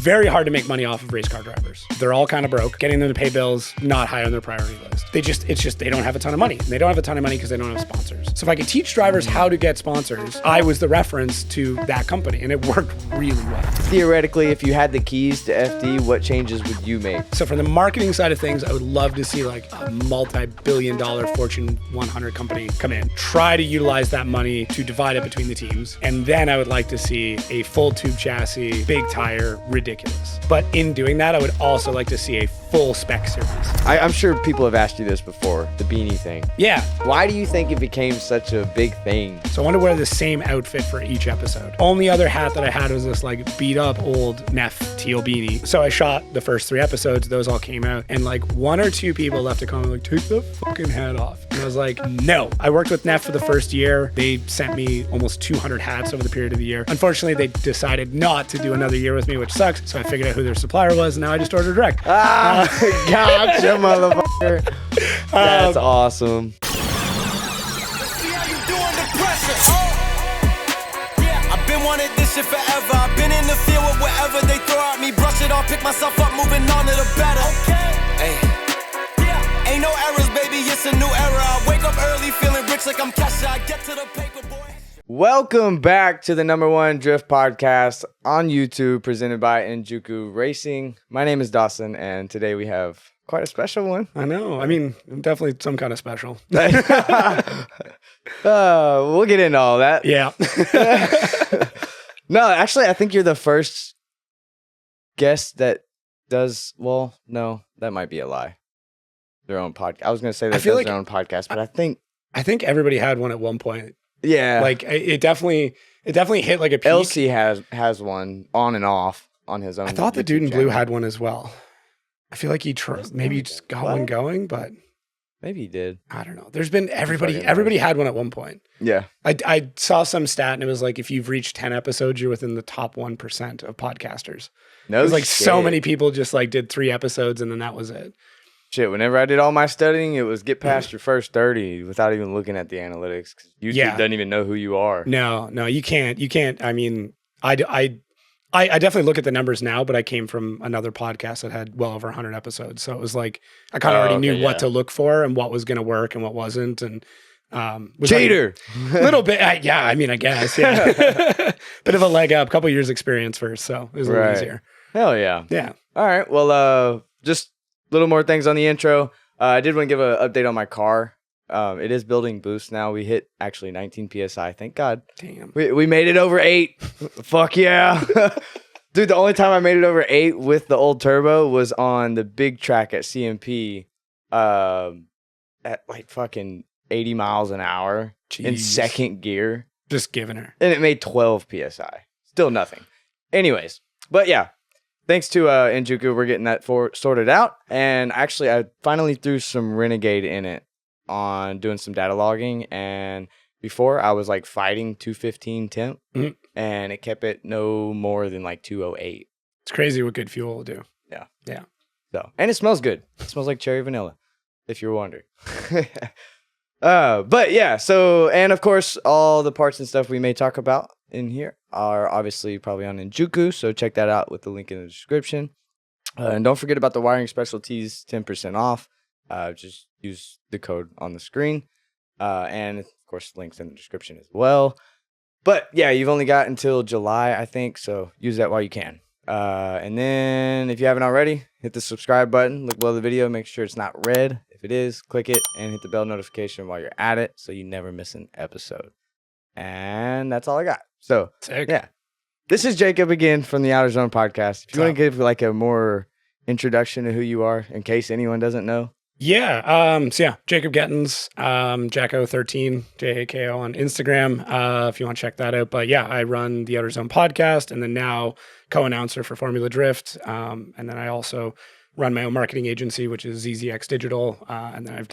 very hard to make money off of race car drivers. They're all kind of broke. Getting them to pay bills, not high on their priority list. They don't have a ton of money. And they don't have a ton of money because they don't have sponsors. So if I could teach drivers how to get sponsors, I was the reference to that company, and it worked really well. Theoretically, if you had the keys to FD, what changes would you make? So from the marketing side of things, I would love to see like a multi-billion-dollar Fortune 100 company come in, try to utilize that money to divide it between the teams. And then I would like to see a full tube chassis, big tire, ridiculous. But in doing that, I would also like to see a full spec series. I'm sure people have asked you this before, the beanie thing. Yeah. Why do you think it became such a big thing? So I want to wear the same outfit for each episode. Only other hat that I had was this like beat up old Neff teal beanie. So I shot the first 3 episodes. Those all came out. And like 1 or 2 people left a comment like, take the fucking hat off. And I was like, no. I worked with Neff for the first year. They sent me almost 200 hats over the period of the year. Unfortunately, they decided not to do another year with me, which sucks. So I figured out who their supplier was. And now I just ordered direct. Gotcha, motherfucker. That's awesome. Wanted this shit forever. I've been in the field with whatever they throw at me. Brush it off, pick myself up, moving on to the better. Hey. Ain't no errors, baby, it's a new era. I wake up early feeling rich like I'm Kesha. I get to the paper, boy. Welcome back to the #1 Drift Podcast on YouTube, presented by Enjuku Racing. My name is Dawson, and today we have quite a special one. I know. I mean, definitely some kind of special. We'll get into all that. Yeah. No, actually, I think you're the first guest that does, well, no, that might be a lie. Their own podcast. I was going to say that does their own podcast, but I think everybody had one at one point. Yeah. Like it definitely hit like a peak. LC has one on and off on his own. I thought the Dude in Blue had one as well. I feel like maybe he just got one going, but maybe he did. I don't know. There's been everybody had one at one point. Yeah. I saw some stat and it was like if you've reached 10 episodes, you're within the top 1% of podcasters. No, it was like so many people just like did 3 episodes and then that was it. Shit, whenever I did all my studying, it was get past your first 30 without even looking at the analytics. Cause YouTube doesn't even know who you are. No, you can't. I mean, I definitely look at the numbers now, but I came from another podcast that had well over 100 episodes. So it was like, I kind of already knew what to look for and what was going to work and what wasn't. And cheater. A little bit. Yeah. I mean, I guess. Yeah. Bit of a leg up, couple years experience first. So it was a little easier. Hell yeah. Yeah. All right. Well, just a little more things on the intro. I did want to give an update on my car. It is building boost now. We hit actually 19 PSI. Thank God. Damn. We made it over 8. Fuck yeah. Dude, the only time I made it over 8 with the old turbo was on the big track at CMP at like fucking 80 miles an hour in second gear. Just giving her. And it made 12 PSI. Still nothing. Anyways, but yeah. Thanks to Enjuku, we're getting that sorted out. And actually, I finally threw some Renegade in it on doing some data logging. And before, I was like fighting 215 temp, and it kept it no more than like 208. It's crazy what good fuel will do. Yeah. Yeah. So, and it smells good. It smells like cherry vanilla, if you're wondering. But yeah, so, and of course, all the parts and stuff we may talk about in here are obviously probably on Enjuku, so check that out with the link in the description. And don't forget about the wiring specialties, 10% off. Just use the code on the screen. And of course, links in the description as well. But yeah, you've only got until July, I think, so use that while you can. And then if you haven't already, hit the subscribe button, look below the video, make sure it's not red. If it is, click it and hit the bell notification while you're at it so you never miss an episode. And that's all I got. So, yeah. This is Jacob again from the Outer Zone podcast. If you want to give like a more introduction to who you are in case anyone doesn't know. Yeah. Jacob Gettins, Jacko13, Jako on Instagram, if you want to check that out. But yeah, I run the Outer Zone podcast and then now co-announcer for Formula Drift. And then I also run my own marketing agency, which is ZZX Digital. And then I've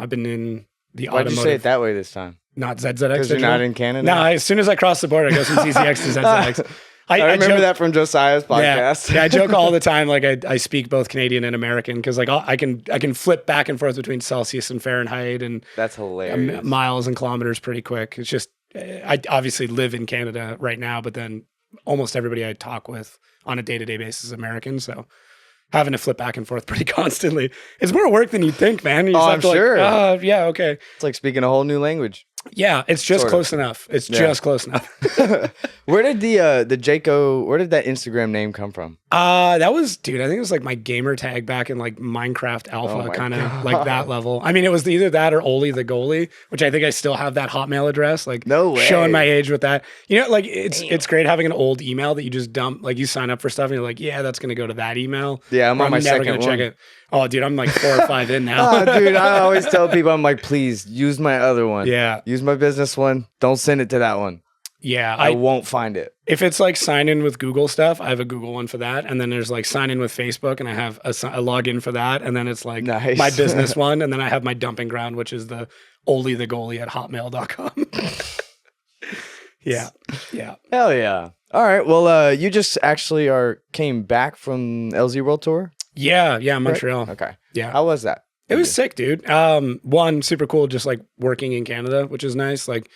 been in the Why'd automotive. you say it that way this time? Not ZZX Digital. Because you're not in Canada? No, as soon as I cross the border, I go from ZZX to ZZX. I remember that from Josiah's podcast. Yeah, I joke all the time. Like I speak both Canadian and American because like I can flip back and forth between Celsius and Fahrenheit and that's hilarious. Miles and kilometers pretty quick. It's just I obviously live in Canada right now, but then almost everybody I talk with on a day-to-day basis American. So having to flip back and forth pretty constantly. It's more work than you'd think, man. You just have I'm to sure. Yeah, okay. It's like speaking a whole new language. Yeah, it's just close enough. It's just close enough. Where did the Jaco, where did that Instagram name come from? That was, dude, I think it was like my gamer tag back in like Minecraft Alpha, kind of like that level. I mean, it was either that or Oli the goalie, which I think I still have that Hotmail address. Like, no way. Showing my age with that. You know, like it's great having an old email that you just dump. Like you sign up for stuff and you're like, yeah, that's gonna go to that email. Yeah, I'm on my never second gonna one. check it. Oh, dude, I'm like 4 or 5 in now. Dude, I always tell people, I'm like, please use my other one. Yeah. Use my business one. Don't send it to that one. Yeah, I won't find it. If it's like sign in with Google stuff, I have a Google one for that. And then there's like sign in with Facebook and I have a login for that. And then it's like Nice. my business one. And then I have my dumping ground, which is the Oli the goalie at hotmail.com. Yeah. Yeah. Hell yeah. All right. Well, you just actually came back from LZ World Tour? Yeah. Yeah. Montreal. Okay. Yeah. How was that? It was sick, dude. One, super cool, just like working in Canada, which is nice. Like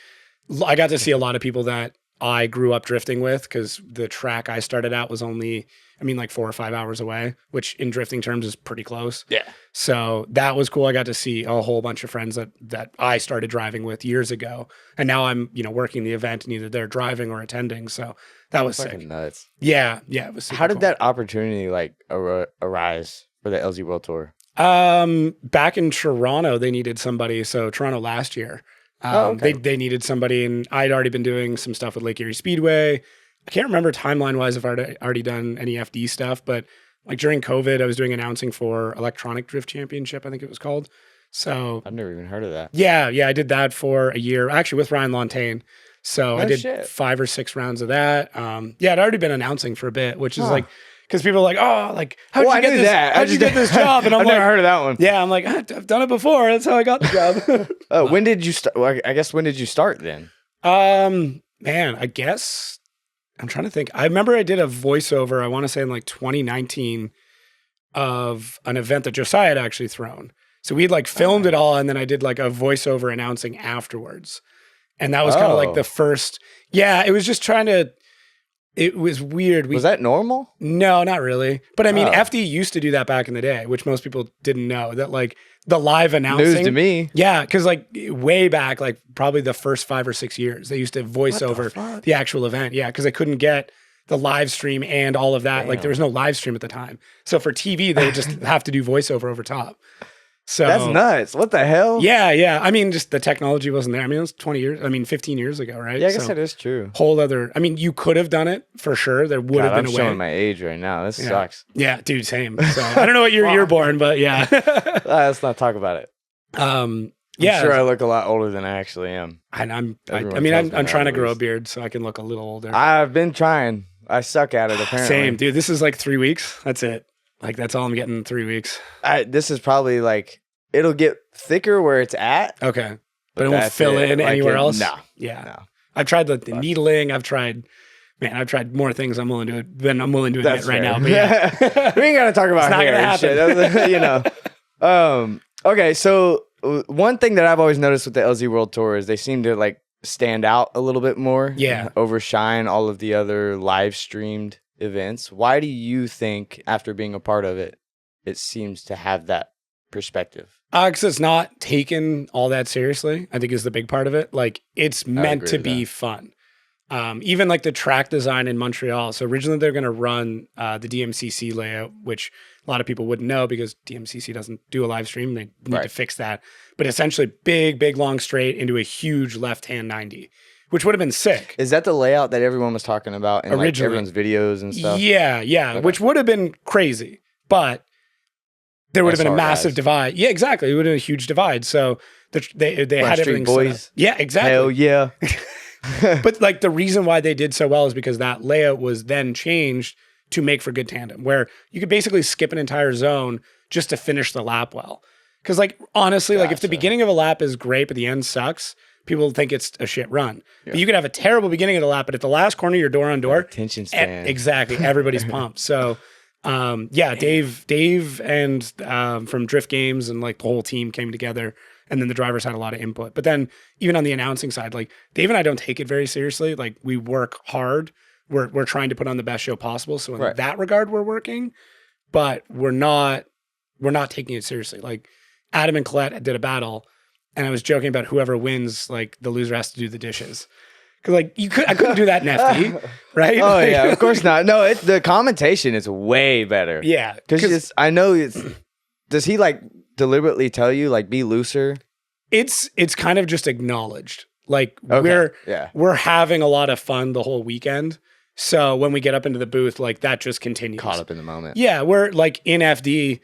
I got to see a lot of people that I grew up drifting with because the track I started out was only, like 4 or 5 hours away, which in drifting terms is pretty close. Yeah. So that was cool. I got to see a whole bunch of friends that I started driving with years ago. And now I'm, working the event and either they're driving or attending. So that was sick. Fucking nuts. Yeah. Yeah. It was super How did cool. that opportunity arise for the LZ World Tour? Back in Toronto, they needed somebody. So Toronto last year, okay. they needed somebody, and I'd already been doing some stuff with Lake Erie Speedway. I can't remember timeline wise if I'd already done any FD stuff, but like during COVID, I was doing announcing for Electronic Drift Championship, I think it was called. So I've never even heard of that. yeah, I did that for a year, actually with Ryan Lontaine. So I did shit. 5 or 6 rounds of that. I'd already been announcing for a bit, which is like, because people are like, oh, like, how'd you get this? How'd you get this job? And I'm I've like, never heard of that one. yeah, I'm like, I've done it before. That's how I got the job. When did you start? Well, I guess when did you start then? Man, I guess I'm trying to think. I remember I did a voiceover, I want to say in like 2019 of an event that Josiah had actually thrown. So we'd like filmed it all. And then I did like a voiceover announcing afterwards. And that was kind of like the first, it was just it was weird. Was that normal? No, not really. But I mean, FD used to do that back in the day, which most people didn't know, that like the live announcing. News to me. Yeah, because like way back, like probably the first 5 or 6 years, they used to voice over the actual event. Yeah, because they couldn't get the live stream and all of that. Damn. Like there was no live stream at the time. So for TV, they would just have to do voiceover over top. So that's nuts. What the hell? Yeah. I mean, just the technology wasn't there. I mean, it was 15 years ago, right? Yeah, I guess that is true. Whole other, you could have done it for sure. There would have been a way. I'm showing my age right now. This sucks. Yeah, dude, same. So I don't know what year you're born, but yeah. Let's not talk about it. Yeah. I'm sure I look a lot older than I actually am. And I'm trying to grow a beard so I can look a little older. I've been trying. I suck at it, apparently. Same, dude. This is like 3 weeks. That's it. Like, that's all I'm getting in 3 weeks. This is probably like, it'll get thicker where it's at. Okay. But it won't fill in anywhere else? No. Yeah. No. I've tried the needling. I've tried more things I'm willing to admit right now. But yeah. We ain't got to talk about it's not hair gonna happen. Shit. Okay, so one thing that I've always noticed with the LZ World Tour is they seem to like stand out a little bit more. Yeah. Overshine all of the other live streamed events. Why do you think, after being a part of it, it seems to have that perspective? Because it's not taken all that seriously, I think is the big part of it. Like, it's meant to be fun. Even like the track design in Montreal. So originally they're going to run the DMCC layout, which a lot of people wouldn't know because DMCC doesn't do a live stream. They need to fix that. But essentially big, long straight into a huge left-hand 90, which would have been sick. Is that the layout that everyone was talking about in like everyone's videos and stuff? Yeah. Okay. Which would have been crazy, but there would have been a massive divide. Yeah, exactly. It would have been a huge divide. So they had everything boys. set up. Yeah, exactly. Hell yeah. But like the reason why they did so well is because that layout was then changed to make for good tandem, where you could basically skip an entire zone just to finish the lap well. Because like honestly, like if the beginning of a lap is great but the end sucks, people think it's a shit run. Yeah. But you could have a terrible beginning of the lap, but at the last corner, you're door on door. Attention span. Exactly. Everybody's pumped. So Dave and from Drift Games and like the whole team came together, and then the drivers had a lot of input. But then even on the announcing side, like Dave and I don't take it very seriously. Like we work hard, we're trying to put on the best show possible. So in Right. that regard, we're working, but we're not taking it seriously. Like Adam and Colette did a battle, and I was joking about whoever wins, like the loser has to do the dishes. Cause like I couldn't do that in FD, right? Oh Like- yeah, of course not. No, the commentation is way better. yeah. Because I know it's. Does he like deliberately tell you like be looser? It's kind of just acknowledged. Like Okay. we're having a lot of fun the whole weekend. So when we get up into the booth, like that just continues. Caught up in the moment. Yeah, we're like in FD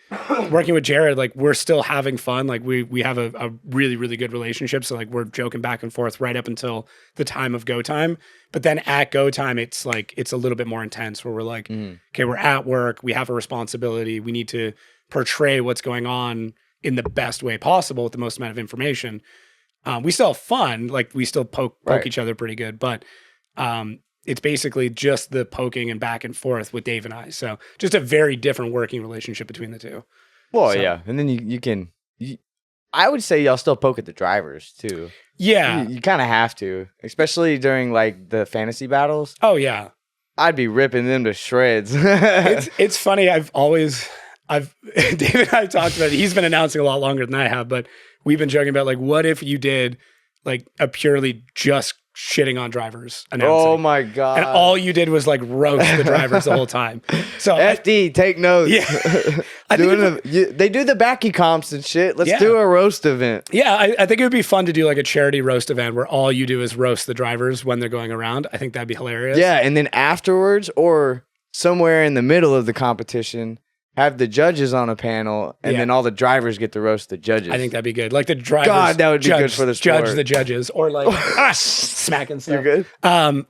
working with Jared, like we're still having fun. Like we have a really, really good relationship. So like we're joking back and forth right up until the time of go time. But then at go time, it's like it's a little bit more intense where we're like, okay, we're at work, we have a responsibility, we need to portray what's going on in the best way possible with the most amount of information. We still have fun, like we still poke Right. each other pretty good, but it's basically just the poking and back and forth with Dave and I. So just a very different working relationship between the two. Well, So- yeah, and then you can. I would say y'all still poke at the drivers too. Yeah. You kind of have to, especially during like the fantasy battles. Oh yeah. I'd be ripping them to shreds. It's funny. Dave and I talked about it. He's been announcing a lot longer than I have, but we've been joking about like, what if you did like a purely just shitting on drivers announcing? Oh my god! And all you did was like roast the drivers the whole time. So FD, take notes. yeah, I think They do the backy comps and shit. Let's Yeah. do a roast event. yeah, I think it would be fun to do like a charity roast event where all you do is roast the drivers when they're going around. I think that'd be hilarious. Yeah, and then afterwards or somewhere in the middle of the competition, have the judges on a panel, and Yeah. then all the drivers get to roast the judges. I think that'd be good. Like the drivers. God, that would be good for the Judge sport. the judges, or like smacking stuff. You're good?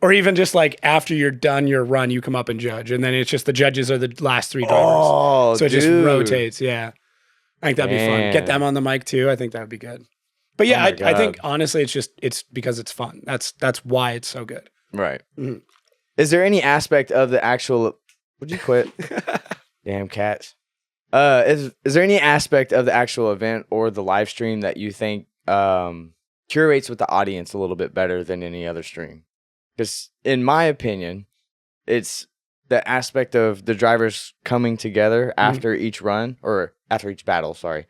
Or even just like after you're done your run, you come up and judge, and then it's just the judges are the last three drivers. Oh, So it just dude. rotates. Yeah, I think that'd be fun. Man. Get them on the mic too. I think that would be good. But yeah, Oh my I think God. honestly, it's because it's fun. That's why it's so good. Right. Mhm. Is there any aspect of the actual? Would you quit? Damn cats. Is there any aspect of the actual event or the live stream that you think curates with the audience a little bit better than any other stream? Because in my opinion, it's the aspect of the drivers coming together after each run or after each battle. Sorry.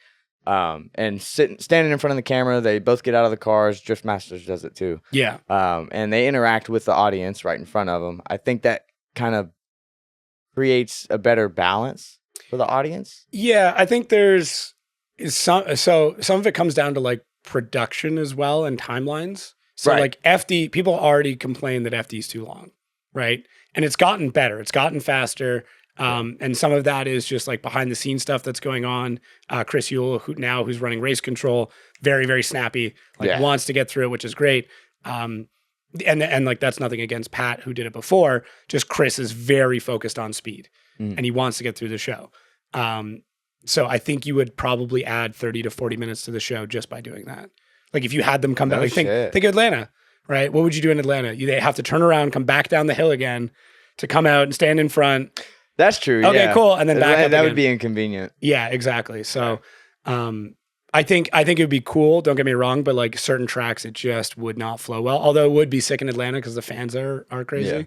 And standing in front of the camera, they both get out of the cars. Drift Masters does it too. Yeah, And they interact with the audience right in front of them. I think that kind of creates a better balance for the audience. yeah. I think there's some of it comes down to like production as well and timelines. So Right. like FD, people already complain that FD is too long, right? And it's gotten better. It's gotten faster. And some of that is just like behind the scenes stuff that's going on. Chris Yule, who's running race control, very, very snappy, wants to get through it, which is great. And like, that's nothing against Pat who did it before. Just Chris is very focused on speed and he wants to get through the show. So I think you would probably add 30 to 40 minutes to the show just by doing that. Like if you had them come back, No like think shit. Atlanta, right? What would you do in Atlanta? They have to turn around, come back down the hill again to come out and stand in front. That's true. Okay, yeah. cool. And then back up that again. would be inconvenient. Yeah, exactly. So, I think it would be cool. Don't get me wrong, but like certain tracks, it just would not flow well. Although it would be sick in Atlanta because the fans are crazy.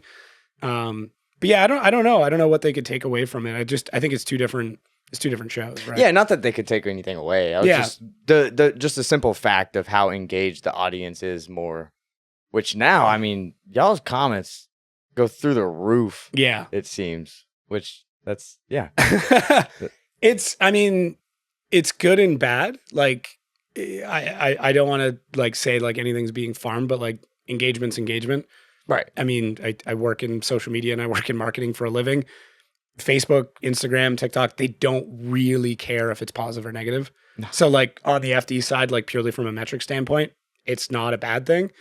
But yeah, I don't know. I don't know what they could take away from it. I think it's two different shows, right? Yeah, not that they could take anything away. I was Yeah. just just the simple fact of how engaged the audience is more. Which now, I mean, y'all's comments go through the roof. Yeah. It seems. Which that's yeah. It's good and bad. Like I don't want to like say like anything's being farmed, but like engagement's engagement. Right. I mean, I work in social media and I work in marketing for a living. Facebook, Instagram, TikTok, they don't really care if it's positive or negative. No. So like on the FD side, like purely from a metric standpoint, it's not a bad thing.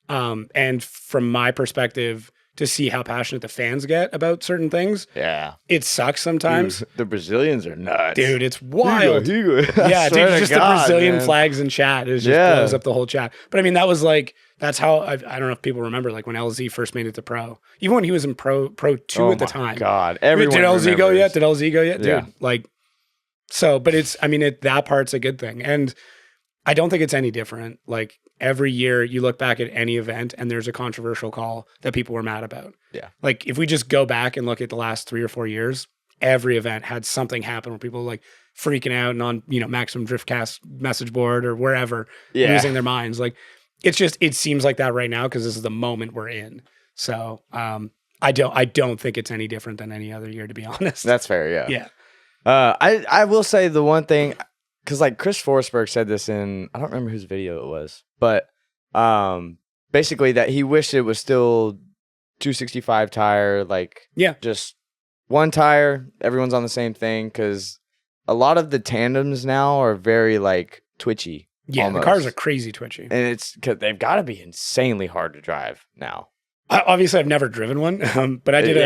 And from my perspective, to see how passionate the fans get about certain things, Yeah. it sucks sometimes. Dude, the Brazilians are nuts. Dude, it's wild. Yeah, dude, just the Brazilian flags in chat is just blows up the whole chat. But I mean, that was like, that's how, I don't know if people remember, like when LZ first made it to pro, even when he was in pro 2 at the time. God, everyone Did LZ go remembers. yet? Did LZ go yet? Dude, Yeah. like, so, but it's, I mean, that part's a good thing. And I don't think it's any different. Like every year you look back at any event and there's a controversial call that people were mad about. Yeah. Like if we just go back and look at the last 3 or 4 years, every event had something happen where people were like freaking out and on, Maximum Driftcast message board or wherever, losing their minds. Like it seems like that right now because this is the moment we're in. So I don't think it's any different than any other year, to be honest. That's fair. Yeah. Yeah. I will say the one thing, because like Chris Forsberg said this in, I don't remember whose video it was, but basically that he wished it was still 265 tire, like just one tire, everyone's on the same thing, because a lot of the tandems now are very like twitchy. Yeah, almost. the cars are crazy twitchy. And it's because they've got to be insanely hard to drive now. Obviously, I've never driven one, but I did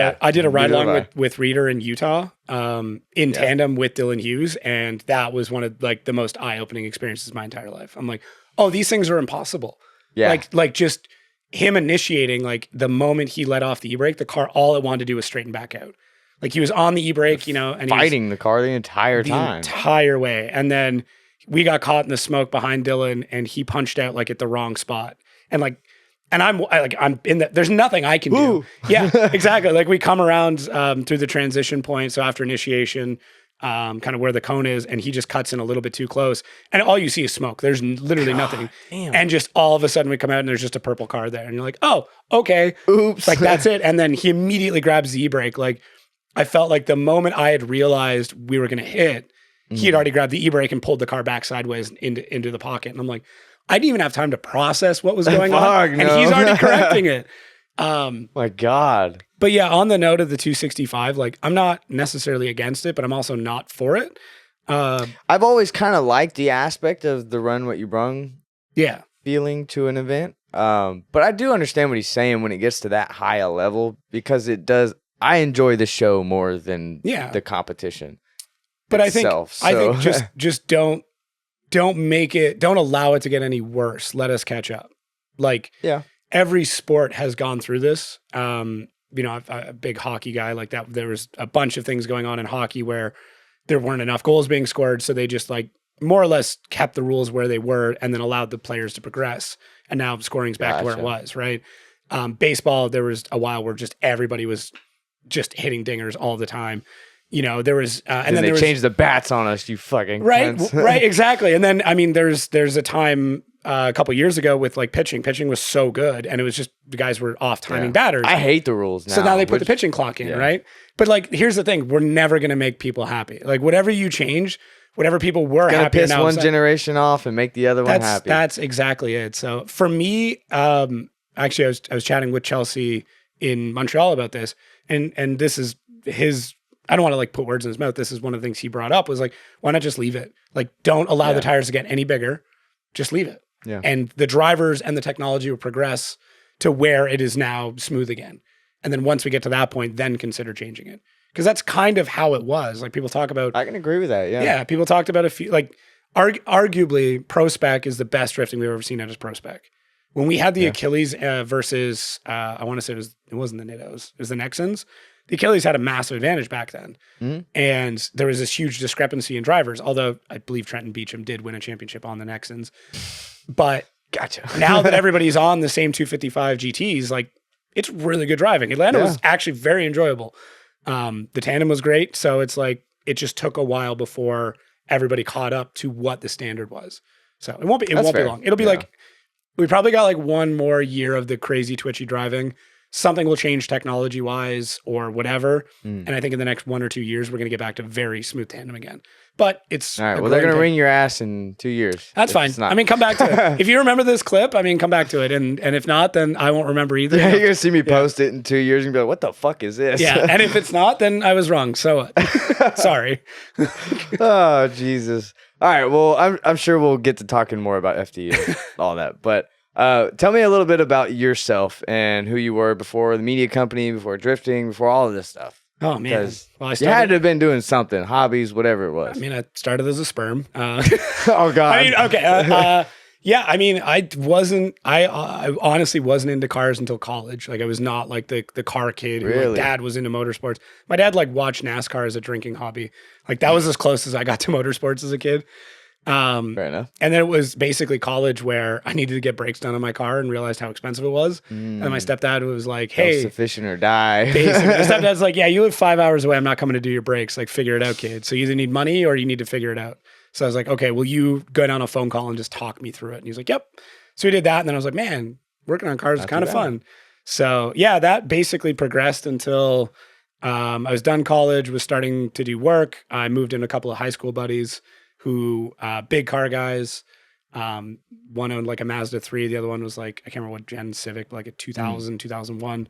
a ride along with Reader in Utah in tandem with Dylan Hughes, and that was one of like the most eye-opening experiences of my entire life. I'm like, oh, these things are impossible. Yeah, like just him initiating, like the moment he let off the e-brake, the car, all it wanted to do was straighten back out. Like he was on the e-brake, and fighting the car the entire way, and then we got caught in the smoke behind Dylan, and he punched out like at the wrong spot, and I'm in that. There's nothing I can do. Yeah, exactly. Like we come around through the transition point. So after initiation, kind of where the cone is, and he just cuts in a little bit too close, and all you see is smoke. There's literally nothing. Damn. And just all of a sudden we come out and there's just a purple car there, and you're like, oh, okay, oops, like that's it. And then he immediately grabs the e-brake. Like I felt like the moment I had realized we were going to hit, he had already grabbed the e-brake and pulled the car back sideways into the pocket, and I'm like, I didn't even have time to process what was going on, and he's already correcting it. My God. But yeah, on the note of the 265, like I'm not necessarily against it, but I'm also not for it. I've always kind of liked the aspect of the run what you brung feeling to an event. But I do understand what he's saying when it gets to that high a level, because it does. I enjoy the show more than the competition. But itself, I think just don't allow it to get any worse. Let us catch up. Like every sport has gone through this. I'm a big hockey guy like that. There was a bunch of things going on in hockey where there weren't enough goals being scored. So they just like more or less kept the rules where they were and then allowed the players to progress. And now scoring's back to where it was, right? Baseball, there was a while where just everybody was just hitting dingers all the time. There was, and then they changed the bats on us. You fucking right, exactly. And then, I mean, there's a time a couple years ago with like pitching. Pitching was so good, and it was just the guys were off timing batters. I hate the rules now. So now they put the pitching clock in, right? But like, here's the thing: we're never gonna make people happy. Like, whatever you change, whatever people were happy. Piss one generation off and make the other one happy. That's exactly it. So for me, actually, I was chatting with Chelsea in Montreal about this, and this is his. I don't want to like put words in his mouth. This is one of the things he brought up was like, why not just leave it? Like, don't allow the tires to get any bigger. Just leave it. Yeah. And the drivers and the technology will progress to where it is now smooth again. And then once we get to that point, then consider changing it. Because that's kind of how it was. Like people talk about. I can agree with that. Yeah. Yeah. People talked about a few, like arguably Pro Spec is the best drifting we've ever seen at his Pro Spec. When we had the Achilles versus, I want to say it wasn't the Nittos, it was the Nexans. The Achilles had a massive advantage back then. Mm-hmm. And there was this huge discrepancy in drivers, although I believe Trenton Beecham did win a championship on the Nexans. But now that everybody's on the same 255 GTs, like it's really good driving. Atlanta was actually very enjoyable. The tandem was great. So it's like, it just took a while before everybody caught up to what the standard was. So it won't be long. It'll be like, we probably got like one more year of the crazy twitchy driving. Something will change technology wise or whatever. And I think in the next 1 or 2 years, we're going to get back to very smooth tandem again. But it's all right. Well, they're going to ring your ass in 2 years. That's fine. I mean, come back to it. If you remember this clip, I mean, come back to it. And if not, then I won't remember either. Yeah, you're going to see me post it in 2 years and be like, what the fuck is this? Yeah. And if it's not, then I was wrong. So sorry. Oh, Jesus. All right. Well, I'm sure we'll get to talking more about FD and all that. But tell me a little bit about yourself and who you were before the media company, before drifting, before all of this stuff. Oh, man. Well, you had to have been doing something, hobbies, whatever it was. I mean, I started as a sperm. Oh, God. I mean, okay. Yeah, I mean, I honestly wasn't into cars until college. Like, I was not like the car kid who my dad was into motorsports. My dad like watched NASCAR as a drinking hobby. Like, that was as close as I got to motorsports as a kid. Fair enough. And then it was basically college where I needed to get brakes done on my car and realized how expensive it was. And my stepdad was like, hey, Self-sufficient or die. basically, my stepdad's like, yeah, you live 5 hours away. I'm not coming to do your brakes. Like, figure it out, kid. So you either need money or you need to figure it out. So I was like, okay, will you go down a phone call and just talk me through it? And he's like, yep. So we did that. And then I was like, man, working on cars is kind of fun. So yeah, that basically progressed until I was done college, was starting to do work. I moved in a couple of high school buddies who, big car guys. One owned like a Mazda 3. The other one was like, I can't remember what gen Civic, like a 2000, 2001.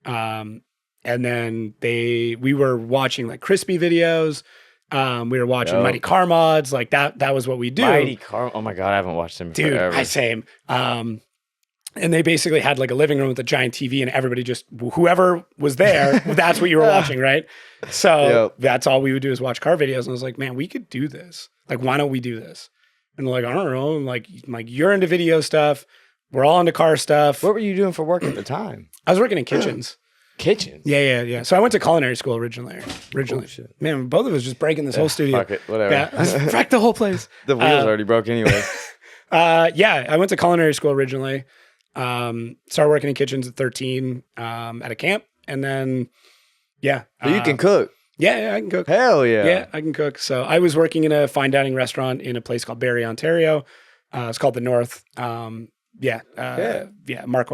And then we were watching like crispy videos. We were watching Mighty Car Mods. Like that was what we do. Mighty Car. Oh my God, I haven't watched them forever. Dude, same. And they basically had like a living room with a giant TV and everybody just, whoever was there, that's what you were watching, right? So that's all we would do is watch car videos. And I was like, man, we could do this. Like, why don't we do this? And they're like, I don't know. I'm like you're into video stuff. We're all into car stuff. What were you doing for work at the time? I was working in kitchens. Kitchens? Yeah. So I went to culinary school originally. Oh, shit. Man, both of us just breaking this whole studio. Fuck it, whatever. Yeah, wrecked the whole place. The wheels already broke anyway. Yeah, I went to culinary school originally. Started working in kitchens at 13 at a camp. And then, So you can cook? Yeah, I can cook. Hell yeah. Yeah, I can cook. So I was working in a fine dining restaurant in a place called Barrie, Ontario. It's called The North. Marco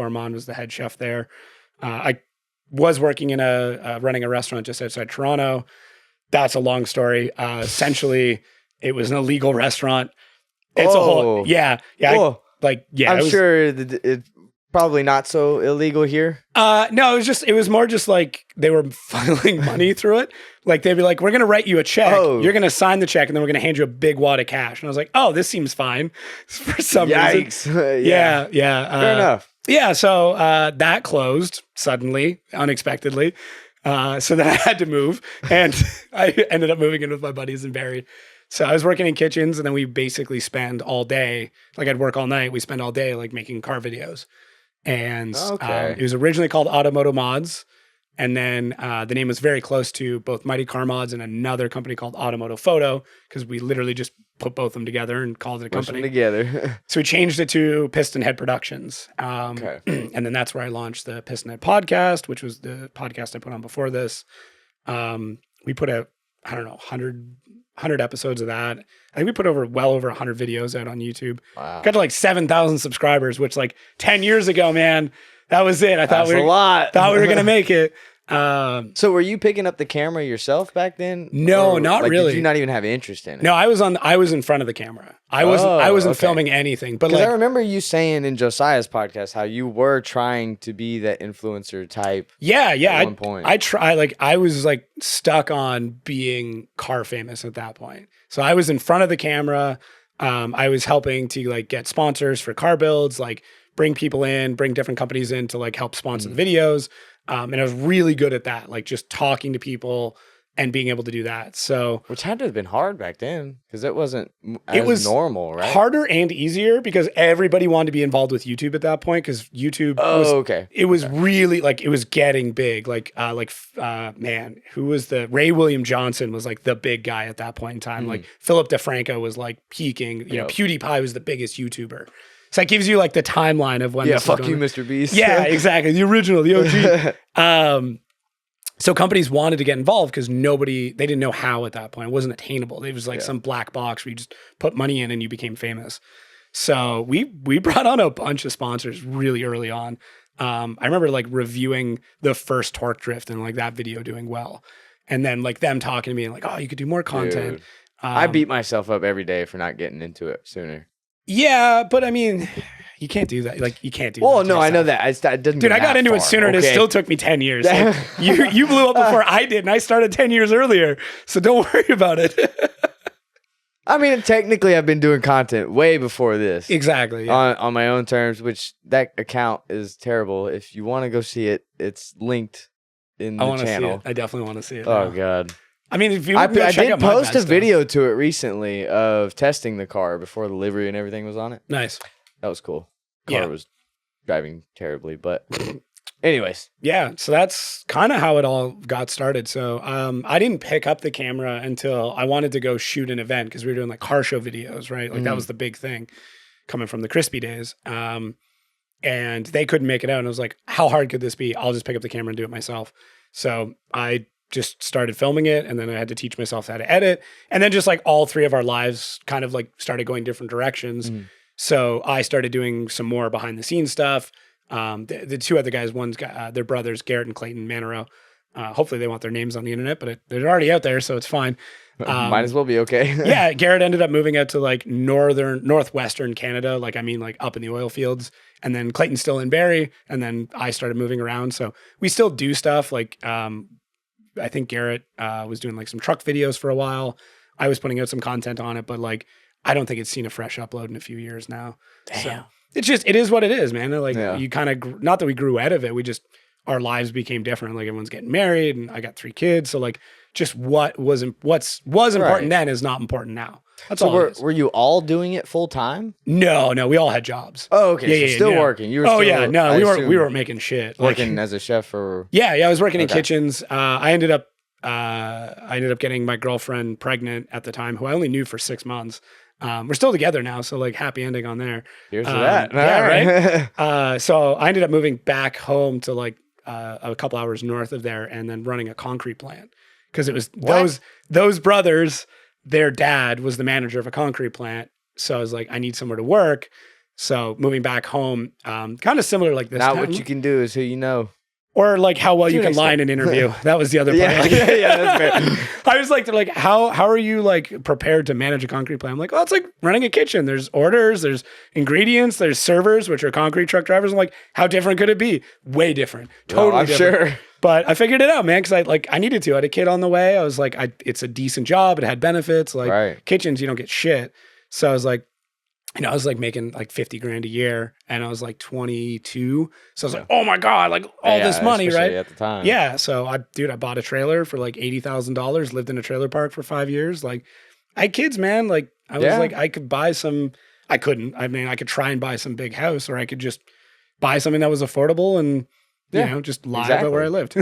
Armand was the head chef there. I was working in running a restaurant just outside Toronto. That's a long story. Essentially, it was an illegal restaurant. It's a whole, I'm sure it's probably not so illegal here. No, it was more just like they were funneling money through it. Like they'd be like, we're going to write you a check. You're going to sign the check and then we're going to hand you a big wad of cash. And I was like, oh, this seems fine for some reason. Yeah. Fair enough. Yeah. So that closed suddenly, unexpectedly. So then I had to move and I ended up moving in with my buddies in Barrie. So I was working in kitchens and then we basically spend all day, like I'd work all night. We spend all day like making car videos. And it was originally called Automoto Mods. And then the name was very close to both Mighty Car Mods and another company called Automoto Photo because we literally just put both of them together and called it a company. Together. So we changed it to Piston Head Productions. And then that's where I launched the Piston Head podcast, which was the podcast I put on before this. We put out, 100 episodes of that. I think we put well over 100 videos out on YouTube. Wow. Got to like 7,000 subscribers, which like 10 years ago, man, that was it. I thought we were going to make it. So were you picking up the camera yourself back then? No, not really. Did you not even have interest in it? No, I was in front of the camera. I wasn't filming anything. But like, I remember you saying in Josiah's podcast how you were trying to be that influencer type. Yeah. At one point. I was like stuck on being car famous at that point. So I was in front of the camera. I was helping to like get sponsors for car builds, like bring people in, bring different companies in to like help sponsor the videos. And I was really good at that, like just talking to people and being able to do that. So, which had to have been hard back then because it wasn't normal, right? Harder and easier because everybody wanted to be involved with YouTube at that point because YouTube was really like, it was getting big. Man, who was Ray William Johnson was like the big guy at that point in time. Like Philip DeFranco was like peaking, you know, PewDiePie was the biggest YouTuber. So that gives you like the timeline of when. Yeah, fuck you, Mr. Beast. Yeah, exactly. The original, the OG. So companies wanted to get involved because they didn't know how at that point. It wasn't attainable. It was like some black box where you just put money in and you became famous. So we brought on a bunch of sponsors really early on. I remember like reviewing the first torque drift and like that video doing well. And then like them talking to me and like, oh, you could do more content. Dude, I beat myself up every day for not getting into it sooner. Yeah, but I mean, you can't do that. Like, you can't do that. Well, no, I know that. It doesn't. Dude, I got into it sooner and it still took me 10 years. Like, you blew up before I did, and I started 10 years earlier. So don't worry about it. I mean, technically, I've been doing content way before this. Exactly. Yeah. On my own terms, which that account is terrible. If you want to go see it, it's linked in the channel. See it. I definitely want to see it. Oh, God. I mean, if you I did post a video to it recently of testing the car before the livery and everything was on it. Nice. That was cool. Car was driving terribly, but Anyways. Yeah, so that's kind of how it all got started. So I didn't pick up the camera until I wanted to go shoot an event because we were doing like car show videos, right? Like that was the big thing coming from the Crispy days. And they couldn't make it out. And I was like, how hard could this be? I'll just pick up the camera and do it myself. So I just started filming it, and then I had to teach myself how to edit. And then just like all three of our lives kind of like started going different directions. So I started doing some more behind the scenes stuff. The two other guys, one's got their brothers, Garrett and Clayton Manero. Hopefully they want their names on the internet, but they're already out there, so it's fine. Might as well be okay. Yeah, Garrett ended up moving out to like northwestern Canada, like up in the oil fields. And then Clayton's still in Barrie, and then I started moving around. So we still do stuff. Like I think Garrett was doing like some truck videos for a while. I was putting out some content on it, but like I don't think it's seen a fresh upload in a few years now. Damn. So it is what it is, man. Like you kind of, not that we grew out of it, our lives became different. Like everyone's getting married, and I got 3 kids. So like just what's important then is not important now. That's all. Were you all doing it full time? No, we all had jobs. Oh, okay. So still working. You were we weren't making shit. Working as a chef or Yeah, I was working in kitchens. I ended up getting my girlfriend pregnant at the time, who I only knew for 6 months. We're still together now, so like happy ending on there. Here's to that. Yeah, right. So I ended up moving back home to like a couple hours north of there, and then running a concrete plant because it was those brothers. Their dad was the manager of a concrete plant, so I was like, I need somewhere to work. So moving back home, kind of similar like this. Not what you can do is who you know. Or like how well you can lie in an interview. That was the other part. Yeah, that's fair. I was like, they're like, how are you like prepared to manage a concrete plant? I'm like, well, it's like running a kitchen. There's orders, there's ingredients, there's servers, which are concrete truck drivers. I'm like, how different could it be? Way different. Totally different. Sure. But I figured it out, man, because I needed to. I had a kid on the way. I was like, it's a decent job. It had benefits. Like kitchens, you don't get shit. So I was like, I was like making like 50 grand a year, and I was like 22. So I was like, oh my God, like all this money, right? At the time. Yeah. So I bought a trailer for like $80,000, lived in a trailer park for 5 years. Like I had kids, man. Like I was like, I could buy some, I couldn't. I mean, I could try and buy some big house, or I could just buy something that was affordable and, just lie about where I lived.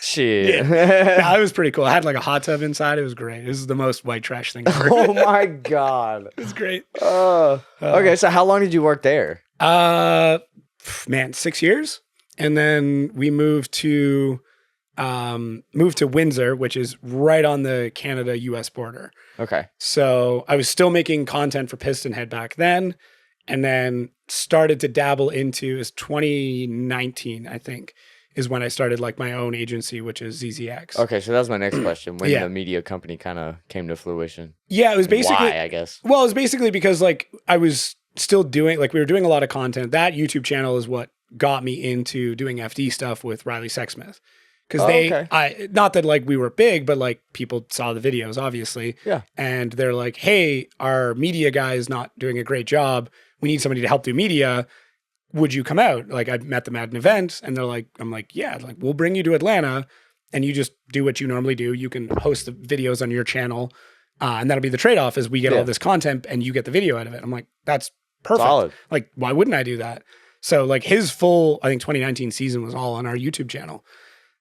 Shit. Yeah, it was pretty cool. I had like a hot tub inside. It was great. This is the most white trash thing ever. Oh my God. It's great. Okay, so how long did you work there? 6 years. And then we moved to Windsor, which is right on the Canada-US border. Okay. So I was still making content for Piston Head back then, and then started to dabble into 2019, I think, is when I started like my own agency, which is ZZX. Okay, so that was my next question. When the media company kind of came to fruition. Yeah, it was basically why, I guess. Well, it was basically because like I was still doing, like we were doing a lot of content. That YouTube channel is what got me into doing FD stuff with Riley Sexsmith. Because not that like we were big, but like people saw the videos, obviously. Yeah. And they're like, hey, our media guy is not doing a great job. We need somebody to help do media. Would you come out? Like I met them at an event, and they're like, I'm like, yeah, like we'll bring you to Atlanta, and you just do what you normally do. You can host the videos on your channel, and that'll be the trade-off is we get all this content and you get the video out of it. I'm like, that's perfect. Solid. Like, why wouldn't I do that? So like his full, I think 2019 season was all on our YouTube channel.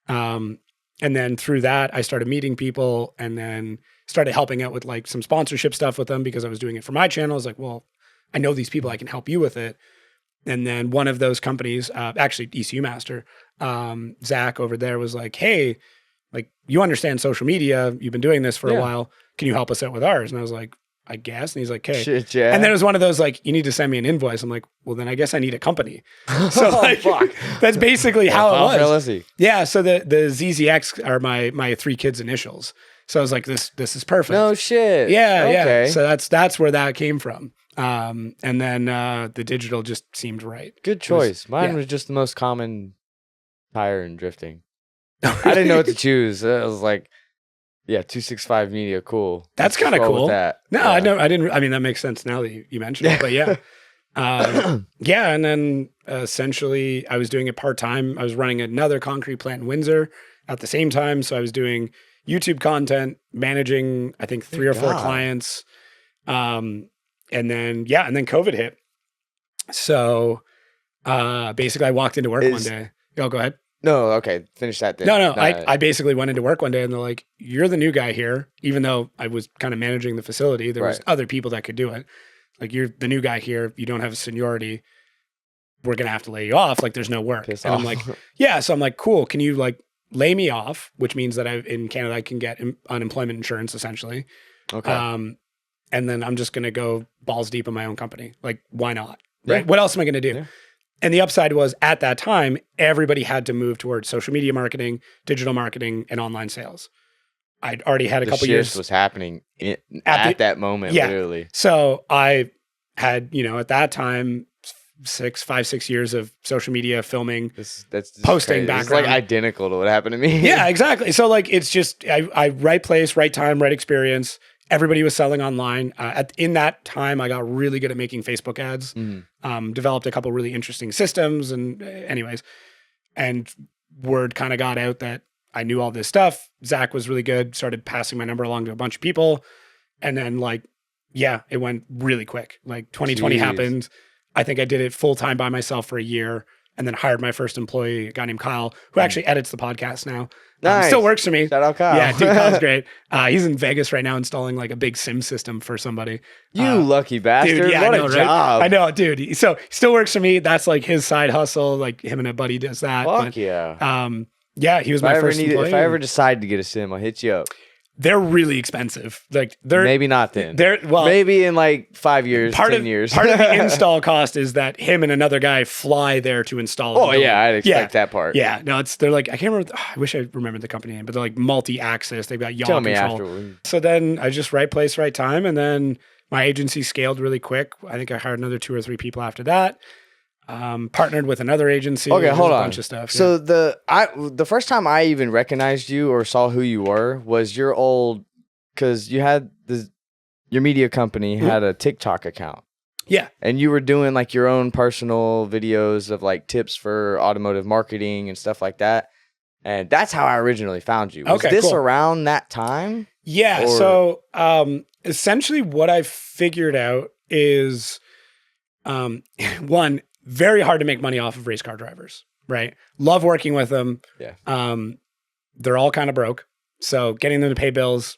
And then through that, I started meeting people, and then started helping out with like some sponsorship stuff with them because I was doing it for my channel. I was like, well, I know these people, I can help you with it. And then one of those companies, actually ECU Master, Zach over there was like, hey, like you understand social media. You've been doing this for a while. Can you help us out with ours? And I was like, I guess. And he's like, hey. Shit, yeah. And then it was one of those like, you need to send me an invoice. I'm like, well, then I guess I need a company. So like, that's basically how it was. Yeah. So the ZZX are my 3 kids' initials. So I was like, this is perfect. No shit. Yeah. Okay. Yeah. So that's where that came from. And then the digital just seemed right. Good choice. Mine was just the most common tire and drifting. I didn't know what to choose. I was like, 265 Media, cool. That's kind of cool. That. No, I didn't. I mean, that makes sense now that you mentioned it. But yeah, and then essentially, I was doing it part time. I was running another concrete plant in Windsor at the same time, so I was doing YouTube content, managing I think 3 or 4 clients, and then COVID hit. So basically, I walked into work one day. Oh, go ahead. No, okay. Finish that then. No. I basically went into work one day and they're like, you're the new guy here. Even though I was kind of managing the facility, there was other people that could do it. Like, you're the new guy here. You don't have a seniority. We're going to have to lay you off. Like, there's no work. Piss and off. I'm like, yeah. So I'm like, cool. Can you like lay me off? Which means that in Canada, I can get unemployment insurance essentially. Okay. And then I'm just going to go balls deep in my own company. Like, why not? Right. Yeah. What else am I going to do? Yeah. And the upside was at that time, everybody had to move towards social media marketing, digital marketing, and online sales. I'd already had a couple years. Was happening at that moment, literally. So I had, at that time, 5, 6 years of social media filming, that's posting background. It's like identical to what happened to me. Yeah, exactly. So like, it's just, I right place, right time, right experience. Everybody was selling online. In that time, I got really good at making Facebook ads, developed a couple really interesting systems. And anyways, and word kind of got out that I knew all this stuff. Zach was really good, started passing my number along to a bunch of people. And then it went really quick. Like 2020 happened. I think I did it full time by myself for a year and then hired my first employee, a guy named Kyle, who actually edits the podcast now. Nice. Still works for me. Shout out Kyle. Yeah, dude, Kyle's great. He's in Vegas right now installing like a big sim system for somebody. You lucky bastard. Dude, yeah, what I know, a job. I know, dude. So still works for me. That's like his side hustle. Like him and a buddy does that. Fuck yeah. Yeah, he was my first employee. If I ever decide to get a sim, I'll hit you up. They're really expensive. Like maybe not then. Well, maybe in like 5 years, 10 years. Part of the install cost is that him and another guy fly there to install it. Oh yeah, I'd expect that part. Yeah, no, they're like, I can't remember. I wish I remembered the company name, but they're like multi-axis. They've got yaw Tell control. me afterwards. So then I just right place, right time, and then my agency scaled really quick. I think I hired another 2 or 3 people after that. Partnered with another agency. Okay, hold on. A bunch of stuff. So the first time I even recognized you or saw who you were was your old. Because you had your media company had a TikTok account. Yeah. And you were doing like your own personal videos of like tips for automotive marketing and stuff like that. And that's how I originally found you. Was this around that time? Yeah. Or? So essentially what I figured out is one, very hard to make money off of race car drivers, right? Love working with them. Yeah. They're all kind of broke. So getting them to pay bills,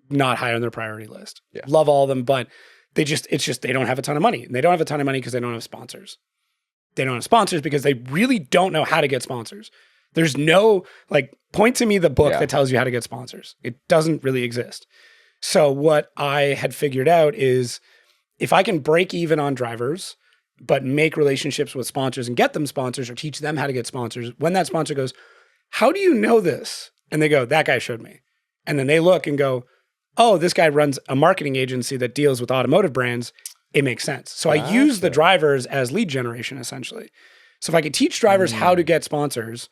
not high on their priority list. Yeah. Love all of them, but they don't have a ton of money. And they don't have a ton of money because they don't have sponsors. They don't have sponsors because they really don't know how to get sponsors. There's no, point to me the book that tells you how to get sponsors. It doesn't really exist. So what I had figured out is if I can break even on drivers, but make relationships with sponsors and get them sponsors or teach them how to get sponsors, when that sponsor goes, how do you know this? And they go, that guy showed me. And then they look and go, oh, this guy runs a marketing agency that deals with automotive brands. It makes sense. So I use the drivers as lead generation, essentially. So if I could teach drivers how to get sponsors,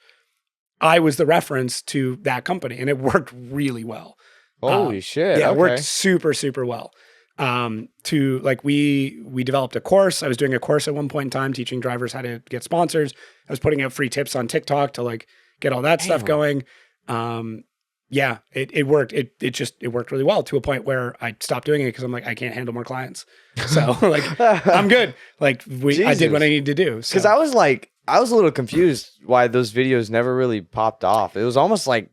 I was the reference to that company, and it worked really well. Holy shit. Yeah, it worked super, super well. We developed a course. I was doing a course at one point in time teaching drivers how to get sponsors. I was putting out free tips on TikTok to get all that stuff going. It worked. It worked really well to a point where I stopped doing it because I'm like, I can't handle more clients. So I'm good. I did what I needed to do. Because I was a little confused why those videos never really popped off. It was almost like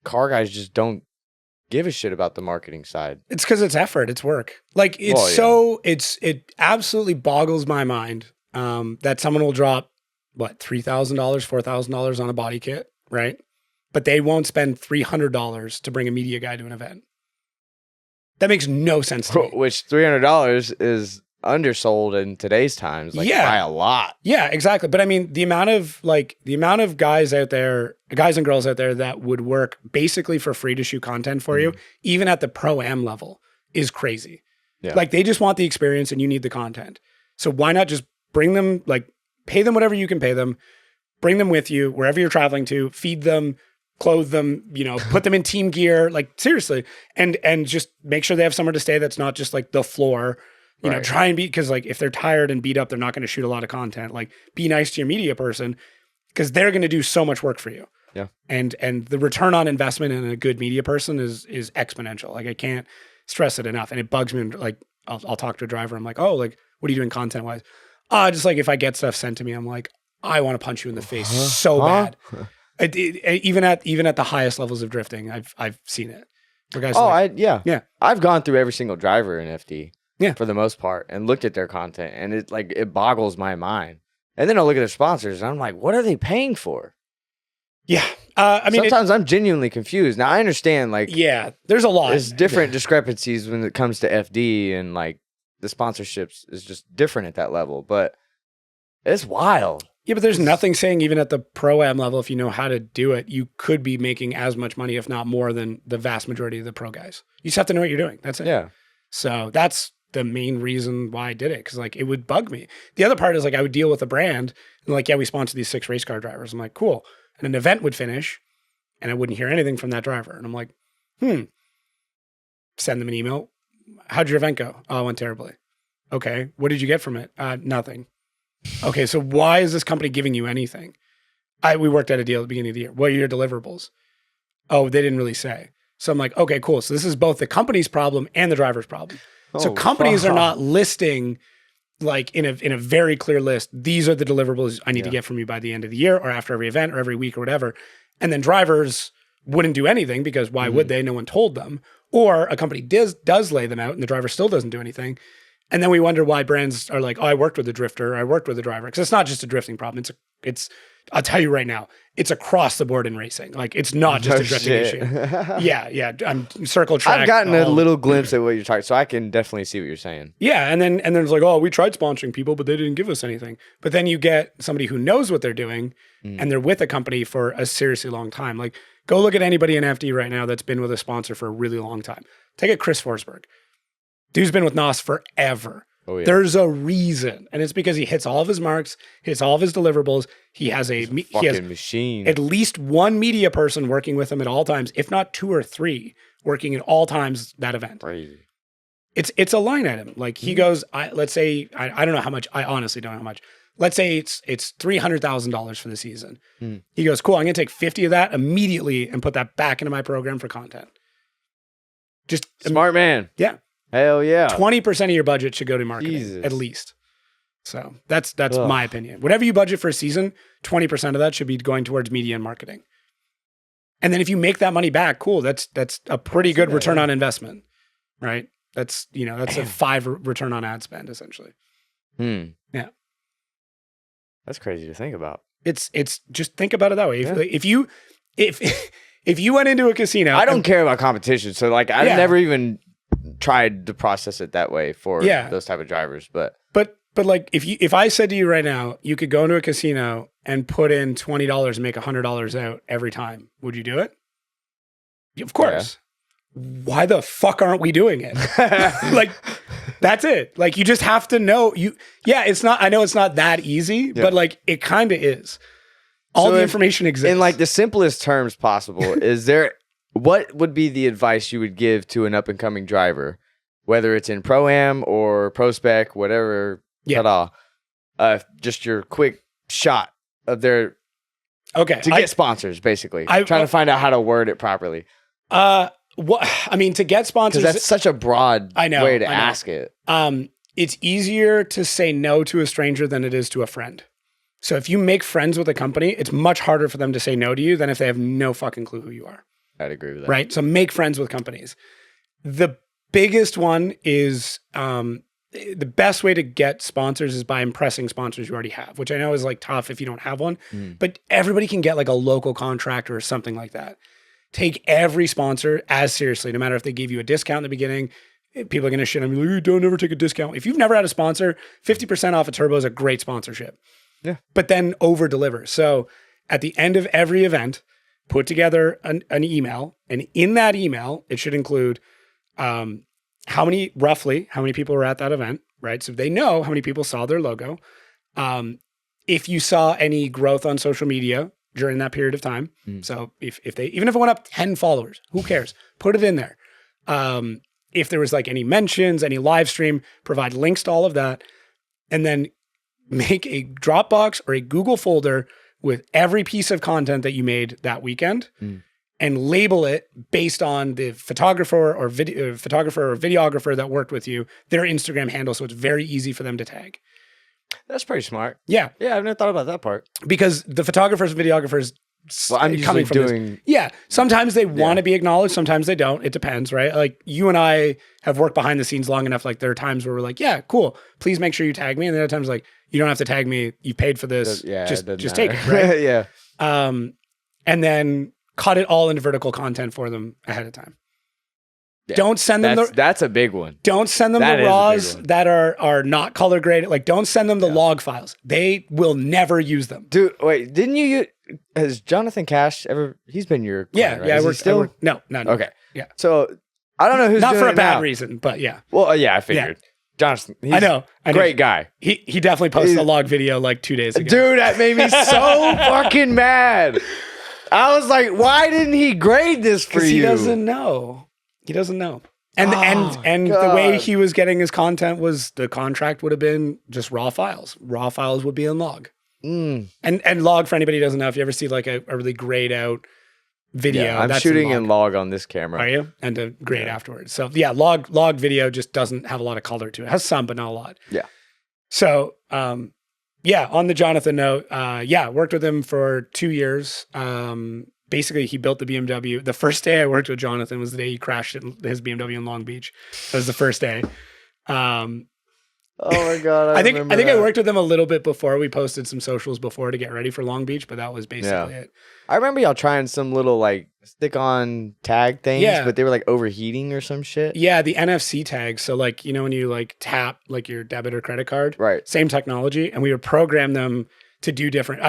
car guys just don't give a shit about the marketing side. It's because it's effort. It's work. It absolutely boggles my mind that someone will drop $3,000, $4,000 on a body kit, right? But they won't spend $300 to bring a media guy to an event. That makes no sense to me. Which $300 is undersold in today's times, by a lot. Yeah, exactly. But I mean, the amount of guys out there, guys and girls out there that would work basically for free to shoot content for you, even at the pro-am level, is crazy. Yeah. They just want the experience and you need the content. So why not just bring them, pay them whatever you can pay them, bring them with you wherever you're traveling to, feed them, clothe them, put them in team gear, seriously, and just make sure they have somewhere to stay that's not just the floor, try and be, because if they're tired and beat up, they're not going to shoot a lot of content. Be nice to your media person because they're going to do so much work for you. Yeah. And the return on investment in a good media person is exponential. I can't stress it enough. And it bugs me. I'll talk to a driver. I'm like, oh, what are you doing content wise? Just if I get stuff sent to me, I'm like, I want to punch you in the face so bad. Even at the highest levels of drifting, I've seen it. Where guys are like, yeah. I've gone through every single driver in FD, Yeah. for the most part, and looked at their content, and it boggles my mind. And then I look at their sponsors, and I'm like, what are they paying for? yeah. I mean, Sometimes I'm genuinely confused. Now I understand, like, yeah, there's a lot. there's different discrepancies when it comes to FD, and like the sponsorships is just different at that level, but it's wild. Yeah, but there's nothing saying even at the pro-am level, if you know how to do it, you could be making as much money, if not more, than the vast majority of the pro guys. You just have to know what you're doing. That's it. Yeah. So that's the main reason why I did it, because like it would bug me. The other part is like I would deal with a brand and like, yeah, we sponsor these 6 race car drivers. I'm like, cool. And an event would finish and I wouldn't hear anything from that driver. And I'm like, send them an email. How'd your event go? Oh, it went terribly. Okay. What did you get from it? Nothing. Okay. So why is this company giving you anything? We worked out a deal at the beginning of the year. What are your deliverables? Oh, they didn't really say. So I'm like, okay, cool. So this is both the company's problem and the driver's problem. So companies are not listing like in a very clear list, these are the deliverables I need to get from you by the end of the year or after every event or every week or whatever. And then drivers wouldn't do anything because why would they? No one told them. Or a company does lay them out and the driver still doesn't do anything. And then we wonder why brands are like, oh, I worked with a drifter, I worked with a driver. Because it's not just a drifting problem. It's I'll tell you right now, it's across the board in racing. Like it's not just a drifting issue. Yeah. I'm circle track. I've gotten a little glimpse at what you're talking, so I can definitely see what you're saying. Yeah, and then it's like, oh, we tried sponsoring people, but they didn't give us anything. But then you get somebody who knows what they're doing, and they're with a company for a seriously long time. Like, go look at anybody in FD right now that's been with a sponsor for a really long time. Take a Chris Forsberg. Dude's been with NOS forever. Oh, yeah. There's a reason, and it's because he hits all of his marks, hits all of his deliverables. He has he has machine. at least one media person working with him at all times, if not 2 or 3 working at all times that event. Crazy. It's a line item. Like he goes, let's say I don't know how much. I honestly don't know how much. Let's say it's $300,000 for the season. He goes, cool. I'm gonna take 50 of that immediately and put that back into my program for content. Just Smart man. Yeah. Hell yeah. 20% of your budget should go to marketing, Jesus. at least. So that's my opinion. Whatever you budget for a season, 20% of that should be going towards media and marketing. And then if you make that money back, cool. That's a pretty good return on investment, right? That's a 5 return on ad spend essentially. Yeah. That's crazy to think about. It's just think about it that way. If you went into a casino, I don't care about competition, so like I've never even tried to process it that way for those type of drivers, but like if I said to you right now, you could go into a casino and put in $20 and make $100 out every time, would you do it? Of course. Yeah. Why the fuck aren't we doing it? Like that's it. Like you just have to know it's not, I know it's not that easy, but like it kind of is. All the information exists. In like the simplest terms possible, what would be the advice you would give to an up-and-coming driver, whether it's in Pro-Am or Pro-Spec, whatever, just your quick shot of their... Okay. To get sponsors, basically. Trying to find out how to word it properly. To get sponsors... Because that's such a broad way to ask it. It's easier to say no to a stranger than it is to a friend. So if you make friends with a company, it's much harder for them to say no to you than if they have no fucking clue who you are. I'd agree with that. Right? So make friends with companies. The biggest one is the best way to get sponsors is by impressing sponsors you already have, which I know is like tough if you don't have one, but everybody can get like a local contractor or something like that. Take every sponsor as seriously, no matter if they gave you a discount in the beginning. People are going to shit on me, like, you don't ever take a discount. If you've never had a sponsor, 50% off a turbo is a great sponsorship. Yeah. But then over deliver. So at the end of every event, put together an email, and in that email, it should include how many people were at that event, right? So they know how many people saw their logo. If you saw any growth on social media during that period of time. So if it went up 10 followers, who cares? Put it in there. If there was like any mentions, any live stream, provide links to all of that, and then make a Dropbox or a Google folder with every piece of content that you made that weekend and label it based on the photographer or videographer that worked with you, their Instagram handle. So it's very easy for them to tag. That's pretty smart. Yeah, Yeah, I've never thought about that part. because the photographers and videographers. Well, I'm usually coming from this- doing. Yeah, sometimes they want to be acknowledged, sometimes they don't. It depends, right? Like you and I have worked behind the scenes long enough. Like there are times where we're like, yeah, cool. Please make sure you tag me. And there are times like you don't have to tag me. You paid for this. Yeah, just it doesn't take it, matter. right? Yeah. And then cut it all into vertical content for them ahead of time. Yeah. Don't send them That's a big one. don't send them That the is a big raws one. that are not color graded. Like don't send them the log files. They will never use them. Dude, wait, didn't you has Jonathan Cash ever he's been your Yeah, client, right? yeah. Is he still No. okay. Yeah. So I don't know who's Not doing for a it bad now. reason, but yeah. Well, yeah, I figured. Jonathan, he's I know. great guy. He definitely posted a log video like 2 days ago. Dude, that made me so fucking mad. I was like, why didn't he grade this for Because you? he doesn't know. He doesn't know. And and the God. way he was getting his content was the contract would have been just raw files. Raw files would be in log. And log, for anybody who doesn't know, if you ever see like a really grayed out video, Yeah, I'm that's shooting in in log on this camera. Are you? And to grade afterwards. So yeah, log video just doesn't have a lot of color to it. It has some, but not a lot. Yeah. So yeah, on the Jonathan note, worked with him for 2 years. Basically, he built the BMW. The first day I worked with Jonathan was the day he crashed his BMW in Long Beach. That was the first day. Oh my God. I think I worked with him a little bit before. We posted some socials before to get ready for Long Beach, but that was basically it. I remember y'all trying some little like stick on tag things, but they were like overheating or some shit. Yeah, the NFC tags. So like, you know, when you like tap like your debit or credit card, Right. Same technology. And we would program them to do different.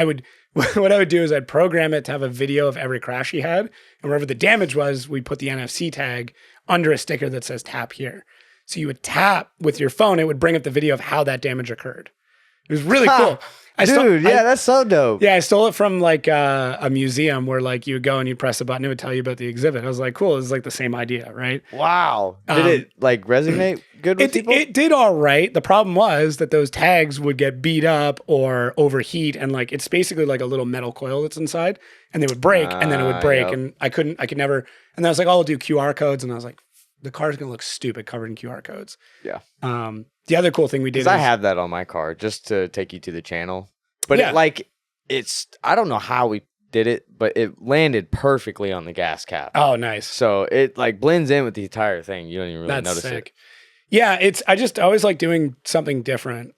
What I would do is I'd program it to have a video of every crash he had. And wherever the damage was, we'd put the NFC tag under a sticker that says tap here. So you would tap with your phone, it would bring up the video of how that damage occurred. It was really cool. That's so dope. Yeah, I stole it from like a museum where like you would go and you'd press a button, it would tell you about the exhibit. I was like, cool, it's like the same idea, right? Wow. Did it like resonate good with people? It did all right. The problem was that those tags would get beat up or overheat, and like it's basically like a little metal coil that's inside, and they would break, and then it would break, yep. and I could never. And then I was like, oh, I'll do QR codes, and I was like, the car's gonna look stupid covered in QR codes. Yeah. The other cool thing we did is I have that on my car just to take you to the channel. But Yeah. I don't know how we did it, but it landed perfectly on the gas cap. Oh, nice. So it like blends in with the entire thing. You don't even really That's notice sick. it. Yeah, I always like doing something different.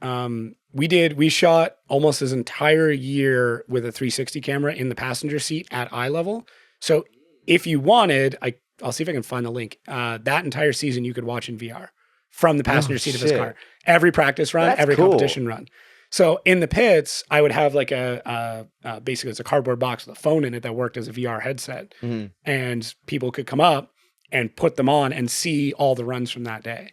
We shot almost his entire year with a 360 camera in the passenger seat at eye level. So if you wanted, I'll see if I can find the link. That entire season you could watch in VR from the passenger seat of his shit. car. Every practice run, That's every cool. competition run. So in the pits, I would have like basically it's a cardboard box with a phone in it that worked as a VR headset. And people could come up and put them on and see all the runs from that day.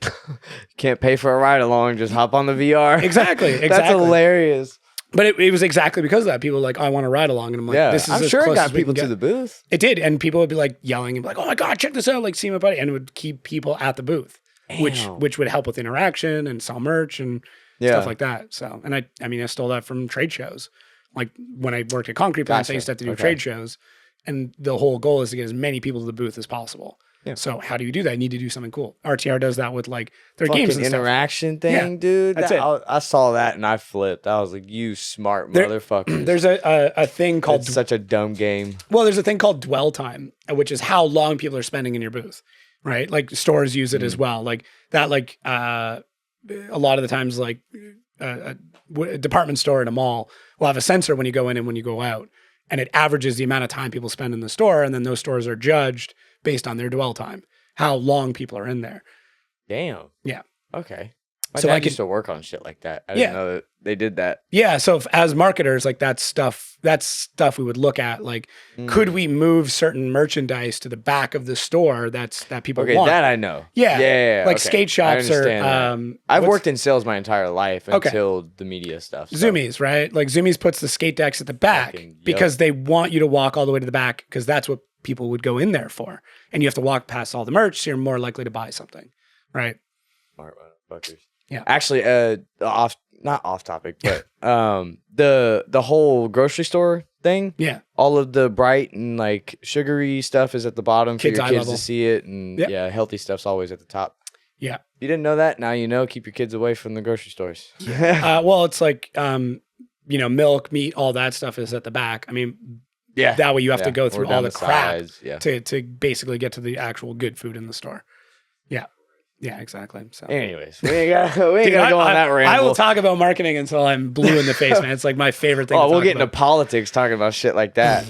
Can't pay for a ride along, just hop on the VR. Exactly. That's hilarious. But it was exactly because of that. People were like, I want to ride along. And I'm like, Yeah, this is I'm as sure it close got as we people can to get. the booth. It did. And people would be like yelling and be like, oh my God, check this out. Like, see my buddy. And it would keep people at the booth, which would help with interaction and sell merch and stuff like that. So, and I stole that from trade shows. Like when I worked at concrete plants, I used to have to do trade shows. And the whole goal is to get as many people to the booth as possible. Yeah. So how do you do that? You need to do something cool. RTR does that with like their Fucking games and stuff. interaction thing, dude. That's it. I saw that and I flipped. I was like, you smart motherfucker. There's a thing called It's such a dumb game. Well, there's a thing called dwell time, which is how long people are spending in your booth, right? Like stores use it as well. Like that, a lot of the times, like a department store in a mall will have a sensor when you go in and when you go out, and it averages the amount of time people spend in the store, and then those stores are judged based on their dwell time, how long people are in there. Damn. Yeah. Okay. My So dad I could- used to work on shit like that. I didn't know that they did that. Yeah. So as marketers, like that's stuff we would look at. Like, could we move certain merchandise to the back of the store that people Okay, want? that I know. Yeah. Yeah. Like okay. skate shops I or understand that. I've worked in sales my entire life until the media stuff. So. Zoomies, right? Like Zoomies puts the skate decks at the back Fucking, yep. because they want you to walk all the way to the back because that's what people would go in there for. And you have to walk past all the merch, so you're more likely to buy something, right? Smart motherfuckers. Yeah. Actually, not off topic, but the whole grocery store thing. Yeah. All of the bright and like sugary stuff is at the bottom for Kids' your eye kids level. to see it, and Yep. healthy stuff's always at the top. Yeah. You didn't know that? Now you know. Keep your kids away from the grocery stores. Well, it's like, milk, meat, all that stuff is at the back. I mean, that way you have to go through all the crap to basically get to the actual good food in the store. Yeah. Yeah, exactly. So, anyways, we ain't gotta go on that ramble. I will talk about marketing until I'm blue in the face, man. It's like my favorite thing. We'll get into politics talking about shit like that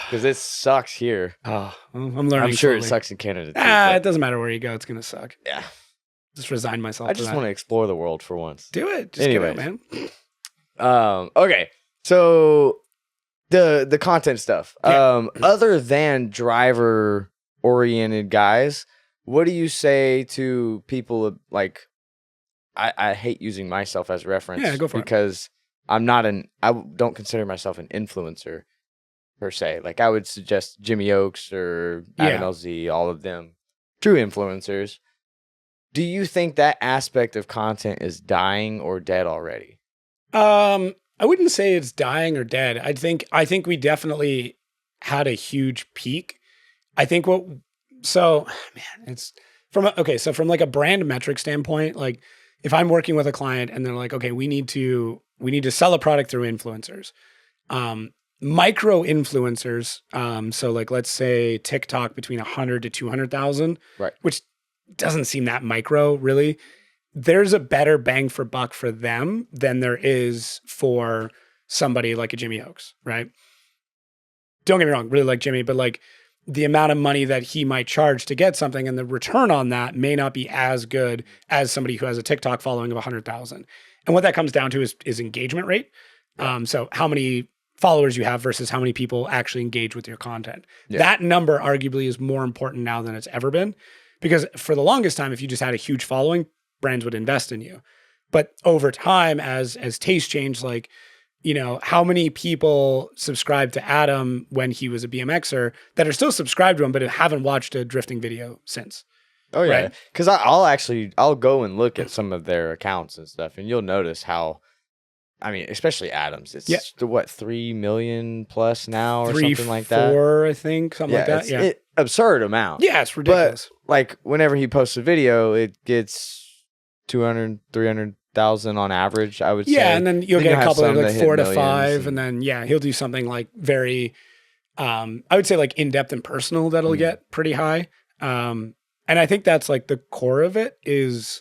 because it sucks here. Oh, I'm learning. I'm sure it sucks in Canada too. It doesn't matter where you go; it's gonna suck. Yeah, just resign myself. I just want to explore the world for once. Do it. Just anyway, man. Okay, so the content stuff. Other than driver oriented guys. What do you say to people like, I hate using myself as a reference because I don't consider myself an influencer per se. Like I would suggest Jimmy Oaks or Adam LZ, all of them, true influencers. Do you think that aspect of content is dying or dead already? I wouldn't say it's dying or dead. I think we definitely had a huge peak. I think it's from like a brand metric standpoint, like if I'm working with a client and they're like, okay, we need to sell a product through influencers, micro influencers. So like, let's say TikTok between 100 to 200,000, right? Which doesn't seem that micro really. There's a better bang for buck for them than there is for somebody like a Jimmy Oaks, right? Don't get me wrong, really like Jimmy, but like, the amount of money that he might charge to get something and the return on that may not be as good as somebody who has a TikTok following of 100,000. And what that comes down to is engagement rate. So how many followers you have versus how many people actually engage with your content. Yeah. That number arguably is more important now than it's ever been, because for the longest time, if you just had a huge following, brands would invest in you. But over time, as taste changed, like, how many people subscribed to Adam when he was a BMXer that are still subscribed to him, but haven't watched a drifting video since? Oh yeah. Cause I'll go and look at some of their accounts and stuff, and you'll notice how, I mean, especially Adam's, it's 3 million plus now or something like that. 4, I think, something like that. Yeah. Absurd amount. Yeah. It's ridiculous. But like whenever he posts a video, it gets 200, 300,000 on average, I would say. Yeah, and then you'll get a couple of like 4 to 5, and then he'll do something like very, I would say like in depth and personal that'll get pretty high. And I think that's like the core of it is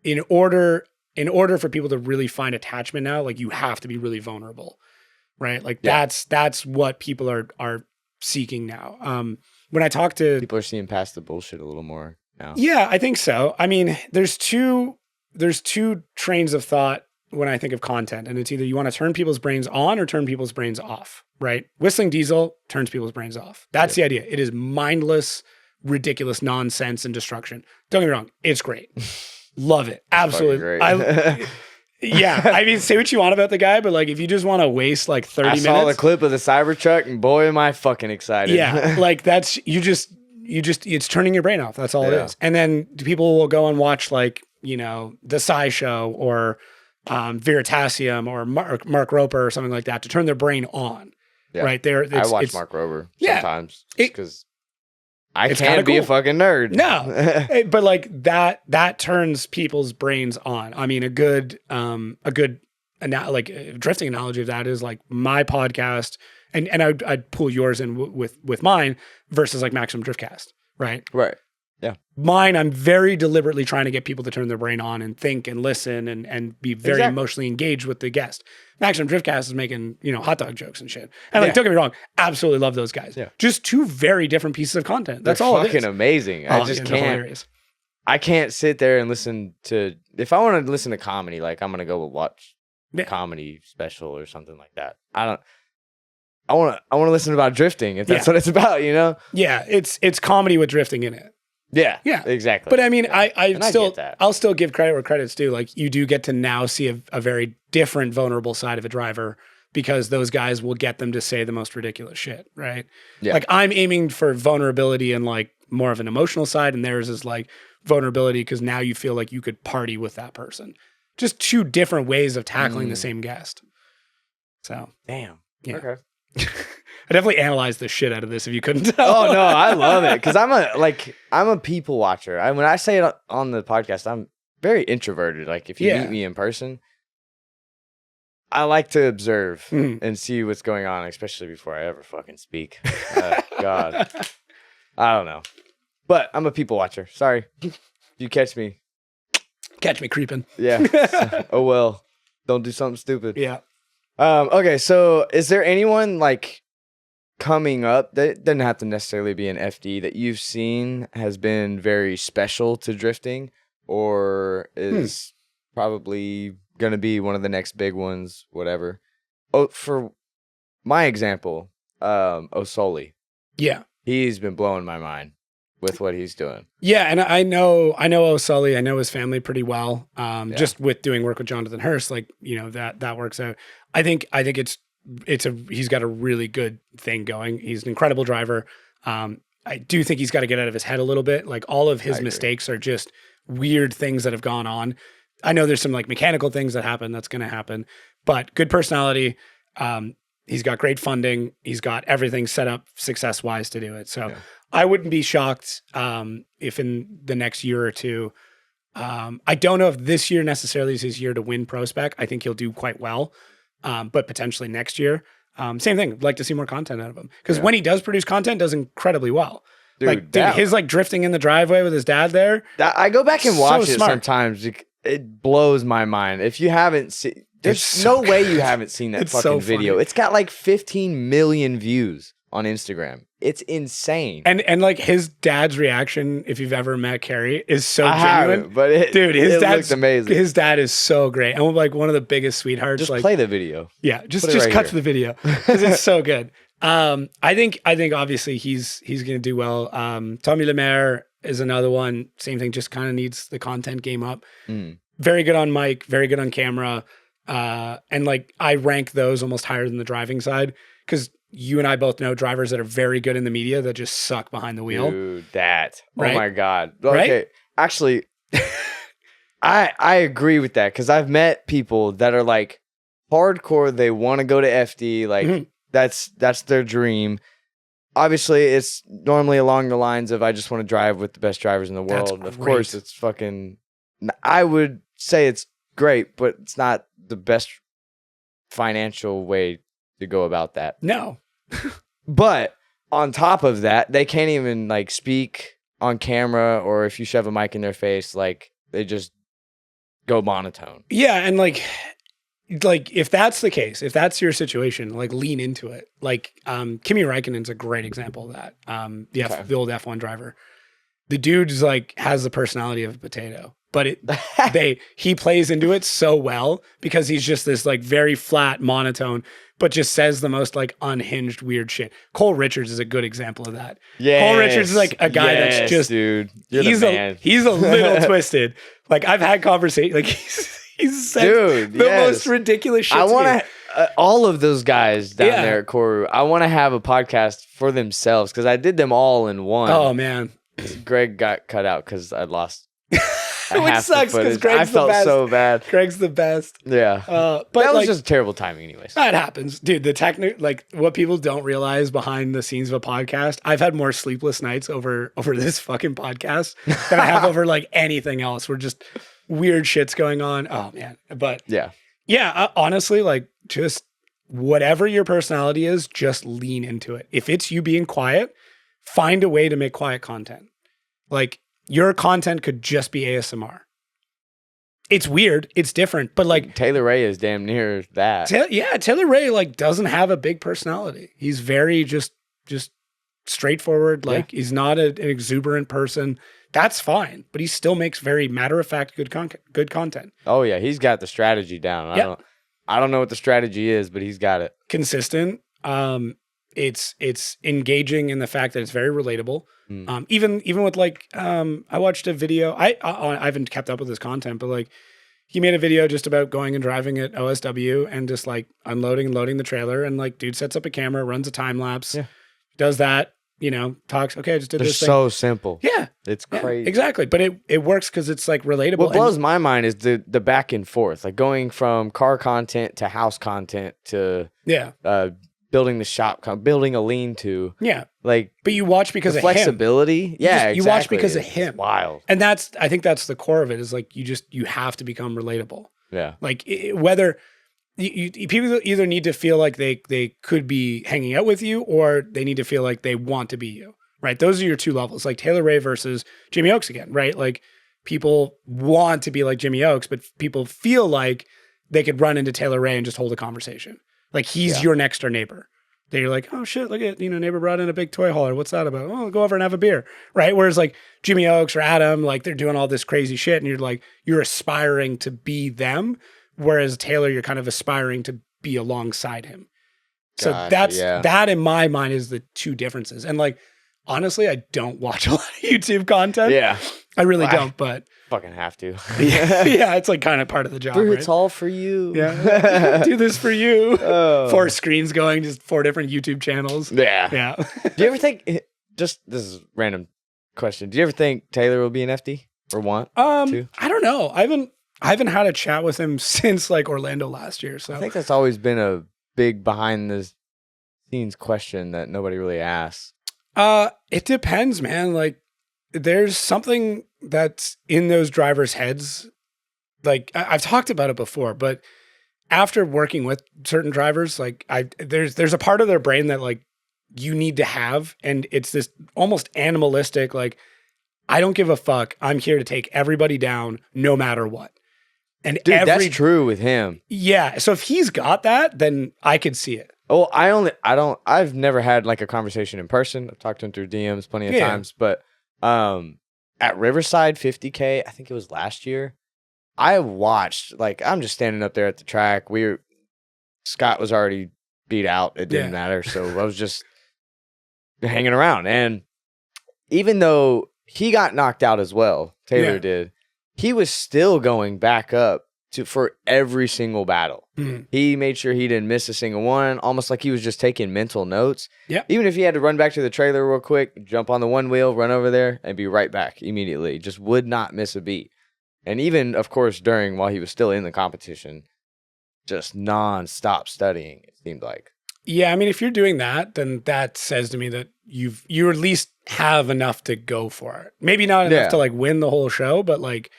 in order for people to really find attachment now, like you have to be really vulnerable, right? Like that's what people are seeking now. When I talk to people are seeing past the bullshit a little more now. Yeah, I think so. I mean, there's two trains of thought when I think of content, and it's either you want to turn people's brains on or turn people's brains off, right? Whistling Diesel turns people's brains off. That's the idea. It is mindless, ridiculous nonsense and destruction. Don't get me wrong. It's great. Love it. Absolutely. Great. I mean, say what you want about the guy, but like if you just want to waste like 30 minutes. I saw the clip of the Cybertruck and boy, am I fucking excited. Yeah. Like that's, it's turning your brain off. That's all it is. And then people will go and watch like, the Sci Show or Veritasium or Mark Roper or something like that to turn their brain on. Yeah. Right there. I watch Mark Roper sometimes because I can't be a fucking nerd. No, but like that turns people's brains on. I mean, a good drifting analogy of that is like my podcast, and I'd pull yours in with mine versus like Maximum Driftcast, right? Right. Yeah. Mine, I'm very deliberately trying to get people to turn their brain on and think and listen and be very emotionally engaged with the guest. Maximum Driftcast is making, hot dog jokes and shit. And don't get me wrong, absolutely love those guys. Yeah. Just two very different pieces of content. That's all it is. Fucking amazing. I just can't. Hilarious. I can't sit there and listen to, if I want to listen to comedy, like I'm going to go watch a comedy special or something like that. I want to listen about drifting if that's what it's about, Yeah. It's comedy with drifting in it. Yeah, exactly. But I mean, I'll still give credit where credit's due. Like you do get to now see a very different vulnerable side of a driver because those guys will get them to say the most ridiculous shit, right? Yeah. Like I'm aiming for vulnerability and like more of an emotional side, and theirs is like vulnerability because now you feel like you could party with that person. Just two different ways of tackling the same guest. So damn. Yeah. Okay. I definitely analyzed the shit out of this if you couldn't tell. Oh no, I love it because I'm a people watcher. When I say it on the podcast, I'm very introverted. Like if you meet me in person, I like to observe and see what's going on, especially before I ever fucking speak. God, I don't know, but I'm a people watcher. Sorry, you catch me creeping. Yeah. Oh well, don't do something stupid. Yeah. Okay, so is there anyone like coming up that doesn't have to necessarily be an FD that you've seen has been very special to drifting or is probably going to be one of the next big ones, whatever? Oh, for my example, Osoli. Yeah. He's been blowing my mind with what he's doing. Yeah, and I know O'Sully. I know his family pretty well. Just with doing work with Jonathan Hurst, like, you know, that works out. I think he's got a really good thing going. He's an incredible driver. I do think he's got to get out of his head a little bit. Like all of his mistakes are just weird things that have gone on. I know there's some like mechanical things that happen. That's going to happen, but good personality. He's got great funding. He's got everything set up success wise to do it. So I wouldn't be shocked if in the next year or two, I don't know if this year necessarily is his year to win Pro Spec. I think he'll do quite well, but potentially next year. Same thing. I'd like to see more content out of him because when he does produce content, does incredibly well. Dude, his like drifting in the driveway with his dad there. I go back and watch it sometimes. It blows my mind. If you haven't seen, there's no way you haven't seen that fucking video. It's got like 15 million views on Instagram. It's insane. And like his dad's reaction, if you've ever met Carrie, is so genuine. But his dad looks amazing. His dad is so great. And like one of the biggest sweethearts. Just like, play the video. Yeah, just cut to the video because it's so good. I think obviously he's gonna do well. Tommy Lemaire is another one. Same thing, just kind of needs the content game up. Very good on mic, very good on camera. And like I rank those almost higher than the driving side because you and I both know drivers that are very good in the media that just suck behind the wheel. Dude, right? Oh my God. Okay. Right? Actually, I agree with that because I've met people that are like hardcore. They want to go to FD. Like that's their dream. Obviously, it's normally along the lines of I just want to drive with the best drivers in the world. Of course, it's fucking. I would say it's great, but it's not the best financial way to go about that. No. But on top of that, they can't even like speak on camera, or if you shove a mic in their face, like they just go monotone. Yeah, and like if that's the case, if that's your situation, like lean into it. Like Kimi Räikkönen's a great example of that. The old F1 driver. The dude's like has the personality of a potato, but he plays into it so well because he's just this like very flat monotone, but just says the most like unhinged weird shit. Cole Richards is a good example of that. Yeah, Cole Richards is like a guy that's just dude. He's a little twisted. Like I've had conversations. Like he's said the most ridiculous shit. I want to all of those guys down there at Koru. I want to have a podcast for themselves because I did them all in one. Oh man. Greg got cut out because I lost. Which sucks because Greg's the best. I felt so bad. Greg's the best. Yeah. But that was just terrible timing anyways. That happens. Dude, the technique, like what people don't realize behind the scenes of a podcast, I've had more sleepless nights over this fucking podcast than I have over like anything else. We're just weird shit's going on. Oh man. But yeah, honestly, like just whatever your personality is, just lean into it. If it's you being quiet, find a way to make quiet content. Like your content could just be ASMR. It's weird. It's different, but like Taylor Ray is damn near that. Taylor Ray like doesn't have a big personality. He's very just straightforward. Like he's not an exuberant person. That's fine, but he still makes very matter of fact good content. Oh yeah, he's got the strategy down. I don't know what the strategy is, but he's got it. Consistent. It's engaging in the fact that it's very relatable. Even with like, I watched a video. I haven't kept up with his content, but like he made a video just about going and driving at OSW and just like unloading and loading the trailer. And like dude sets up a camera, runs a time lapse, does that, you know, talks. Okay, I just did this thing. So simple. Yeah. It's crazy. Exactly. But it works because it's like relatable. What blows my mind is the back and forth, like going from car content to house content to building the shop, building a lean-to. Yeah. Like, But you watch because the of him. flexibility. Yeah, You watch exactly. because of It's him. wild. And I think that's the core of it, is like you have to become relatable. Yeah. Like whether people either need to feel like they could be hanging out with you, or they need to feel like they want to be you, right? Those are your two levels, like Taylor Ray versus Jimmy Oakes again, right? Like people want to be like Jimmy Oakes, but people feel like they could run into Taylor Ray and just hold a conversation. Like he's your next door neighbor. That you're like, oh shit, look at, neighbor brought in a big toy hauler. What's that about? Oh, go over and have a beer. Right. Whereas like Jimmy Oakes or Adam, like they're doing all this crazy shit and you're aspiring to be them. Whereas Taylor, you're kind of aspiring to be alongside him. So that in my mind is the two differences. And like, honestly, I don't watch a lot of YouTube content. Yeah. I really don't, but fucking have to. yeah, it's like kind of part of the job. Bro, right? it's all for you. Yeah. Do this for you. Oh. 4 screens going, just 4 different YouTube channels. Yeah. Yeah. Do you ever think, this is a random question. Do you ever think Taylor will be an FD or want to? I don't know. I haven't had a chat with him since like Orlando last year. So I think that's always been a big behind the scenes question that nobody really asks. It depends, man. Like there's something that's in those drivers' heads. Like I've talked about it before, but after working with certain drivers, like there's a part of their brain that like you need to have, and it's this almost animalistic, like, I don't give a fuck. I'm here to take everybody down no matter what. And dude, that's true with him. Yeah. So if he's got that, then I could see it. Oh, I've never had like a conversation in person. I've talked to him through DMs plenty of times, but at Riverside 50K, I think it was last year, I watched, like, I'm just standing up there at the track. Scott was already beat out. It didn't matter. So I was just hanging around. And even though he got knocked out as well, Taylor did, he was still going back up for every single battle. Mm-hmm. He made sure he didn't miss a single one, almost like he was just taking mental notes. Yeah. Even if he had to run back to the trailer real quick, jump on the one wheel, run over there, and be right back immediately. Just would not miss a beat. And even, of course, while he was still in the competition, just non-stop studying, it seemed like. Yeah, I mean, if you're doing that, then that says to me that you at least have enough to go for it. Maybe not enough to like win the whole show, but like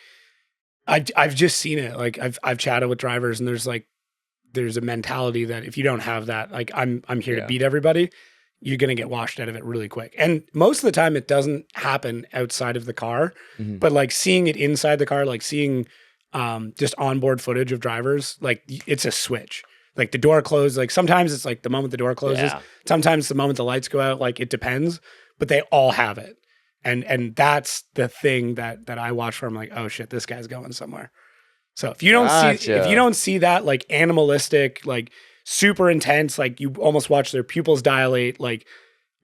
I've just seen it. Like I've chatted with drivers, and there's a mentality that if you don't have that, like I'm here to beat everybody, you're gonna get washed out of it really quick. And most of the time, it doesn't happen outside of the car, but like seeing it inside the car, like seeing just onboard footage of drivers, like it's a switch. Like the door closed, like sometimes it's like the moment the door closes, sometimes the moment the lights go out, like it depends, but they all have it. And that's the thing that I watch for. I'm like, oh shit, this guy's going somewhere. So if you don't see that like animalistic, like super intense, like you almost watch their pupils dilate, like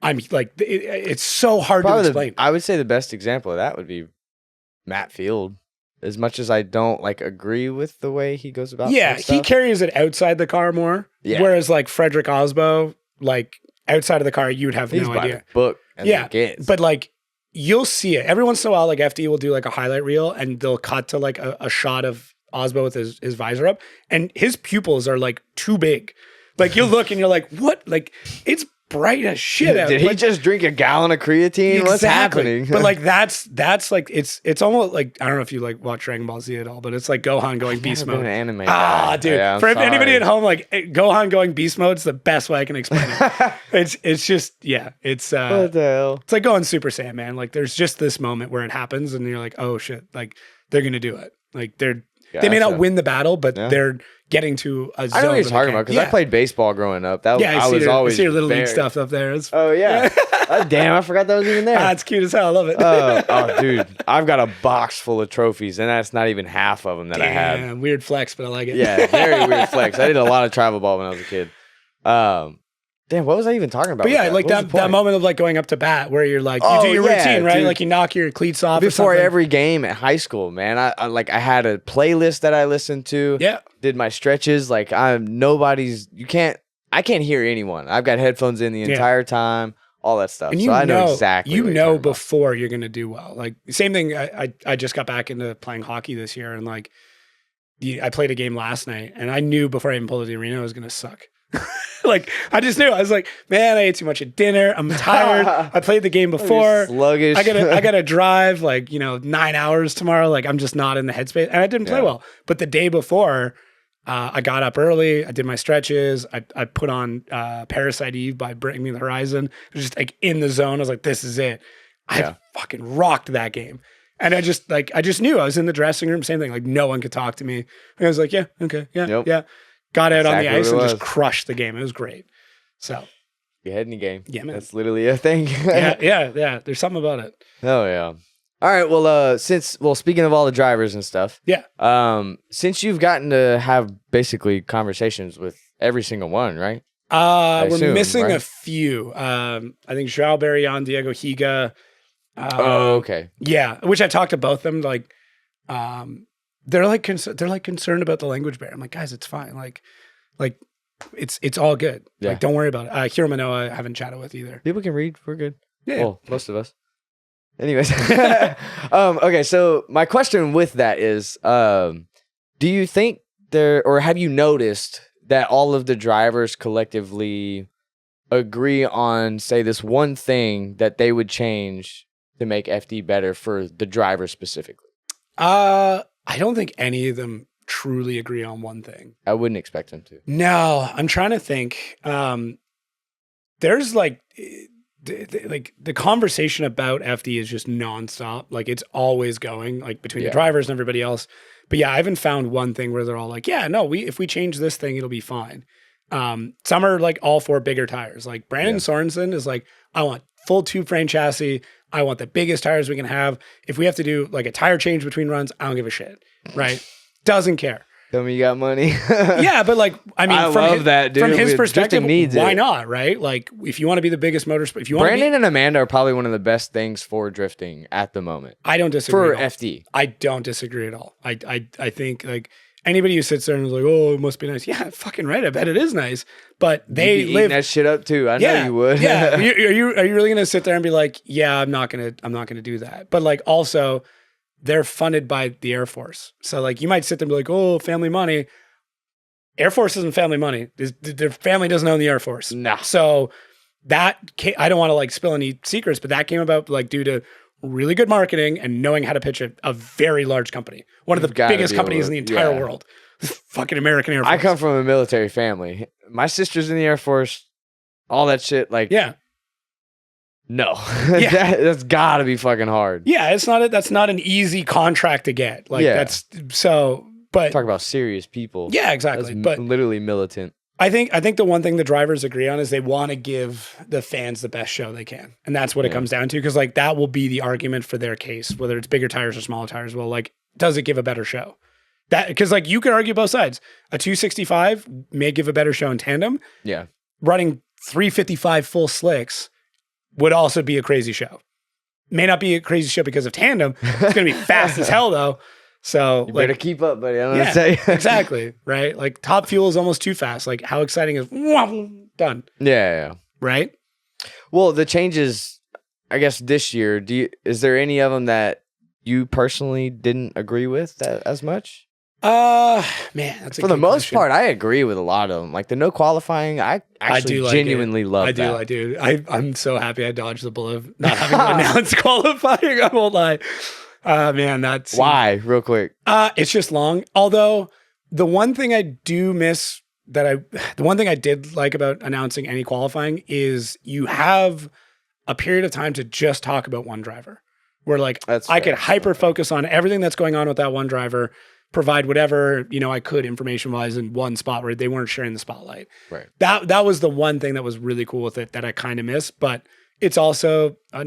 I'm like, it's so hard to explain. I would say the best example of that would be Matt Field. As much as I don't like agree with the way he goes about he carries it outside the car more. Yeah. Whereas like Frederick Osbo, like outside of the car, you'd have no idea. Book but like you'll see it every once in a while. Like FD will do like a highlight reel, and they'll cut to like a shot of Osbo with his visor up, and his pupils are like too big. Like you'll look and you're like, what? Like it's bright as shit out. Did he just drink a gallon of creatine? Exactly. What's happening? But like that's like it's almost like, I don't know if you like watch Dragon Ball Z at all, but it's like Gohan going beast mode. An anime guy. Dude. Yeah, for anybody at home, like Gohan going beast mode is the best way I can explain it. It's just it's what the hell? It's like going Super Saiyan, man. Like there's just this moment where it happens and you're like, oh shit, like they're gonna do it. Like they may not win the battle, but they're getting to a zone. I know what you're talking about, because I played baseball growing up. I see your little league stuff up there. Oh yeah. Damn, I forgot that was even there. It's cute as hell. I love it. Oh, dude, I've got a box full of trophies, and that's not even half of them that I had. Weird flex, but I like it. Yeah, very weird flex. I did a lot of travel ball when I was a kid. Damn, what was I even talking about? But yeah, like that moment of like going up to bat where you're like, you do your routine, right? Dude. Like you knock your cleats off. Before every game at high school, man, I had a playlist that I listened to. Yeah. Did my stretches. Like I can't hear anyone. I've got headphones in the entire time, all that stuff. And so I know exactly. You know before you're going to do well. Like same thing. I just got back into playing hockey this year, and like I played a game last night, and I knew before I even pulled to the arena it was going to suck. Like, I just knew. I was like, man, I ate too much at dinner. I'm tired. I played the game before. Sluggish. I gotta drive 9 hours tomorrow. Like, I'm just not in the headspace. And I didn't play well. But the day before, I got up early. I did my stretches. I put on Parasite Eve by Bring Me the Horizon. I was just like in the zone. I was like, this is it. I fucking rocked that game. And I just knew. I was in the dressing room, same thing. Like, no one could talk to me. And I was like, yeah, okay, yeah. Got out on the ice and just crushed the game. It was great. So your head in the game. Yeah, man. That's literally a thing. yeah. There's something about it. Oh yeah. All right. Well, speaking of all the drivers and stuff. Yeah. Since you've gotten to have basically conversations with every single one, right? We're missing a few. I think João Barrion, Diego Higa. Okay. Yeah, which I talked to both of them. Like, they're concerned about the language barrier. I'm like, guys, it's fine. Like it's all good. Yeah. Like, don't worry about it. Hiro Manoa, I haven't chatted with either. People can read. We're good. Yeah. Well, most of us. Anyways. Okay. So my question with that is, do you think have you noticed that all of the drivers collectively agree on, say, this one thing that they would change to make FD better for the driver specifically? I don't think any of them truly agree on one thing. I wouldn't expect them to. No, I'm trying to think. There's the conversation about FD is just nonstop. Like, it's always going, like, between the drivers and everybody else. But yeah, I haven't found one thing where they're all like, yeah, no, if we change this thing, it'll be fine. Some are like all for bigger tires. Like Brandon Sorensen is like, I want full tube frame chassis. I want the biggest tires we can have. If we have to do like a tire change between runs, I don't give a shit. Right? Doesn't care. Tell me you got money. Yeah, but like, I mean, from his perspective, why it. Not, right? Like, if you want to be the biggest motorsport, if you want Brandon and Amanda are probably one of the best things for drifting at the moment. I don't disagree. For FD. I don't disagree at all. I think like anybody who sits there and is like, oh, it must be nice. Yeah, fucking right. I bet it is nice. But they live that shit up too. I know you would. Yeah. Are you really gonna sit there and be like, yeah, I'm not gonna do that. But like, also, they're funded by the Air Force. So like, you might sit there and be like, oh, family money. Air Force isn't family money. Their family doesn't own the Air Force. Nah. So that I don't want to like spill any secrets, but that came about like due to really good marketing and knowing how to pitch a very large company. One of the biggest companies in the entire world. Fucking American Air Force. I come from a military family. My sister's in the Air Force. All that shit. Like, no. That's gotta be fucking hard. Yeah, that's not an easy contract to get. Like, that's so. But talk about serious people. Yeah, exactly. But literally militant. I think the one thing the drivers agree on is they want to give the fans the best show they can. And that's what it comes down to. Because like, that will be the argument for their case, whether it's bigger tires or smaller tires. Well, like, does it give a better show? That, because like, you could argue both sides. A 265 may give a better show in tandem. Yeah. Running 355 full slicks would also be a crazy show. May not be a crazy show because of tandem. It's going to be fast as hell though. So you better keep up, buddy. I don't know what to say. Exactly. Right. Like, top fuel is almost too fast. Like, how exciting is done? Yeah. Right. Well, the changes, I guess this year, is there any of them that you personally didn't agree with as much? Man, that's a for the most question. part, I agree with a lot of them. Like the no qualifying, I actually genuinely love that. I do. I'm so happy I dodged the bullet of not having to announce qualifying. I won't lie. Man, that's why. Real quick, it's just long. Although the one thing I do miss the one thing I did like about announcing any qualifying is you have a period of time to just talk about one driver. Where like I could hyper focus on everything that's going on with that one driver. Provide whatever, I could information-wise in one spot where they weren't sharing the spotlight. Right. That was the one thing that was really cool with it that I kind of missed, but it's also a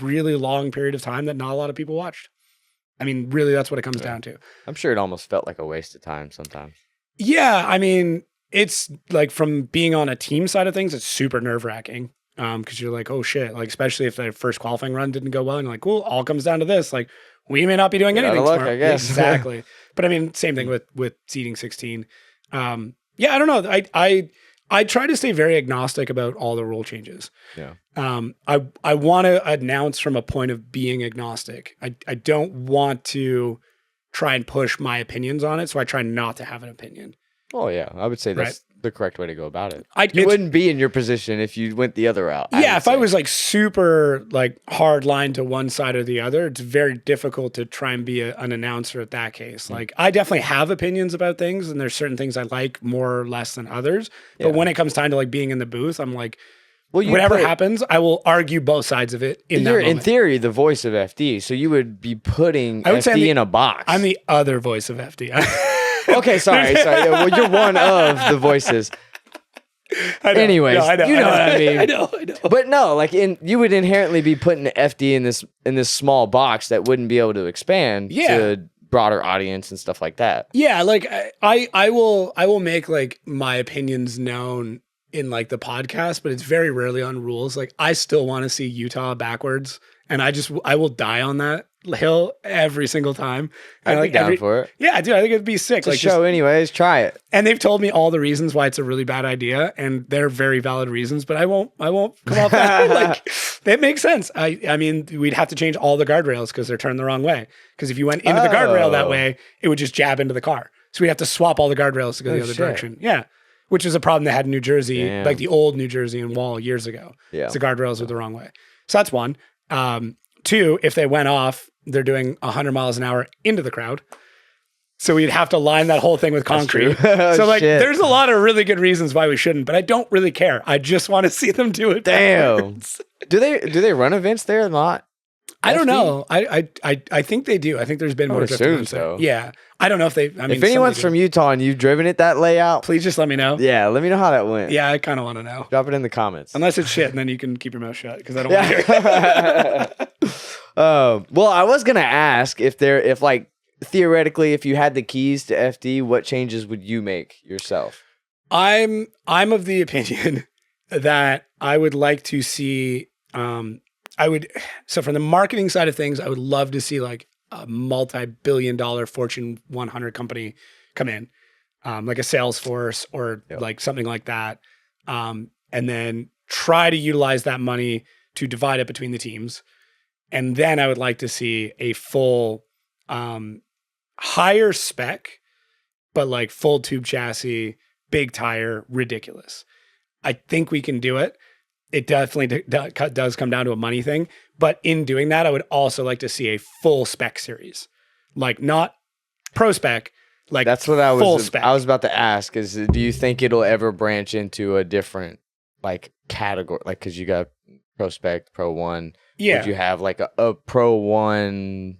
really long period of time that not a lot of people watched. I mean, really, that's what it comes down to. I'm sure it almost felt like a waste of time sometimes. Yeah, I mean, it's like from being on a team side of things, it's super nerve-wracking because you're like, oh shit, like especially if the first qualifying run didn't go well and you're like, cool, all comes down to this. Like, we may not be doing anything tomorrow. I guess. Exactly. But I mean, same thing with seating 16. Yeah, I don't know. I try to stay very agnostic about all the rule changes. Yeah. I want to announce from a point of being agnostic. I don't want to try and push my opinions on it, so I try not to have an opinion. Oh yeah, I would say the correct way to go about it. You You wouldn't be in your position if you went the other route. Yeah, if I was like super like hard line to one side or the other, it's very difficult to try and be an announcer at that case. Like I definitely have opinions about things, and there's certain things I like more or less than others. But when it comes time to like being in the booth, I'm like, well, whatever happens, I will argue both sides of it. You're in theory the voice of FD, so you would be putting FD in a box. I'm the other voice of FD. Okay, sorry. Yeah, well, you're one of the voices. Anyways, no, I know, you know what I mean. I know. But no, like you would inherently be putting FD in this small box that wouldn't be able to expand to broader audience and stuff like that. Yeah, like I will make like my opinions known in like the podcast, but it's very rarely on rules. Like I still want to see Utah backwards, and I will die on that hill every single time. And I'd be down for it. Yeah, dude, I think it'd be sick. It's a show anyways, try it. And they've told me all the reasons why it's a really bad idea, and they're very valid reasons, but I won't come off that. Like it makes sense. I mean, we'd have to change all the guardrails because they're turned the wrong way. Because if you went into the guardrail that way, it would just jab into the car. So we'd have to swap all the guardrails to go the other direction. Yeah. Which is a problem they had in New Jersey, like the old New Jersey and Wall years ago. Yeah. The guardrails were the wrong way. So that's one. Two, if they went off, they're doing 100 miles an hour into the crowd. So we'd have to line that whole thing with concrete. So like, there's a lot of really good reasons why we shouldn't, but I don't really care. I just want to see them do it. Damn. Do they run events there or not? I don't know. I think they do. I think there's been more drift events there. Yeah. I don't know if they. I mean, if anyone's from Utah and you've driven it that layout, please just let me know. Yeah, let me know how that went. Yeah, I kind of want to know. Drop it in the comments. Unless it's shit, and then you can keep your mouth shut because I don't want to hear it. Well, I was gonna ask if like theoretically, if you had the keys to FD, what changes would you make yourself? I'm of the opinion that I would like to see. So from the marketing side of things, I would love to see like a multi-billion-dollar Fortune 100 company come in, like a Salesforce or like something like that, and then try to utilize that money to divide it between the teams. And then I would like to see a full higher spec, but like full tube chassis, big tire, ridiculous. I think we can do it. It definitely does come down to a money thing. But in doing that, I would also like to see a full spec series. Like not pro spec, like that's what full spec. I was about to ask is, do you think it'll ever branch into a different like category? Like, cause you got pro spec, pro one. Yeah. Would you have like a pro one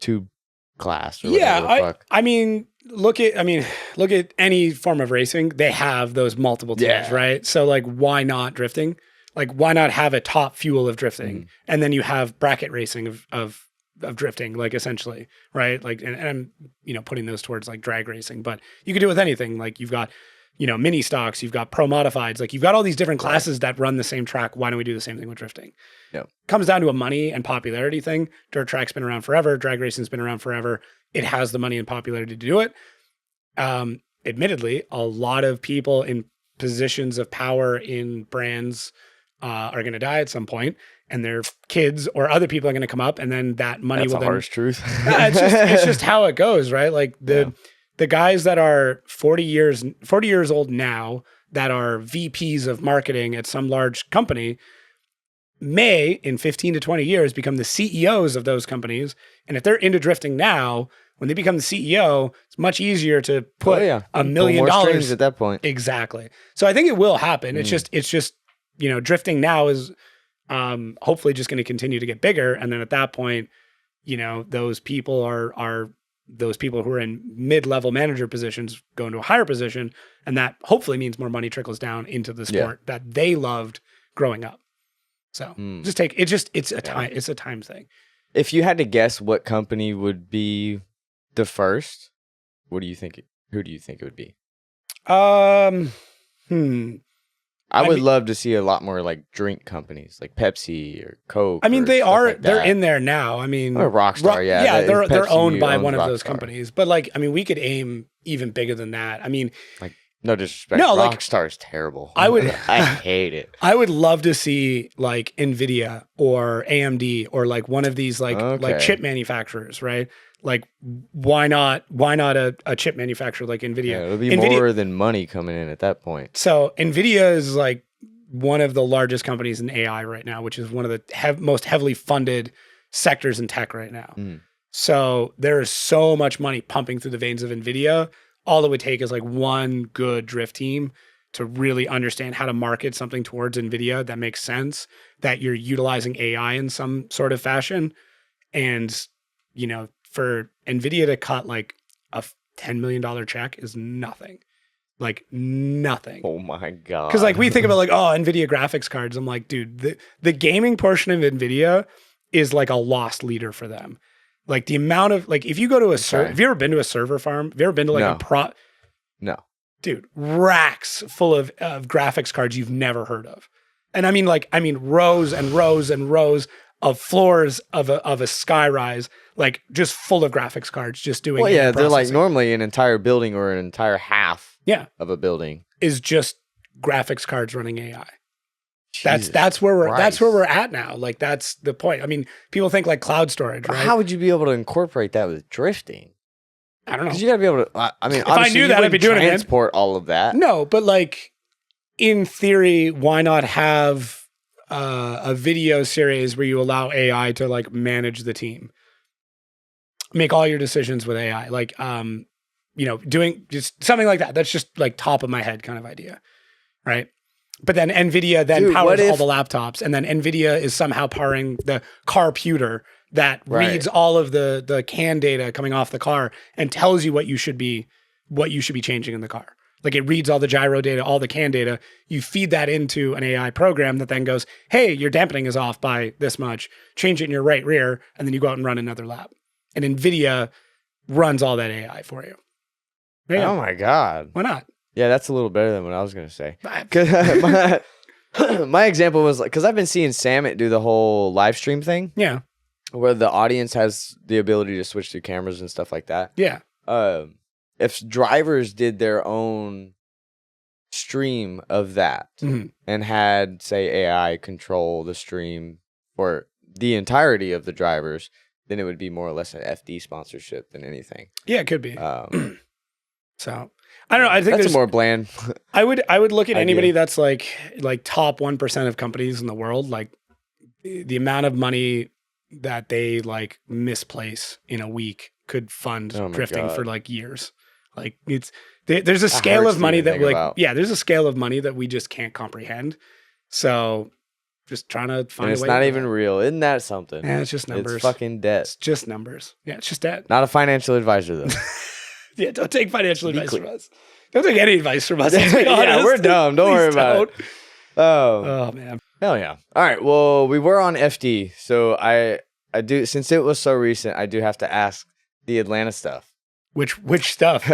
tube class? Or I mean, look at any form of racing. They have those multiple tiers, right? So like, why not drifting? Like, why not have a top fuel of drifting, and then you have bracket racing of drifting, like essentially, right? Like, and I'm putting those towards like drag racing, but you could do it with anything. Like you've got mini stocks, you've got pro modifieds, like you've got all these different classes that run the same track. Why don't we do the same thing with drifting? Yeah, comes down to a money and popularity thing. Dirt track's been around forever. Drag racing's been around forever. It has the money and popularity to do it. Admittedly, a lot of people in positions of power in brands are going to die at some point, and their kids or other people are going to come up, and then that money will. That's a harsh truth. It's just how it goes, right? Like the guys that are 40 years old now that are VPs of marketing at some large company may, in 15 to 20 years, become the CEOs of those companies. And if they're into drifting now, when they become the CEO, it's much easier to put $1 million at that point. Exactly. So I think it will happen. It's just drifting now is hopefully just going to continue to get bigger. And then at that point, those people are those people who are in mid-level manager positions go into a higher position. And that hopefully means more money trickles down into the sport that they loved growing up. So it's a time thing. If you had to guess what company would be the first, who do you think it would be? I would love to see a lot more like drink companies like Pepsi or Coke. I mean, they're in there now. I mean, or Rockstar, they're owned by one of those companies. But like, I mean, we could aim even bigger than that. I mean, like No disrespect. No, like, Rockstar is terrible. I would I hate it. I would love to see like Nvidia or AMD or like one of these like chip manufacturers, right? Like why not a chip manufacturer like Nvidia? Yeah, it'll be Nvidia, more than money coming in at that point. So Nvidia is like one of the largest companies in AI right now, which is one of the most heavily funded sectors in tech right now. So there is so much money pumping through the veins of Nvidia. All it would take is like one good drift team to really understand how to market something towards NVIDIA that makes sense, that you're utilizing AI in some sort of fashion. And, you know, for NVIDIA to cut like a $10 million check is nothing. Like nothing. Oh my God. Because like we think about like, oh, NVIDIA graphics cards. I'm like, dude, the gaming portion of NVIDIA is like a lost leader for them. Like the amount of like, if you go to a server, have you ever been to a server farm? Have you ever been to like No. Dude, racks full of graphics cards you've never heard of. And I mean rows and rows and rows of floors of a skyrise, like just full of graphics cards, just doing. Well, yeah, they're like normally an entire building or an entire half of a building is just graphics cards running AI. That's where we're at now. Like that's the point. I mean, people think like cloud storage, right? How would you be able to incorporate that with drifting? I don't know. Because you got to be able to. I mean, if I knew that, I'd be doing transport all of that. No, but like in theory, why not have a video series where you allow AI to like manage the team, make all your decisions with AI, like you know, doing just something like that. That's just like top of my head kind of idea, right? But then NVIDIA powers all the laptops, and then NVIDIA is somehow powering the carputer that reads all of the CAN data coming off the car and tells you what you should be changing in the car. Like it reads all the gyro data, all the CAN data. You feed that into an AI program that then goes, hey, your dampening is off by this much. Change it in your right rear, and then you go out and run another lap. And NVIDIA runs all that AI for you. Yeah. Oh my God. Why not? Yeah, that's a little better than what I was going to say. My example was like, because I've been seeing Samit do the whole live stream thing. Yeah. Where the audience has the ability to switch through cameras and stuff like that. Yeah. If drivers did their own stream of that and had, say, AI control the stream for the entirety of the drivers, then it would be more or less an FD sponsorship than anything. Yeah, it could be. So I don't know. I think that's a more bland. I would look at anybody that's like top 1% of companies in the world, like the amount of money that they like misplace in a week could fund drifting for like years. Like there's a scale of money that there's a scale of money that we just can't comprehend. So just trying to find a way. It's not even real. Isn't that something? Yeah, it's just numbers. It's fucking debt. It's just numbers. Yeah, it's just debt. Not a financial advisor though. Yeah, don't take financial advice from us. Don't take any advice from us. Yeah, we're dumb. Don't worry about it. Oh man. Hell yeah. All right. Well, we were on FD, so I do, since it was so recent, I do have to ask the Atlanta stuff. Which stuff?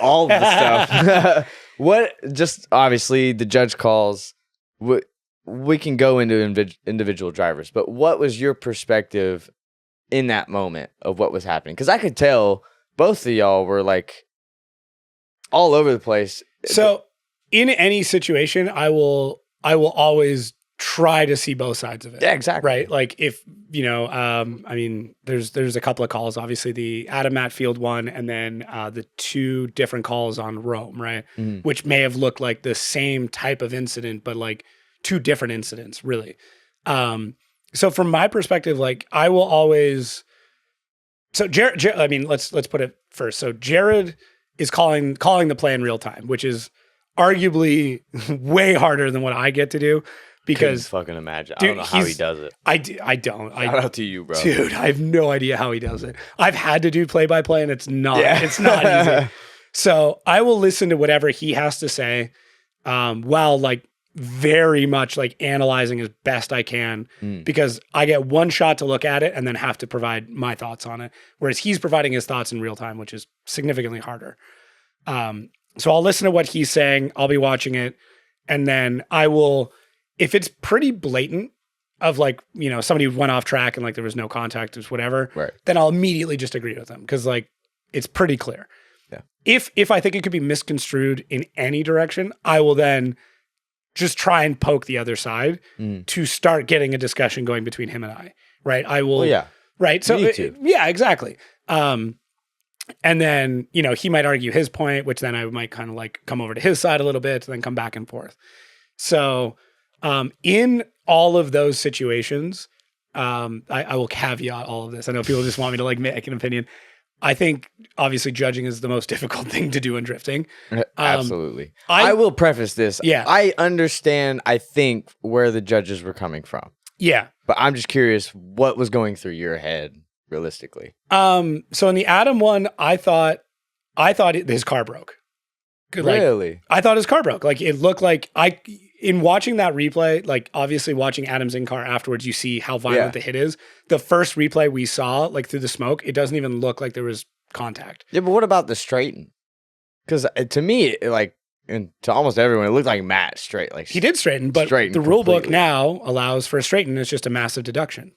All the stuff. What? Just obviously the judge calls. We can go into individual drivers, but what was your perspective in that moment of what was happening? Because I could tell both of y'all were like all over the place. So in any situation, I will always try to see both sides of it. Yeah, exactly. Right. Like if, you know, I mean, there's a couple of calls, obviously the Adam Matfield one, and then the two different calls on Rome, right? Which may have looked like the same type of incident, but like two different incidents, really. So from my perspective, like I will always. So Jared, I mean, let's put it first. So Jared is calling the play in real time, which is arguably way harder than what I get to do. Because couldn't fucking imagine. I don't know how he does it. I don't. Shout out to you, bro. Dude, I have no idea how he does it. I've had to do play-by-play and it's not easy. So I will listen to whatever he has to say while like very much like analyzing as best I can because I get one shot to look at it and then have to provide my thoughts on it. Whereas he's providing his thoughts in real time, which is significantly harder. So I'll listen to what he's saying. I'll be watching it. And then I will, if it's pretty blatant of like, you know, somebody went off track and like there was no contact or whatever, then I'll immediately just agree with them. Cause like, it's pretty clear. Yeah. if I think it could be misconstrued in any direction, I will then just try and poke the other side to start getting a discussion going between him and I, right? I will, right? So, yeah, exactly. And then, you know, he might argue his point, which then I might kind of like come over to his side a little bit and then come back and forth. So, in all of those situations, I will caveat all of this. I know people just want me to like make an opinion. I think obviously judging is the most difficult thing to do in drifting. Absolutely. I will preface this. Yeah. I understand, I think, where the judges were coming from. Yeah. But I'm just curious what was going through your head realistically. So in the Adam one, I thought his car broke. Like, really? I thought his car broke. Like it looked like in watching that replay, like obviously watching Adam's in-car afterwards, you see how violent the hit is. The first replay we saw, like through the smoke, it doesn't even look like there was contact. Yeah, but what about the straighten? Because to me, and to almost everyone, it looked like Matt straight. Like he did straighten, but the rule book now allows for a straighten. It's just a massive deduction.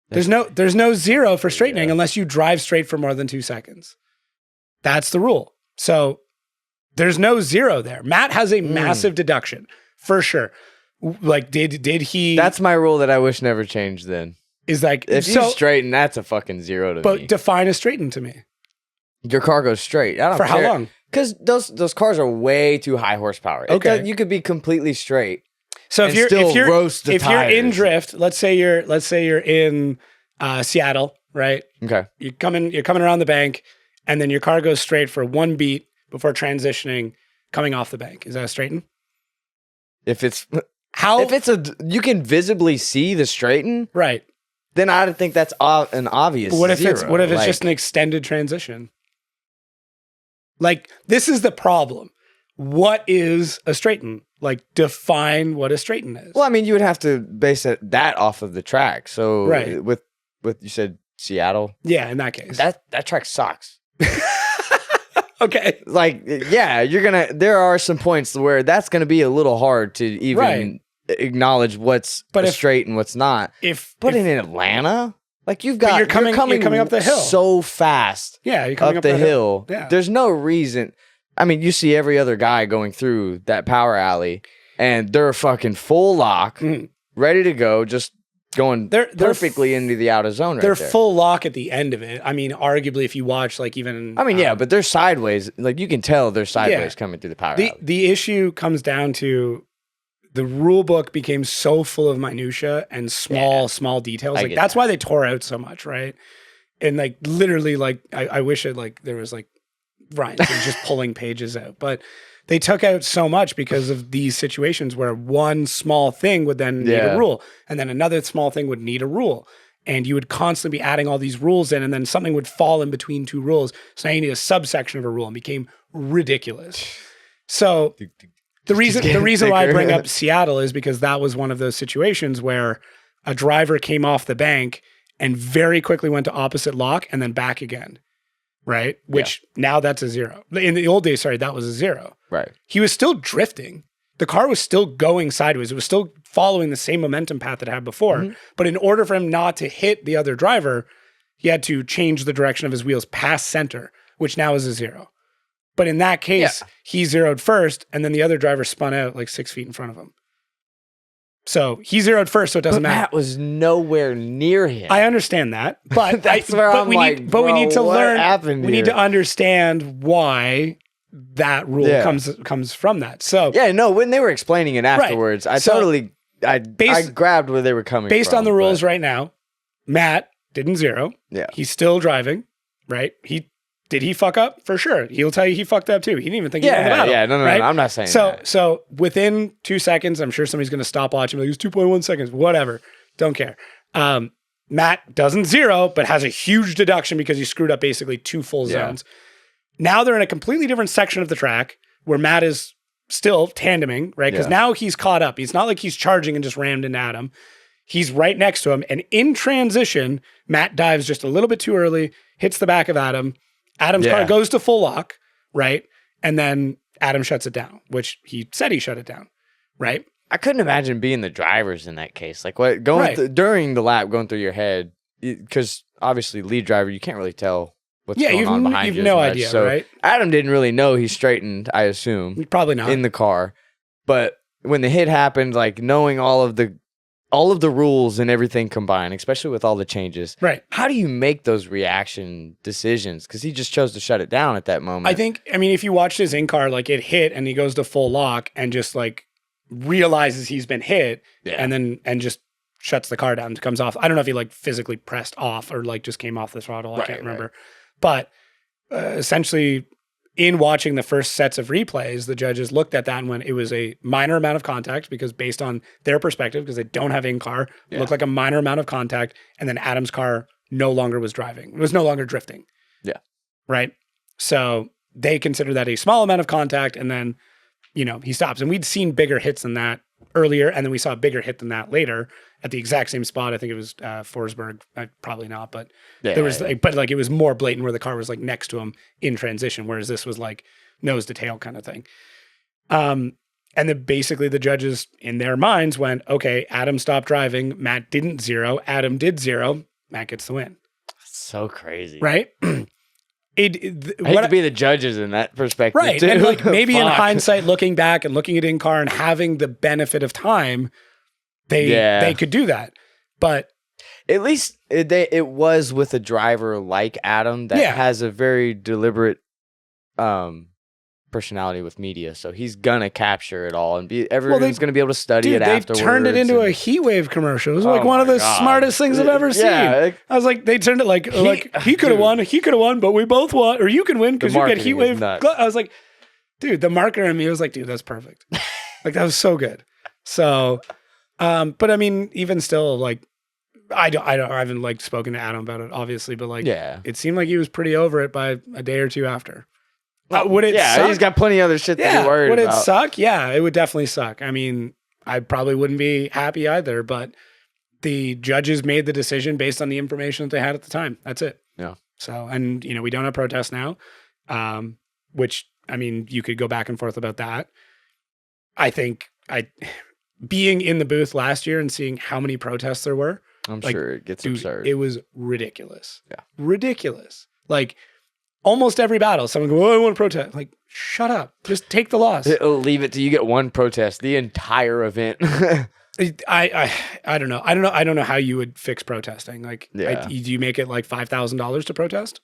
There's no zero for straightening unless you drive straight for more than 2 seconds. That's the rule. So there's no zero there. Matt has a massive deduction for sure. Like, did he? That's my rule that I wish never changed. Then is like if you straighten, that's a fucking zero to me. But define a straighten to me. Your car goes straight. I don't care. For how long? Because those cars are way too high horsepower. Okay, you could be completely straight. So if you're in drift, let's say you're in Seattle, right? Okay, you're coming around the bank, and then your car goes straight for one beat before transitioning, coming off the bank. Is that a straighten? If you can visibly see the straighten, right? Then I think that's an obvious. But what if zero. it's just an extended transition? Like, this is the problem. What is a straighten? Like, define what a straighten is. Well, I mean, you would have to base that off of the track. So with you said Seattle. Yeah, in that case. That track sucks. Okay. Like, yeah, there are some points where that's gonna be a little hard to even acknowledge what's straight and what's not. But in Atlanta, like you're coming up the hill so fast. Yeah, you're coming up the hill. Yeah. There's no reason. I mean, you see every other guy going through that power alley and they're fucking full lock, ready to go, just going perfectly into the outer zone. They're full lock at the end of it. I mean, arguably, if you watch, like even, I mean, but they're sideways. Like you can tell they're sideways coming through the power alley. The issue comes down to the rule book became so full of minutia and small details. Like that's why they tore out so much, right? And like literally, like I wish it like there was like Ryan just pulling pages out, but they took out so much because of these situations where one small thing would then need a rule, and then another small thing would need a rule. And you would constantly be adding all these rules in, and then something would fall in between two rules. So now you need a subsection of a rule, and became ridiculous. So the reason why I bring up Seattle is because that was one of those situations where a driver came off the bank and very quickly went to opposite lock and then back again. Right? Which now that's a zero. In the old days, that was a zero. Right. He was still drifting. The car was still going sideways. It was still following the same momentum path it had before. Mm-hmm. But in order for him not to hit the other driver, he had to change the direction of his wheels past center, which now is a zero. But in that case, he zeroed first, and then the other driver spun out like 6 feet in front of him. So he zeroed first, so it doesn't matter. Matt was nowhere near him. I understand that, but we need to learn. We need to understand why that rule comes from that. So when they were explaining it afterwards, I grabbed where they were coming from. Based on the rules right now, Matt didn't zero. Yeah, he's still driving. Right? Did he fuck up? For sure. He'll tell you he fucked up too. He didn't even think he won the battle. Yeah, no, right? I'm not saying that. So within 2 seconds, I'm sure somebody's going to stop watching. Like, it's 2.1 seconds, whatever. Don't care. Matt doesn't zero, but has a huge deduction because he screwed up basically two full zones. Now they're in a completely different section of the track where Matt is still tandeming, right? Because now he's caught up. It's not like he's charging and just rammed into Adam. He's right next to him. And in transition, Matt dives just a little bit too early, hits the back of Adam. Adam's car goes to full lock, right? And then Adam shuts it down, which he said he shut it down, right? I couldn't imagine being the drivers in that case. Like what during the lap going through your head, because obviously lead driver, you can't really tell what's going on behind you. You've no as much. idea, So right? Adam didn't really know he straightened, I assume, Probably not. in the car. But when the hit happened, like knowing all of the rules and everything combined, especially with all the changes, right. how do you make those reaction decisions? Because he just chose to shut it down at that moment. I mean, if you watched his in-car, like it hit and he goes to full lock and just like realizes he's been hit and just shuts the car down, comes off. I don't know if he like physically pressed off or like just came off the throttle. I can't remember. But essentially, in watching the first sets of replays, the judges looked at that and went, it was a minor amount of contact because based on their perspective, because they don't have in-car, it looked like a minor amount of contact. And then Adam's car no longer was driving. It was no longer drifting. Yeah. Right? So they consider that a small amount of contact and then, he stops. And we'd seen bigger hits than that earlier. And then we saw a bigger hit than that later at the exact same spot. I think it was Forsberg. Probably not, but there was but like it was more blatant where the car was like next to him in transition, whereas this was like nose to tail kind of thing. And then basically the judges in their minds went, okay, Adam stopped driving. Matt didn't zero. Adam did zero. Matt gets the win. So crazy. Right? I hate to be the judges in that perspective. Right. Too. And like maybe in hindsight, looking back and looking at in-car and having the benefit of time, they could do that. But at least it was with a driver like Adam that has a very deliberate personality with media. So he's going to capture it all and everyone's going to be able to study it afterwards. They turned it into a heat wave commercial. It was like one of the smartest things I've ever seen. I was like, they turned it like he could have won, but we both won. Or you can win because you get heat wave. I was like, dude, the marketer in me was like, dude, that's perfect. Like that was so good. So, but I mean, even still, like, I haven't like spoken to Adam about it, obviously, but like, it seemed like he was pretty over it by a day or two after. Would it suck? He's got plenty of other shit to be worried about. Would it suck? Yeah, it would definitely suck. I mean, I probably wouldn't be happy either, but the judges made the decision based on the information that they had at the time. That's it. Yeah. So, and we don't have protests now, which, I mean, you could go back and forth about that. I think being in the booth last year and seeing how many protests there were, I'm sure it gets absurd. It was ridiculous. Yeah. Ridiculous. Like almost every battle, someone go, "Oh, I want to protest." Like, shut up. Just take the loss. It'll leave it till you get one protest, the entire event. I don't know. I don't know how you would fix protesting. Like, do you make it like $5,000 to protest?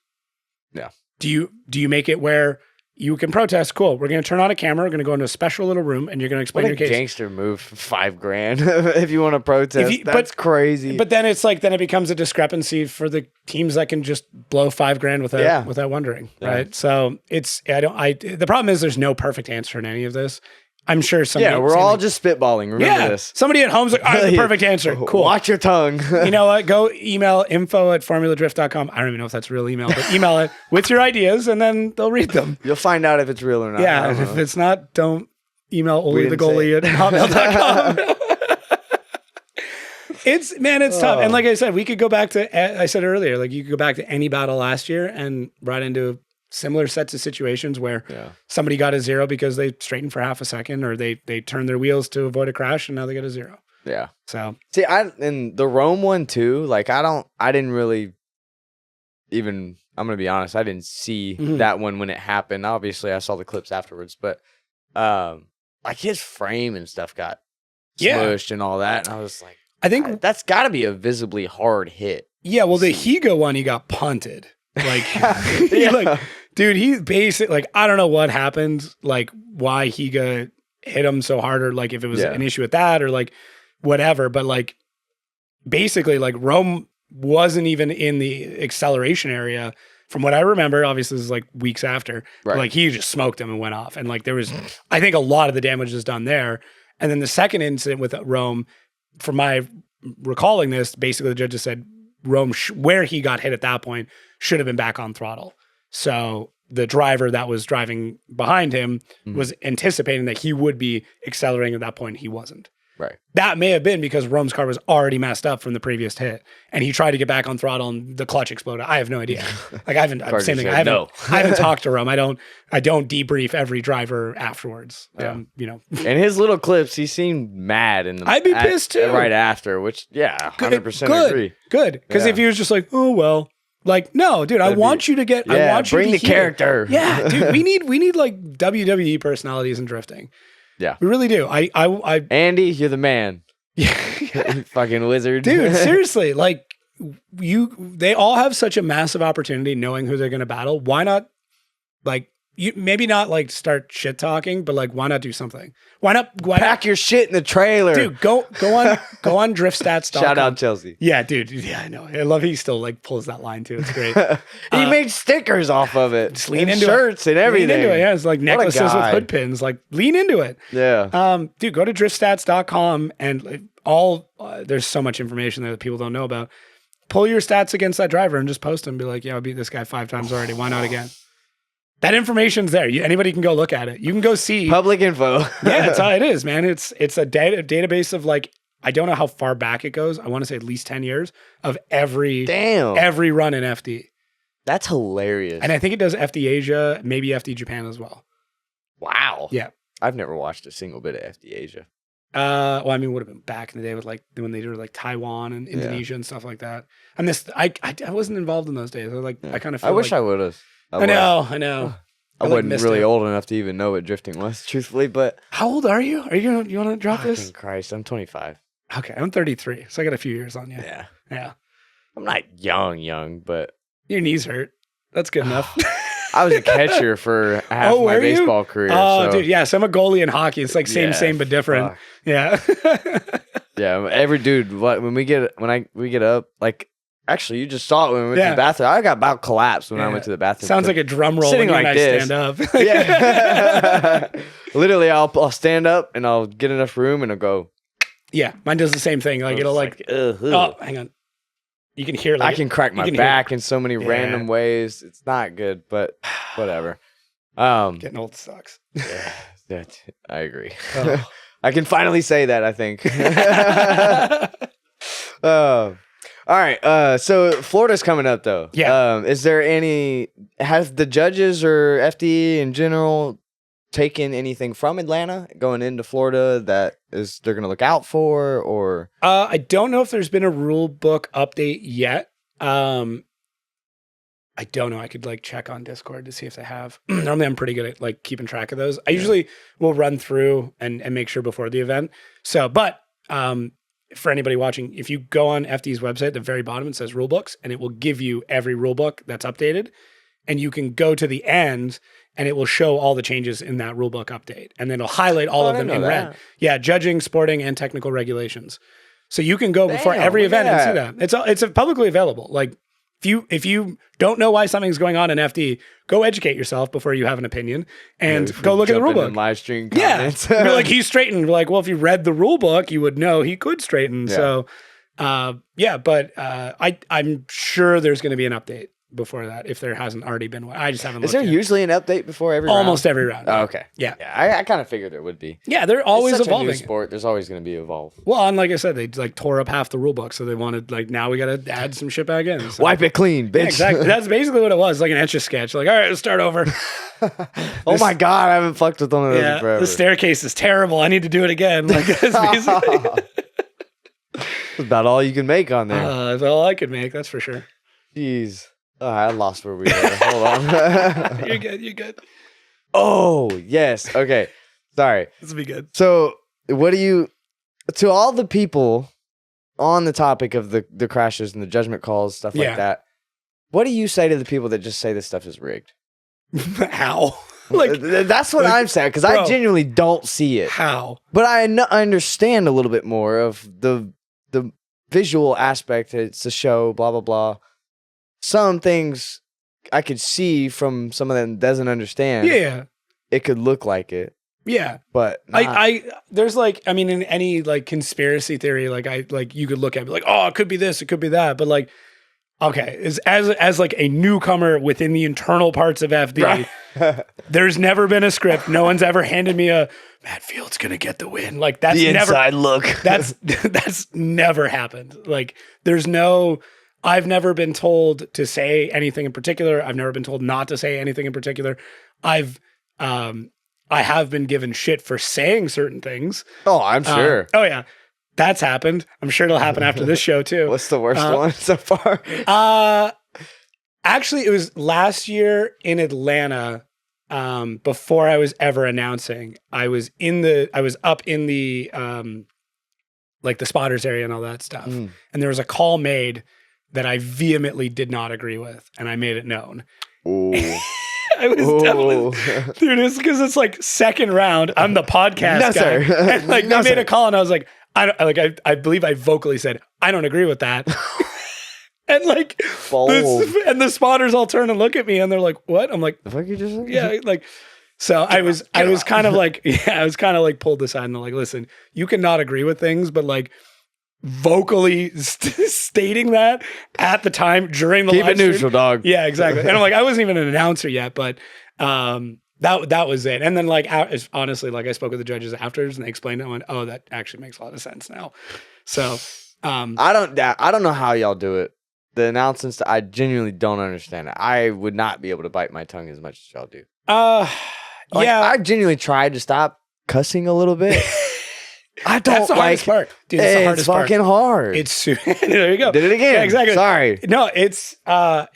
Yeah. Do you make it where you can protest? Cool. We're going to turn on a camera. We're going to go into a special little room and you're going to explain your case. Gangster move for $5,000 if you want to protest. That's crazy. But then it's like, then it becomes a discrepancy for the teams that can just blow $5,000 without wondering. Yeah. Right. So the problem is there's no perfect answer in any of this. I'm sure somebody. Yeah, we're all just spitballing. Remember this. Somebody at home's like, I have the perfect answer. Cool. Watch your tongue. You know what? Go email info@formuladrift.com. I don't even know if that's a real email, but email it with your ideas and then they'll read them. You'll find out if it's real or not. Yeah. And if it's not, don't email Oli the goalie at hotmail.com. It's tough. And like I said, we could go back to, I said earlier, like you could go back to any battle last year and run into similar sets of situations where somebody got a zero because they straightened for half a second or they turned their wheels to avoid a crash and now they get a zero. Yeah. So see, and the Rome one too, like I didn't really even, I'm going to be honest, I didn't see that one when it happened. Obviously I saw the clips afterwards, but like his frame and stuff got smushed and all that. And I was like, I think that's gotta be a visibly hard hit. Yeah. Well, the Higa one, he got punted. Like, dude, he basically, like, I don't know what happened, like, why Higa hit him so hard, or like if it was an issue with that, or like whatever. But like, basically, like Rome wasn't even in the acceleration area, from what I remember. Obviously, this is like weeks after. Right. Like he just smoked him and went off, and like there was, I think a lot of the damage was done there. And then the second incident with Rome, from my recalling this, basically the judges said Rome, where he got hit at that point, should have been back on throttle. So the driver that was driving behind him was anticipating that he would be accelerating at that point. He wasn't. Right. That may have been because Rome's car was already messed up from the previous hit, and he tried to get back on throttle and the clutch exploded. I have no idea. Like I haven't talked to Rome. I don't debrief every driver afterwards. You know, in his little clips, he seemed mad, and I'd be pissed too right after. Which 100% agree. Good, because if he was just like, oh well, Like, no, dude, I want you to get. I want you bring to the hear. character. Yeah, dude, we need like WWE personalities in drifting. Yeah, we really do. I Andy, you're the man. yeah, Fucking wizard, dude. Seriously, like they all have such a massive opportunity knowing who they're going to battle. Why not, like, you maybe not like start shit talking, but like, why not do something? Why not pack your shit in the trailer, dude? Go on driftstats.com. Shout out Chelsea. Yeah, dude. Yeah, I know. I love he still like pulls that line too. It's great. He made stickers off of it. Just lean and into shirts it. and everything. Lean into it. Yeah, it's like necklaces with guy. hood pins. Like lean into it. Yeah. Dude, go to driftstats.com and there's so much information there that people don't know about. Pull your stats against that driver and just post them. Be like, yeah, I beat this guy 5 times already. Why not again? That information's there. Anybody can go look at it. You can go see Public info. Yeah, that's how it is, man. It's a database of like, I don't know how far back it goes. I want to say at least 10 years of every run in FD. That's hilarious. And I think it does FD Asia, maybe FD Japan as well. Wow. Yeah. I've never watched a single bit of FD Asia. Well, I mean, it would have been back in the day with like when they did like Taiwan and Indonesia and stuff like that. And I wasn't involved in those days. I kind of feel I wish like, I would have. I know. I wasn't really old enough to even know what drifting was, truthfully, but how old are you? You want to drop this? Christ, I'm 25. Okay, I'm 33, so I got a few years on you. Yeah. I'm not young, but your knees hurt. That's good enough. I was a catcher for half my baseball career. Oh, dude, yeah. So I'm a goalie in hockey. It's like same but different. Fuck. Yeah. Yeah, every dude. When we get up, like. Actually, you just saw it when we went to the bathroom. I got about collapsed when I went to the bathroom. Sounds like a drum roll sitting when like I this. stand up. Yeah. Literally, I'll stand up and I'll get enough room and I'll go. Yeah, mine does the same thing. Like it'll like, oh, hang on. You can hear. Like, I can crack my back in so many random ways. It's not good, but whatever. Getting old sucks. Yeah, I agree. Oh. I can finally say that. I think. All right. So Florida's coming up though. Yeah. Have the judges or FD in general taken anything from Atlanta going into Florida that they're going to look out for, or? I don't know if there's been a rule book update yet. I don't know. I could like check on Discord to see if they have. Normally I'm pretty good at like keeping track of those. I usually will run through and make sure before the event. So, but, for anybody watching, if you go on FD's website, at the very bottom, it says rule books, and it will give you every rule book that's updated. And you can go to the end and it will show all the changes in that rule book update. And then it'll highlight all of them in red. Yeah. Judging, sporting, and technical regulations. So you can go before every event and see that. It's publicly available. Like if you don't know why something's going on in FD, go educate yourself before you have an opinion and go look at the rule book. Live stream comments. Yeah. You're like, he's straightened. We're like, well, if you read the rule book, you would know he could straighten. Yeah. So, I'm sure there's going to be an update before that if there hasn't already been one. I just haven't looked. Is there usually an update before every round? Almost every round. Oh, okay. Yeah. I kind of figured there would be. Yeah, they're always it's such evolving. A new sport. There's always going to be evolve. Well, and like I said, they like tore up half the rule book, so they wanted like now we got to add some shit back in. So. Wipe it clean, bitch. Yeah, exactly. That's basically what it was, like an Etch a Sketch. Like, all right, let's start over. Oh my god, I haven't fucked with one of those in forever. The staircase is terrible. I need to do it again. Like that's basically. That's about all you can make on there. That's all I could make. That's for sure. Jeez. Oh, I lost where we were. Hold on. You're good. Oh, yes. Okay. Sorry. This will be good. So, to all the people on the topic of the crashes and the judgment calls, stuff like that, what do you say to the people that just say this stuff is rigged? How? Like that's what I'm saying, because I genuinely don't see it. How? But I understand a little bit more of the visual aspect. It's a show, blah, blah, blah. Some things I could see from someone that doesn't understand. Yeah. It could look like it. Yeah. But there's like, I mean, in any like conspiracy theory, like you could look at it like, oh, it could be this, it could be that. But like, okay, as like a newcomer within the internal parts of FD, there's never been a script. No one's ever handed me a Matt Field's gonna get the win. Like that's the never inside look. that's never happened. Like there's no. I've never been told to say anything in particular. I've never been told not to say anything in particular. I have been given shit for saying certain things. Oh, I'm sure. Oh yeah. That's happened. I'm sure it'll happen after this show too. What's the worst one so far? Actually, it was last year in Atlanta. Before I was ever announcing, I was up in the like the spotters area and all that stuff. And there was a call made that I vehemently did not agree with, and I made it known. Ooh. I was definitely, dude, it's because it's like second round. I'm the podcast No, guy. sir. And like No, they made sir. a call, and I was like, I believe I vocally said, I don't agree with that. And like, Bold. and the spotters all turn and look at me, and they're like, "What?" I'm like, The fuck you just said? "Yeah." Like, so I was kind of like, I was kind of like pulled aside and like, listen, you cannot agree with things, but like vocally stating that at the time during the Keep live it stream- neutral, dog. Yeah, exactly. And I'm like, I wasn't even an announcer yet, but that was it. And then like, honestly, like I spoke with the judges afterwards, and they explained it. I went, "Oh, that actually makes a lot of sense now." So. I don't know how y'all do it. The announcements, I genuinely don't understand it. I would not be able to bite my tongue as much as y'all do. Like, Yeah, I genuinely tried to stop cussing a little bit. I don't that's the hardest part, dude. It's the hardest part. fucking hard. It's there you go. Did it again. Yeah, exactly. Sorry. No, it's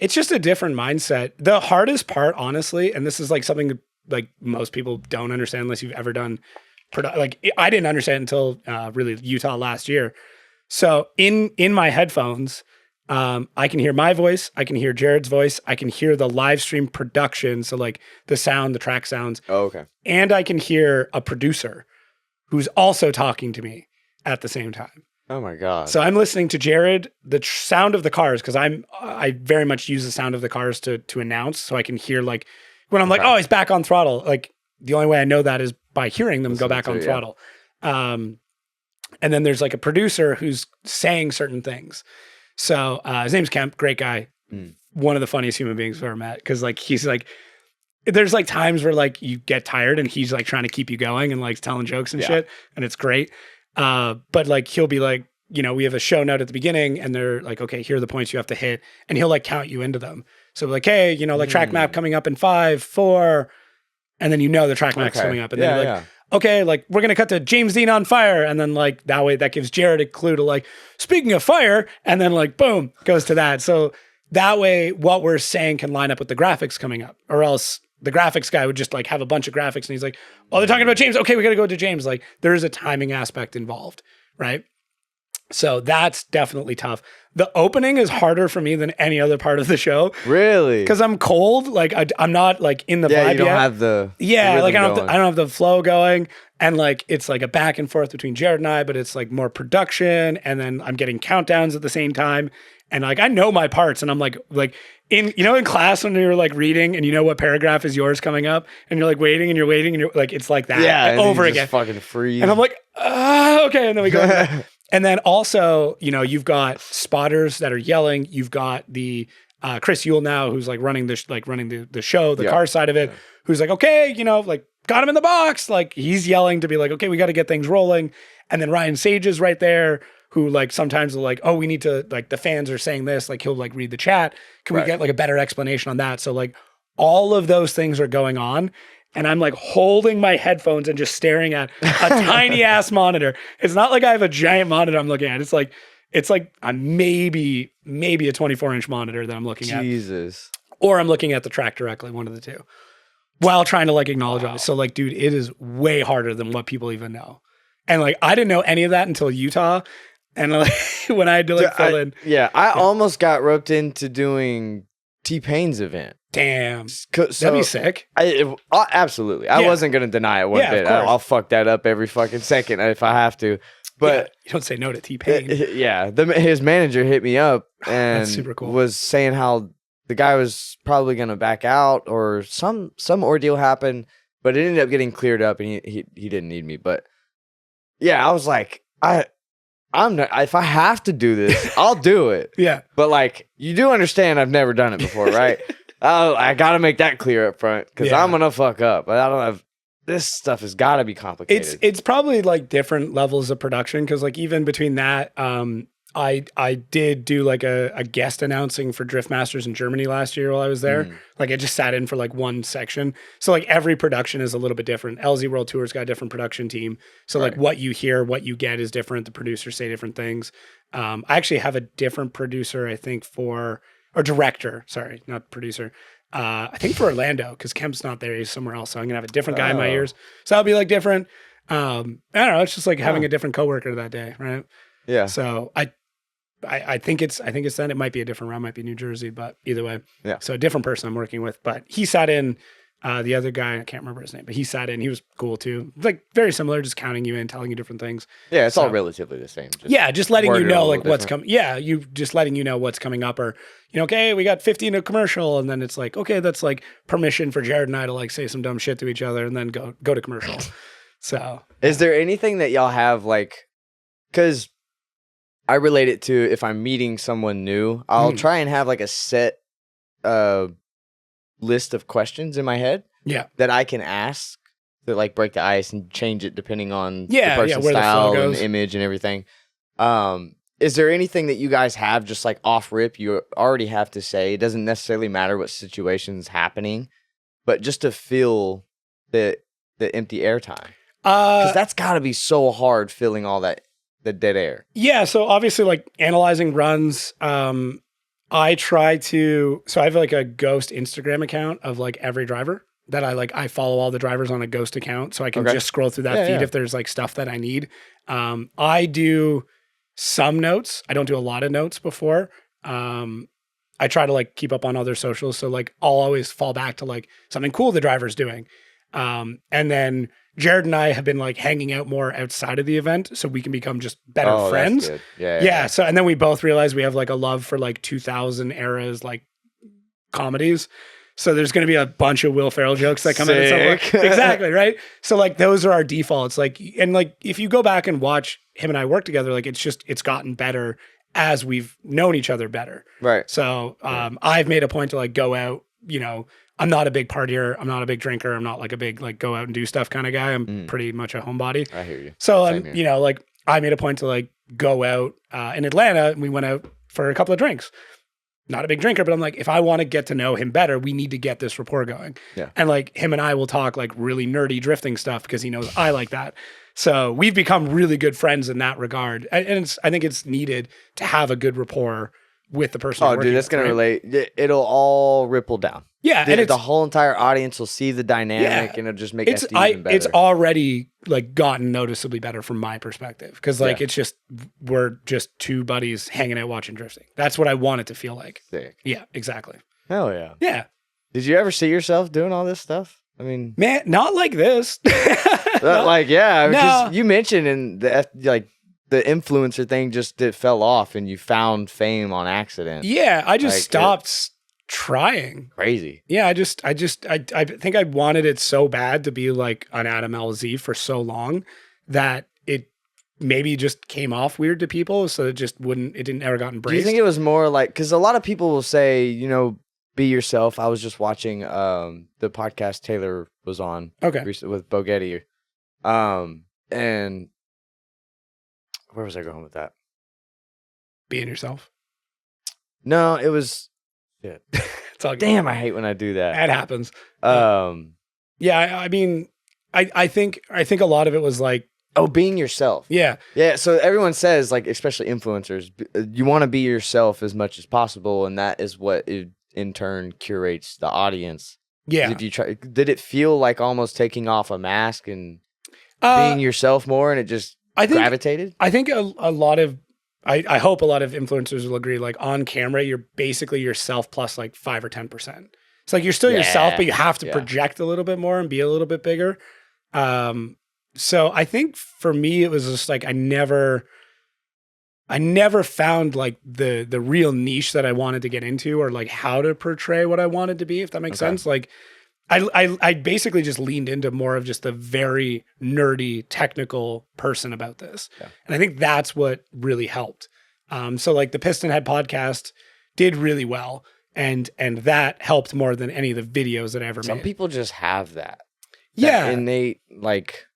just a different mindset. The hardest part, honestly, and this is like something like most people don't understand unless you've ever done. Like I didn't understand until really Utah last year. So in my headphones. I can hear my voice. I can hear Jared's voice. I can hear the live stream production. So like the sound, the track sounds. Oh, okay. And I can hear a producer who's also talking to me at the same time. Oh my God. So I'm listening to Jared, the sound of the cars, because I very much use the sound of the cars to announce. So I can hear like when I'm like, oh, he's back on throttle. Like the only way I know that is by hearing them go back on throttle. And then there's like a producer who's saying certain things. So his name's Kemp, great guy. One of the funniest human beings I've ever met. Cause like, he's like, there's like times where like you get tired and he's like trying to keep you going and like telling jokes and shit. And it's great. But like, he'll be like, you know, we have a show note at the beginning and they're like, okay, here are the points you have to hit. And he'll like count you into them. So like, hey, you know, like track map coming up in 5, 4. And then, you know, the track map's coming up. And then you're like, okay, like we're going to cut to James Dean on fire. And then like that way that gives Jared a clue to like, speaking of fire, and then like, boom, goes to that. So that way what we're saying can line up with the graphics coming up, or else the graphics guy would just like have a bunch of graphics and he's like, oh, they're talking about James. Okay, we got to go to James. Like there is a timing aspect involved, right? So that's definitely tough. The opening is harder for me than any other part of the show. Really? Because I'm cold. Like I'm not like in the vibe you don't yet. have the like I rhythm don't have the flow going, and like it's like a back and forth between Jared and I, but it's like more production, and then I'm getting countdowns at the same time, and like I know my parts, and I'm like in class when you're like reading and you know what paragraph is yours coming up, and you're like waiting and you're like it's like that and over you again, just fucking freeze, and I'm like okay, and then we go. And then also, you know, you've got spotters that are yelling. You've got the Chris Yule now, who's like running the show, the car side of it, who's like, okay, you know, like got him in the box. Like he's yelling to be like, okay, we got to get things rolling. And then Ryan Sage is right there, who like sometimes will like, oh, we need to like the fans are saying this. Like he'll like read the chat. Can we get like a better explanation on that? So like all of those things are going on. And I'm like holding my headphones and just staring at a tiny ass monitor. It's not like I have a giant monitor I'm looking at. It's like a maybe a 24-inch monitor that I'm looking at. Jesus. Or I'm looking at the track directly, one of the two, while trying to like acknowledge it. So like, dude, it is way harder than what people even know. And like, I didn't know any of that until Utah. And like, when I had to like fill in. Yeah, I almost got roped into doing T-Pain's event. Damn. So, That'd be sick. Absolutely. I wasn't going to deny it one bit. I'll fuck that up every fucking second if I have to. But you don't say no to T-Pain. His manager hit me up and That's super cool. was saying how the guy was probably going to back out or some ordeal happened, but it ended up getting cleared up and he didn't need me. But yeah, I was like, I'm not, if I have to do this, I'll do it. Yeah. But like, you do understand I've never done it before, right? I got to make that clear up front because I'm going to fuck up. But I don't have, this stuff has got to be complicated. It's probably like different levels of production because like even between that, I did do like a guest announcing for Drift Masters in Germany last year while I was there. Like I just sat in for like one section. So like every production is a little bit different. LZ World Tour's got a different production team. So like what you hear, what you get is different. The producers say different things. I actually have a different producer, I think or director. Sorry, not producer. I think for Orlando, because Kemp's not there, he's somewhere else. So I'm gonna have a different guy in my ears. So that'll be like different. I don't know. It's just like having a different coworker that day, right? Yeah. So I think it's then. It might be a different round, might be New Jersey, but either way. Yeah. So a different person I'm working with, but he sat in. The other guy, I can't remember his name, but he sat in. He was cool too. Like very similar, just counting you in, telling you different things. Yeah, it's all relatively the same. Just letting you worded a know little like what's coming. Yeah, you just letting you know what's coming up, or okay, we got 50 in a commercial, and then it's like, okay, that's like permission for Jared and I to like say some dumb shit to each other, and then go to commercial. So, is there anything that y'all have like? Because I relate it to if I'm meeting someone new, I'll try and have like a set list of questions in my head that I can ask to like break the ice and change it depending on the person's where the style flow and goes. image and everything. Is there anything that you guys have just like off rip you already have to say? It doesn't necessarily matter what situation's happening, but just to fill the empty air time. Because that's got to be so hard filling all the dead air. Yeah, so obviously like analyzing runs, I try to, so I have like a ghost Instagram account of like every driver that I follow all the drivers on a ghost account. So I can just scroll through that feed if there's like stuff that I need. I do some notes. I don't do a lot of notes before. I try to like keep up on other socials. So like I'll always fall back to like something cool the driver's doing. And then Jared and I have been like hanging out more outside of the event so we can become just better friends. That's good. Yeah. So, and then we both realized we have like a love for like 2000 eras, like comedies. So there's going to be a bunch of Will Ferrell jokes that come out at some point. Exactly. Right. So like those are our defaults. Like, and like, if you go back and watch him and I work together, like it's gotten better as we've known each other better. Right. So, I've made a point to like go out, I'm not a big partier. I'm not a big drinker. I'm not like a big like go out and do stuff kind of guy. I'm pretty much a homebody. I hear you. So like I made a point to like go out in Atlanta, and we went out for a couple of drinks. Not a big drinker, but I'm like, if I want to get to know him better, we need to get this rapport going. Yeah. And like him and I will talk like really nerdy drifting stuff because he knows I like that. So we've become really good friends in that regard. And I think it's needed to have a good rapport with the person. Oh, dude, that's going to relate. It'll all ripple down. Yeah. And the whole entire audience will see the dynamic and it'll just make it even better. It's already like gotten noticeably better from my perspective. Because like it's just, we're just two buddies hanging out watching drifting. That's what I want it to feel like. Sick. Yeah, exactly. Hell yeah. Yeah. Did you ever see yourself doing all this stuff? I mean, man, not like this. Because you mentioned in the influencer thing it fell off and you found fame on accident. Yeah, I just stopped trying. Crazy. Yeah, I think I wanted it so bad to be like an Adam LZ for so long that it maybe just came off weird to people, so it didn't ever got embraced. Do you think it was more like, because a lot of people will say, be yourself. I was just watching the podcast Taylor was on with Bogetti. And where was I going with that? Being yourself. No, it was shit. It's all good. Damn, I hate when I do that. That happens. Yeah, I mean, I think a lot of it was like, being yourself. Yeah. Yeah. So everyone says, like, especially influencers, you want to be yourself as much as possible, and that is what in turn curates the audience. Yeah. If you try, did it feel like almost taking off a mask and being yourself more, and it just gravitated? I think a lot of, I hope a lot of influencers will agree, like on camera, you're basically yourself plus like 5 or 10%. It's like you're still yourself, but you have to project a little bit more and be a little bit bigger. So I think for me, it was just like, I never found like the real niche that I wanted to get into, or like how to portray what I wanted to be, if that makes sense. Like I basically just leaned into more of just a very nerdy technical person about this. Yeah. And I think that's what really helped. So like the Piston Head podcast did really well. And that helped more than any of the videos that I ever made. Some people just have that. Yeah. Innate, like,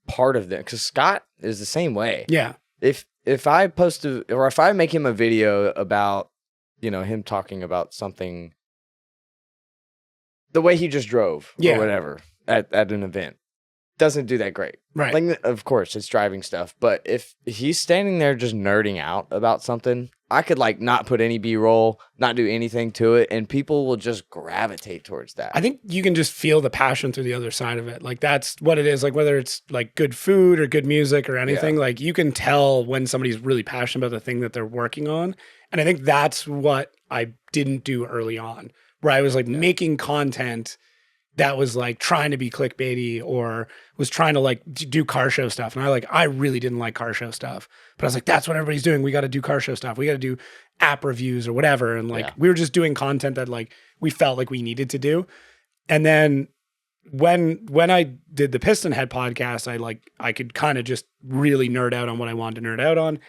part of them. Because Scott is the same way. Yeah. If I post or if I make him a video about, him talking about something, the way he just drove or whatever at an event, doesn't do that great. Right. Like, of course, it's driving stuff. But if he's standing there just nerding out about something, I could like not put any B-roll, not do anything to it, and people will just gravitate towards that. I think you can just feel the passion through the other side of it. Like that's what it is. Like whether it's like good food or good music or anything, like you can tell when somebody's really passionate about the thing that they're working on. And I think that's what I didn't do early on, where I was like making content that was like trying to be clickbaity or was trying to like do car show stuff. And I really didn't like car show stuff, but I was like, that's what everybody's doing. We got to do car show stuff. We got to do app reviews or whatever. And like, we were just doing content that like we felt like we needed to do. And then when I did the Piston Head podcast, I could kind of just really nerd out on what I wanted to nerd out on.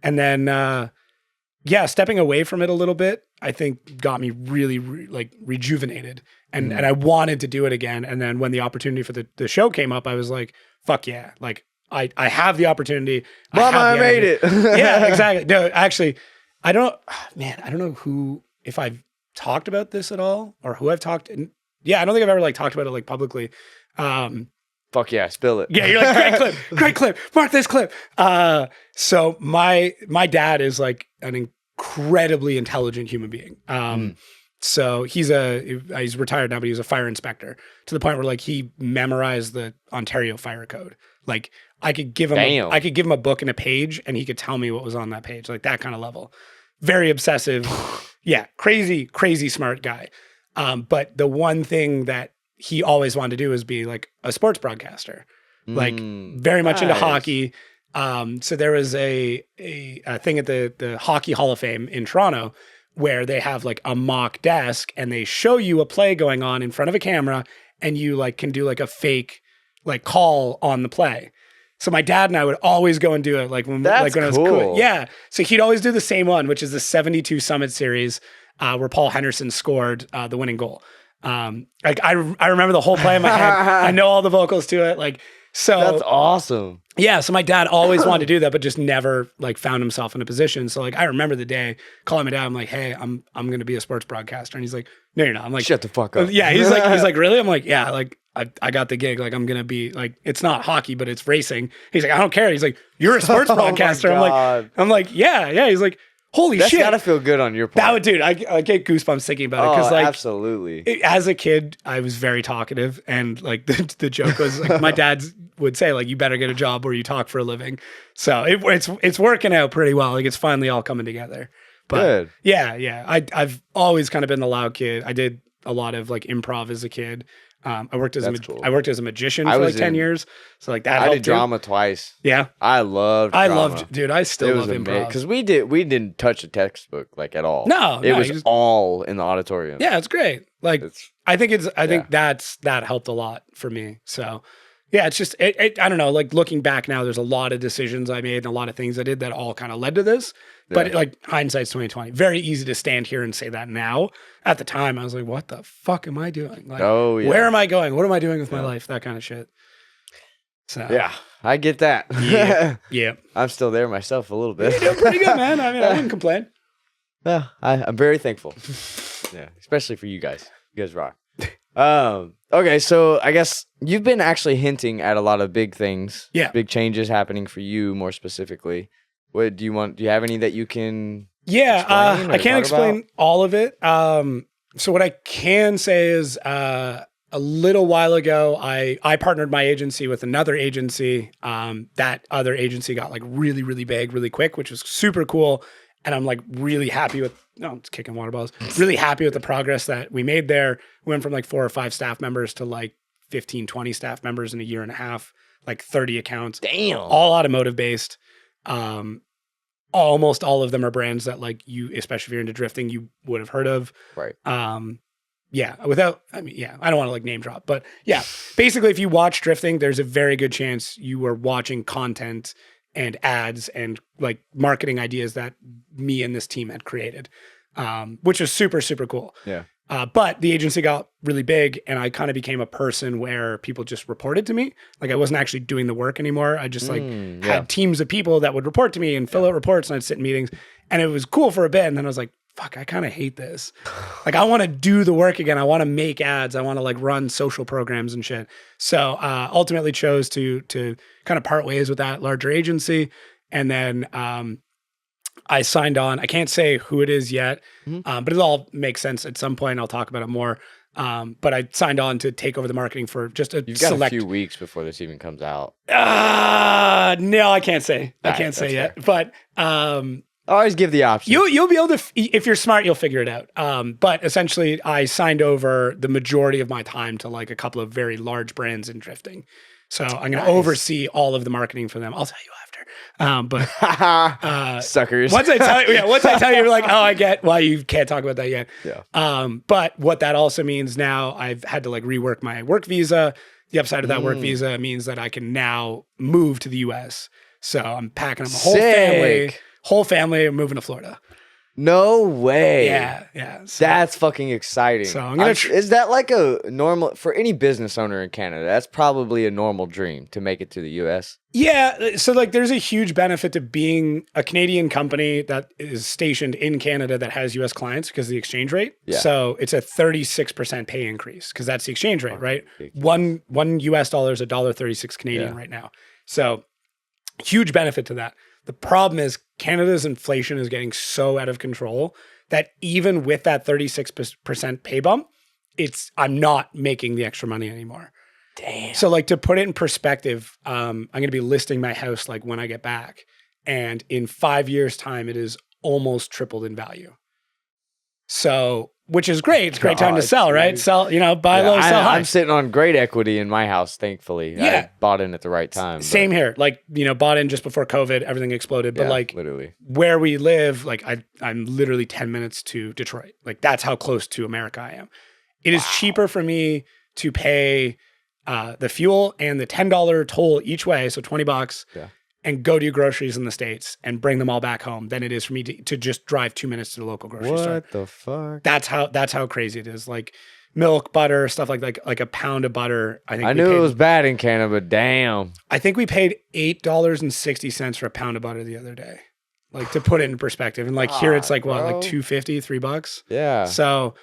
And then, stepping away from it a little bit, I think got me really like rejuvenated and I wanted to do it again. And then when the opportunity for the show came up, I was like, fuck yeah. Like I have the opportunity. Mama, I made it. Yeah, exactly. No, actually, I don't know if I've talked about this at all or who I've talked. Yeah. I don't think I've ever like talked about it like publicly. Fuck yeah, spill it. Yeah, you're like, great clip, mark this clip. So my dad is like an incredibly intelligent human being. So he's retired now, but he was a fire inspector to the point where like he memorized the Ontario fire code. Like I could give him a book and a page and he could tell me what was on that page, like that kind of level. Very obsessive. Yeah, crazy smart guy. But the one thing that he always wanted to do is be like a sports broadcaster, like very much into hockey. So there was a thing at the Hockey Hall of Fame in Toronto where they have like a mock desk and they show you a play going on in front of a camera and you like can do like a fake like call on the play. So my dad and I would always go and do it when cool. I was cool. Yeah. So he'd always do the same one, which is the 72 Summit Series where Paul Henderson scored the winning goal. Like I remember the whole play in my head. I know all the vocals to it. Like, so that's awesome. Yeah. So my dad always wanted to do that, but just never like found himself in a position. So like, I remember the day calling my dad. I'm like, hey, I'm going to be a sports broadcaster. And he's like, no, you're not. I'm like, shut the fuck up. Yeah. He's like, really? I'm like, yeah, like I got the gig. Like I'm going to be like, it's not hockey, but it's racing. He's like, I don't care. He's like, you're a sports broadcaster. I'm like, yeah. He's like, holy That's shit. That's gotta feel good on your part. That would, dude, I get goosebumps thinking about it. Cause like, absolutely. As a kid, I was very talkative. And like the joke was like, my dad would say like, you better get a job where you talk for a living. So it's working out pretty well. Like it's finally all coming together. But good. Yeah. I've always kind of been the loud kid. I did a lot of like improv as a kid. I worked as a magician for like 10 years. So like that I did drama twice. Yeah. I loved drama. Dude, I still love improv. Because we didn't touch a textbook like at all. No. It was all in the auditorium. Yeah, it's great. Like I think that helped a lot for me. So yeah, it's just, I don't know, like looking back now, there's a lot of decisions I made and a lot of things I did that all kind of led to this. But like hindsight's 2020. Very easy to stand here and say that now. At the time, I was like, what the fuck am I doing? Like, where am I going? What am I doing with my life? That kind of shit. So yeah, I get that. Yeah. I'm still there myself a little bit. You're doing pretty good, man. I mean, I wouldn't complain. Yeah, I'm very thankful. Yeah, especially for you guys. You guys rock. Okay, so I guess you've been actually hinting at a lot of big things. Yeah. Big changes happening for you more specifically. What do you have any that you can I can't explain all of it. So what I can say is a little while ago, I partnered my agency with another agency. That other agency got like really, really big, really quick, which was super cool. And I'm like really happy with, it's kicking water balls, really happy with the progress that we made there. We went from like 4 or 5 staff members to like 15, 20 staff members in a year and a half, like 30 accounts. Damn. All automotive based. Almost all of them are brands that like you, especially if you're into drifting, you would have heard of. Right. I don't want to like name drop, but yeah, basically if you watch drifting, there's a very good chance you are watching content and ads and like marketing ideas that me and this team had created, which was super, super cool. Yeah. But the agency got really big and I kind of became a person where people just reported to me. Like I wasn't actually doing the work anymore. I just had teams of people that would report to me and fill out reports and I'd sit in meetings and it was cool for a bit. And then I was like, fuck, I kind of hate this. Like, I want to do the work again. I want to make ads. I want to like run social programs and shit. So ultimately chose to kind of part ways with that larger agency. And then I signed on. I can't say who it is yet, but it'll all make sense at some point. I'll talk about it more. But I signed on to take over the marketing for just a You've got select. a few weeks before this even comes out. No, I can't say. I can't say yet. But Always give the option. you'll be able to, if you're smart, you'll figure it out. But essentially, I signed over the majority of my time to like a couple of very large brands in drifting. So I'm going to oversee all of the marketing for them. I'll tell you after. But Suckers. once I tell you, you're like, oh, I get why you can't talk about that yet. Yeah. But what that also means now, I've had to like rework my work visa. The upside of that work visa means that I can now move to the US. So I'm packing up my whole family, I'm moving to Florida. No way. Yeah. So, That's fucking exciting. So I'm gonna is that like a normal for any business owner in Canada? That's probably a normal dream to make it to the US. yeah. So like there's a huge benefit to being a Canadian company that is stationed in Canada that has US clients because of the exchange rate. Yeah. So it's a 36% pay increase because that's the exchange rate, right? One US dollar is $1.36 Canadian right now. So huge benefit to that. The problem is Canada's inflation is getting so out of control that even with that 36% pay bump, I'm not making the extra money anymore. Damn. So like to put it in perspective, I'm going to be listing my house like when I get back, and in 5 years' time, it is almost tripled in value. So, which is great. It's a great time to sell, right? Sell, buy low, sell high. I'm sitting on great equity in my house, thankfully. Yeah. I bought in at the right time. Same here. Like, bought in just before COVID, everything exploded. But like literally where we live, like I'm literally 10 minutes to Detroit. Like that's how close to America I am. It is cheaper for me to pay the fuel and the $10 toll each way, so $20, and go do groceries in the States and bring them all back home than it is for me to just drive 2 minutes to the local grocery store. What the fuck? That's how crazy it is. Like milk, butter, stuff like a pound of butter. I knew it was bad in Canada, but damn. I think we paid $8.60 for a pound of butter the other day. Like to put it in perspective. And like here it's like what, like $2.50, $3? Yeah. So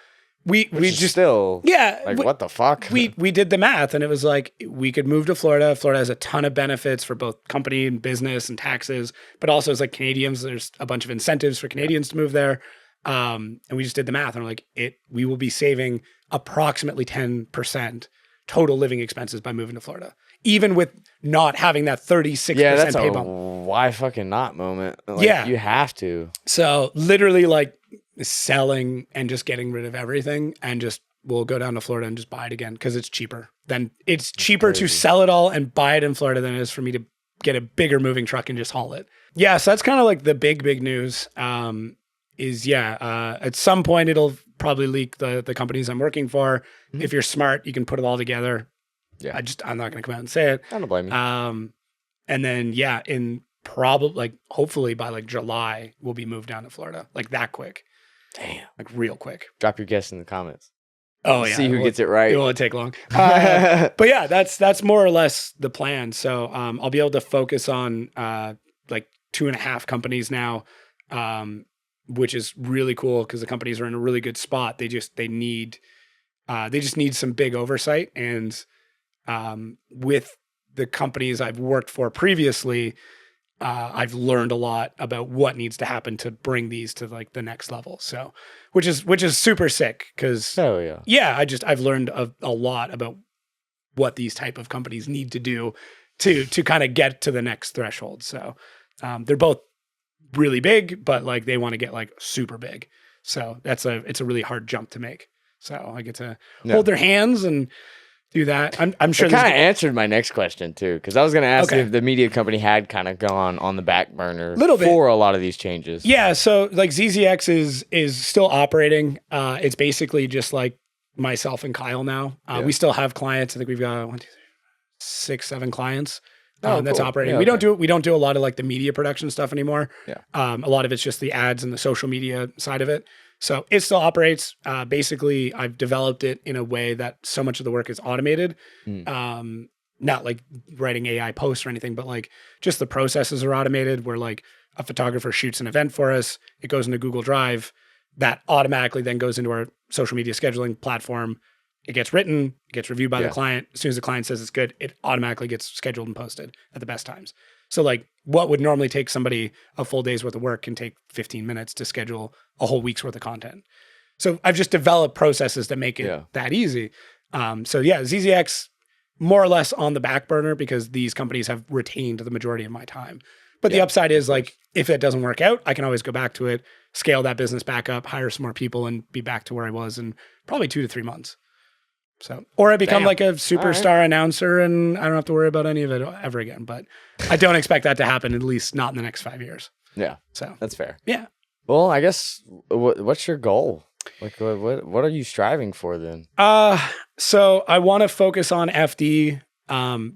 we just still like what the fuck? We did the math and it was like we could move to Florida. Florida has a ton of benefits for both company and business and taxes, but also as like Canadians, there's a bunch of incentives for Canadians to move there. And we just did the math and we're like, we will be saving approximately 10% total living expenses by moving to Florida, even with not having that 36% that's pay a bump. why fucking not moment. Like, you have to. So literally like selling and just getting rid of everything and just we'll go down to Florida and just buy it again because it's cheaper. It's cheaper to sell it all and buy it in Florida than it is for me to get a bigger moving truck and just haul it. Yeah, so that's kind of like the big news. At some point it'll probably leak the companies I'm working for. Mm-hmm. If you're smart, you can put it all together. Yeah, I'm not going to come out and say it. I don't blame you. And then in probably like hopefully by like July we'll be moved down to Florida like that quick. Damn, like real quick. Drop your guess in the comments. Oh yeah, see who gets it right. It won't take long. But yeah, that's more or less the plan. So I'll be able to focus on like 2.5 companies now, which is really cool because the companies are in a really good spot. They just need some big oversight, and with the companies I've worked for previously, I've learned a lot about what needs to happen to bring these to like the next level. So, which is super sick because I've learned a lot about what these type of companies need to do to kind of get to the next threshold. So, they're both really big, but like they want to get like super big. So it's a really hard jump to make. So I get to hold their hands and do that. I'm sure it kind of answered my next question too, because I was going to ask if the media company had kind of gone on the back burner for a lot of these changes. Yeah, so like ZZX is still operating. It's basically just like myself and Kyle now. We still have clients. I think we've got 1, 2, 3, 6, 7 clients. That's operating. We don't do a lot of like the media production stuff anymore. Yeah. A lot of it's just the ads and the social media side of it. So it still operates. Basically, I've developed it in a way that so much of the work is automated. Not like writing AI posts or anything, but like just the processes are automated where like a photographer shoots an event for us. It goes into Google Drive. that automatically then goes into our social media scheduling platform. It gets written, it gets reviewed by the client. As soon as the client says it's good, it automatically gets scheduled and posted at the best times. So like what would normally take somebody a full day's worth of work can take 15 minutes to schedule a whole week's worth of content. So I've just developed processes that make it that easy. So yeah, ZZX more or less on the back burner because these companies have retained the majority of my time. But the upside is like, if it doesn't work out, I can always go back to it, scale that business back up, hire some more people and be back to where I was in probably 2 to 3 months. So, or I become like a superstar announcer and I don't have to worry about any of it ever again. But I don't expect that to happen, at least not in the next 5 years. Yeah. So that's fair. Yeah. Well, I guess what's your goal? Like what are you striving for then? So I want to focus on FD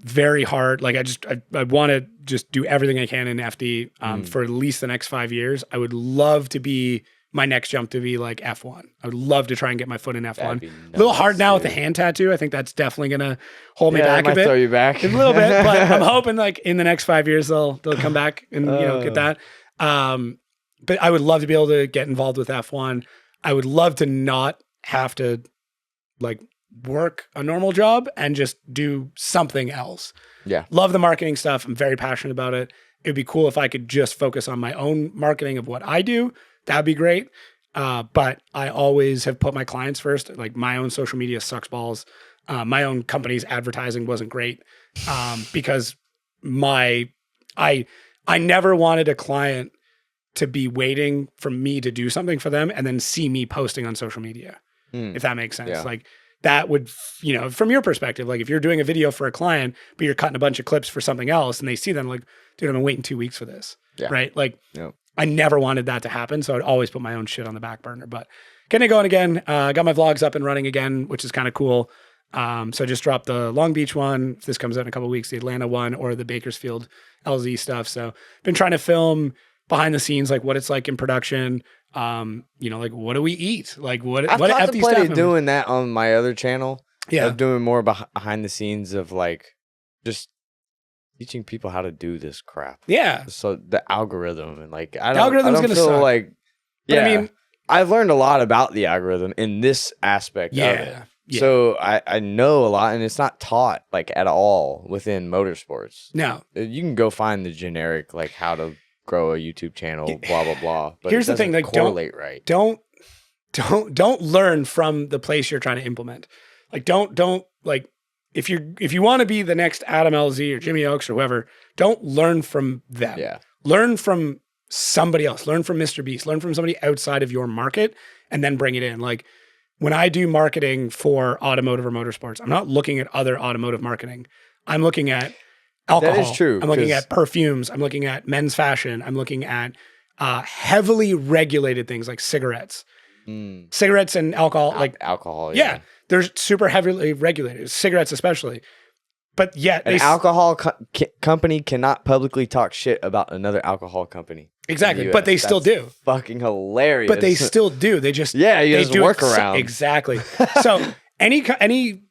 very hard. Like I want to just do everything I can in FD for at least the next 5 years. I would love to be my next jump to be like F1. I would love to try and get my foot in F1. A little hard now with the hand tattoo. I think that's definitely going to hold me back a bit. Throw you back a little bit, but I'm hoping like in the next 5 years they'll come back and get that. But I would love to be able to get involved with F1. I would love to not have to like work a normal job and just do something else. Yeah. Love the marketing stuff. I'm very passionate about it. It'd be cool if I could just focus on my own marketing of what I do. That'd be great. But I always have put my clients first. Like my own social media sucks balls. My own company's advertising wasn't great because I never wanted a client to be waiting for me to do something for them and then see me posting on social media, if that makes sense. Yeah. Like that would, from your perspective, like if you're doing a video for a client, but you're cutting a bunch of clips for something else and they see them like, dude, I've been waiting 2 weeks for this. Yeah. Right. Like I never wanted that to happen. So I'd always put my own shit on the back burner, but getting it going again. Got my vlogs up and running again, which is kind of cool. So I just dropped the Long Beach one. If this comes out in a couple of weeks, the Atlanta one or the Bakersfield LZ stuff. So been trying to film behind the scenes, like what it's like in production. Like what do we eat? Like what I've FD contemplated staff doing that on my other channel. Yeah. Of doing more behind the scenes of like just teaching people how to do this crap. Yeah. So the algorithm and like I algorithm's don't gonna feel suck. like But I mean, I've learned a lot about the algorithm in this aspect of it. Yeah. So I know a lot and it's not taught like at all within motorsports. No. You can go find the generic like how to grow a YouTube channel, blah blah blah. But Here's it the thing, doesn't like correlate right. Don't learn from the place you're trying to implement. Like don't like if you want to be the next Adam LZ or Jimmy Oaks or whoever, don't learn from them. Yeah. Learn from somebody else. Learn from Mr. Beast. Learn from somebody outside of your market and then bring it in. Like when I do marketing for automotive or motorsports, I'm not looking at other automotive marketing. I'm looking at alcohol. That is true. I'm looking at perfumes. I'm looking at men's fashion. I'm looking at heavily regulated things like cigarettes. Cigarettes and alcohol, like alcohol. yeah, they're super heavily regulated, cigarettes especially. But yet, an alcohol company cannot publicly talk shit about another alcohol company. Exactly, but they still do. Fucking hilarious. But they still do. They just you just work around. Exactly. So any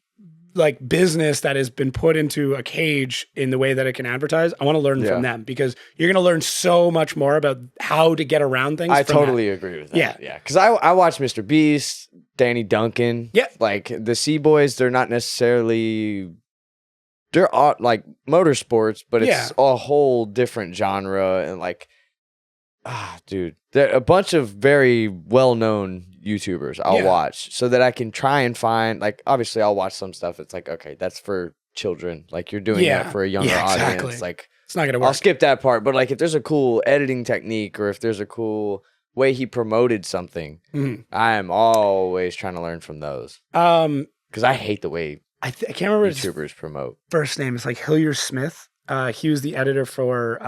like business that has been put into a cage in the way that it can advertise, I want to learn from them because you're going to learn so much more about how to get around things. I totally agree with that. Yeah. Because I watch Mr. Beast, Danny Duncan. Yeah. Like the C Boys, they're not necessarily, they're all, like motorsports, but it's a whole different genre. And like, dude, there are a bunch of very well-known YouTubers I'll watch so that I can try and find, like, obviously I'll watch some stuff. It's like, okay, that's for children. Like you're doing that for a younger audience. Like it's not going to work. I'll skip that part. But like if there's a cool editing technique or if there's a cool way he promoted something, I am always trying to learn from those. Because I hate the way I can't remember YouTubers promote. First name is like Hillier Smith. He was the editor for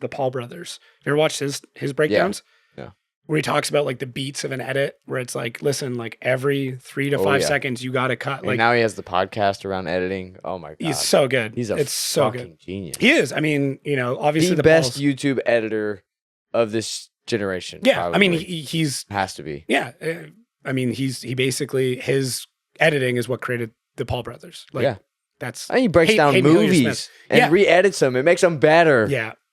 the Paul Brothers. You ever watched his breakdowns? Yeah. Where he talks about like the beats of an edit, where it's like, listen, like every 3 to 5 seconds you got to cut. And like now he has the podcast around editing. Oh my god, he's so good. It's so good. Genius. He is. I mean, obviously the best YouTube editor of this generation. Yeah, probably. I mean, he's has to be. Yeah, I mean, he basically his editing is what created the Paul Brothers. Like, that's. And he breaks down movies and re-edits them. It makes them better.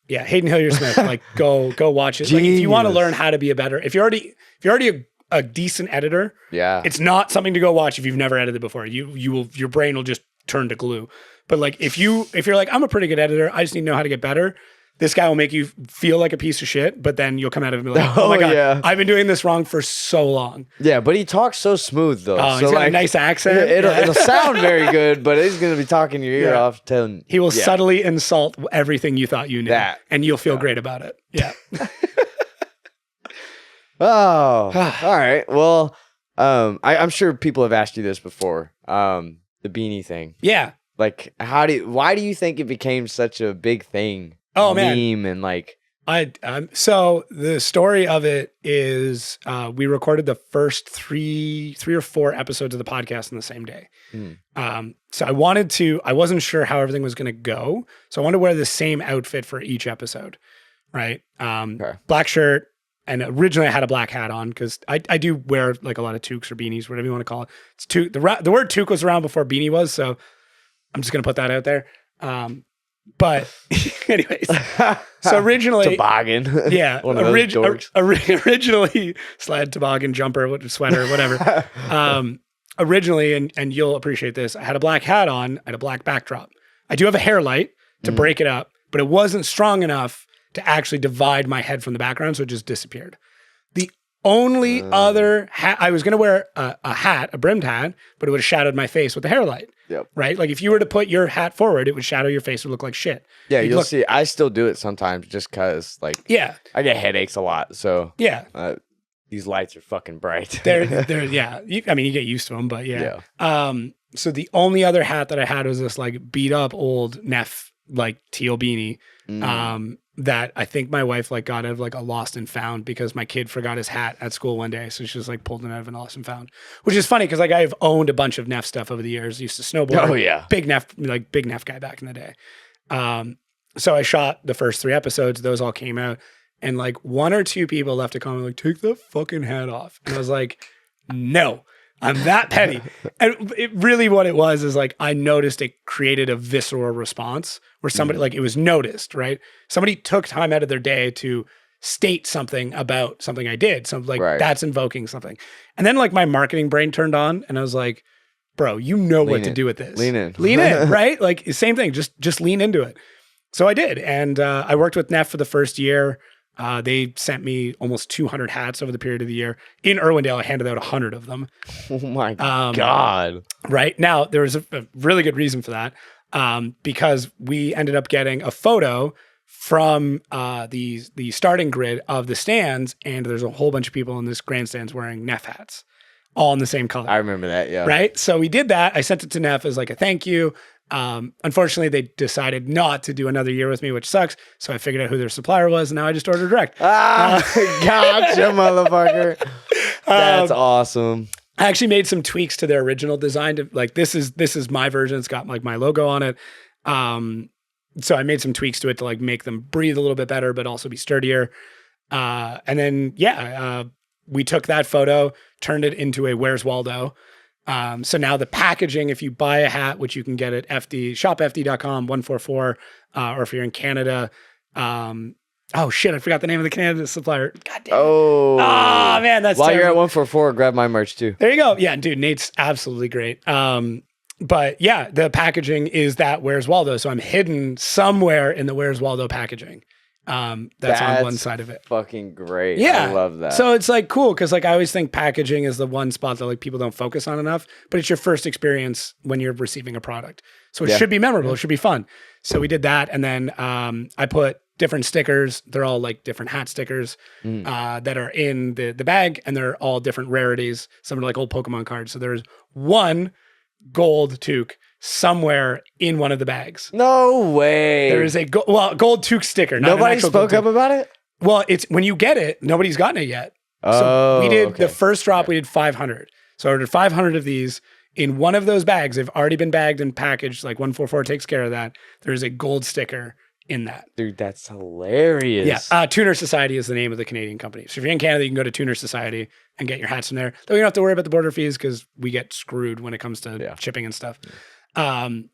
Yeah, Hayden Hillier Smith. Like, go watch it. Like, if you want to learn how to be a better, if you're already a decent editor, Yeah. it's not something to go watch if you've never edited before. Your brain will just turn to glue. But like if you're like, I'm a pretty good editor, I just need to know how to get better. This guy will make you feel like a piece of shit, but then you'll come out of it and be like, oh my God, yeah. I've been doing this wrong for so long. Yeah, but he talks so smooth though. Oh, so he's got like, a nice accent. It'll sound very good, but he's gonna be talking your ear Yeah. off. Telling He will subtly insult everything you thought you knew, That. and you'll feel great about it. Yeah. Oh, all right. Well, I'm sure people have asked you this before. The beanie thing. Yeah. Like, why do you think it became such a big thing? Oh, man. Meme and like, So the story of it is we recorded the first three or four episodes of the podcast on the same day. So I wasn't sure how everything was going to go. So I wanted to wear the same outfit for each episode, right? Black shirt. And originally I had a black hat on because I do wear like a lot of toques or beanies, whatever you want to call it. It's the word toque was around before beanie was. So I'm just going to put that out there. But anyways, so originally toboggan. Yeah. One of those dorks. Originally sled, toboggan, jumper, sweater, whatever. Originally, and you'll appreciate this, I had a black hat on, I had a black backdrop. I do have a hair light to break it up, but it wasn't strong enough to actually divide my head from the background, so it just disappeared. The only other hat, I was going to wear a hat, a brimmed hat, but it would have shadowed my face with the hair light. Yep. Right? Like if you were to put your hat forward, it would shadow your face, it would look like shit. Yeah, you'll see. I still do it sometimes just because, like, Yeah. I get headaches a lot. So, Yeah. these lights are fucking bright. They're yeah. You get used to them, but yeah. So the only other hat that I had was this like beat up old Neff like teal beanie. That I think my wife like got out of like a lost and found because my kid forgot his hat at school one day. So she just like pulled it out of an lost and found, which is funny because like I've owned a bunch of Neff stuff over the years. Used to snowboard. Oh yeah. Big Neff guy back in the day. So I shot the first 3 episodes. Those all came out and like 1 or 2 people left a comment like, take the fucking hat off. And I was like, no. I'm that petty. And it really what it was is like, I noticed it created a visceral response where somebody like, it was noticed, right? Somebody took time out of their day to state something about something I did. So like, that's invoking something. And then like my marketing brain turned on and I was like, bro, you know what to do with this. Lean in. Lean in, right? Like same thing, just lean into it. So I did. And I worked with Neff for the first year. They sent me almost 200 hats over the period of the year. In Irwindale, I handed out 100 of them. Oh my God. Right. Now, there was a really good reason for that because we ended up getting a photo from the starting grid of the stands, and there's a whole bunch of people in this grandstands wearing Neff hats, all in the same color. I remember that, yeah. Right? So we did that. I sent it to Neff as like a thank you. Unfortunately, they decided not to do another year with me, which sucks. So I figured out who their supplier was, and now I just order direct. Gotcha, motherfucker. That's awesome. I actually made some tweaks to their original design. To, like this is my version. It's got like my logo on it. So I made some tweaks to it to like make them breathe a little bit better, but also be sturdier. And then we took that photo, turned it into a Where's Waldo. So now the packaging, if you buy a hat, which you can get at shopfd.com 144, or if you're in Canada, oh shit, I forgot the name of the Canada supplier. God damn it. Oh man, that's while terrible. you're at 144, grab my merch too. There you go. Yeah, dude, Nate's absolutely great. But yeah, the packaging is that Where's Waldo. So I'm hidden somewhere in the Where's Waldo packaging. That's on one side of it. Fucking great. Yeah. I love that. So it's like cool because like I always think packaging is the one spot that like people don't focus on enough, but it's your first experience when you're receiving a product. So it should be memorable. It should be fun. So we did that. And then I put different stickers. They're all like different hat stickers that are in the bag, and they're all different rarities. Some are like old Pokemon cards. So there's one gold toque somewhere in one of the bags. No way. There is a gold toque sticker. Nobody spoke up about it? Well, it's when you get it, nobody's gotten it yet. So we did the first drop, we did 500. So I ordered 500 of these in one of those bags. They've already been bagged and packaged. Like 144 takes care of that. There's a gold sticker in that. Dude, that's hilarious. Yeah. Tuner Society is the name of the Canadian company. So if you're in Canada, you can go to Tuner Society and get your hats from there. Though you don't have to worry about the border fees because we get screwed when it comes to shipping and stuff. And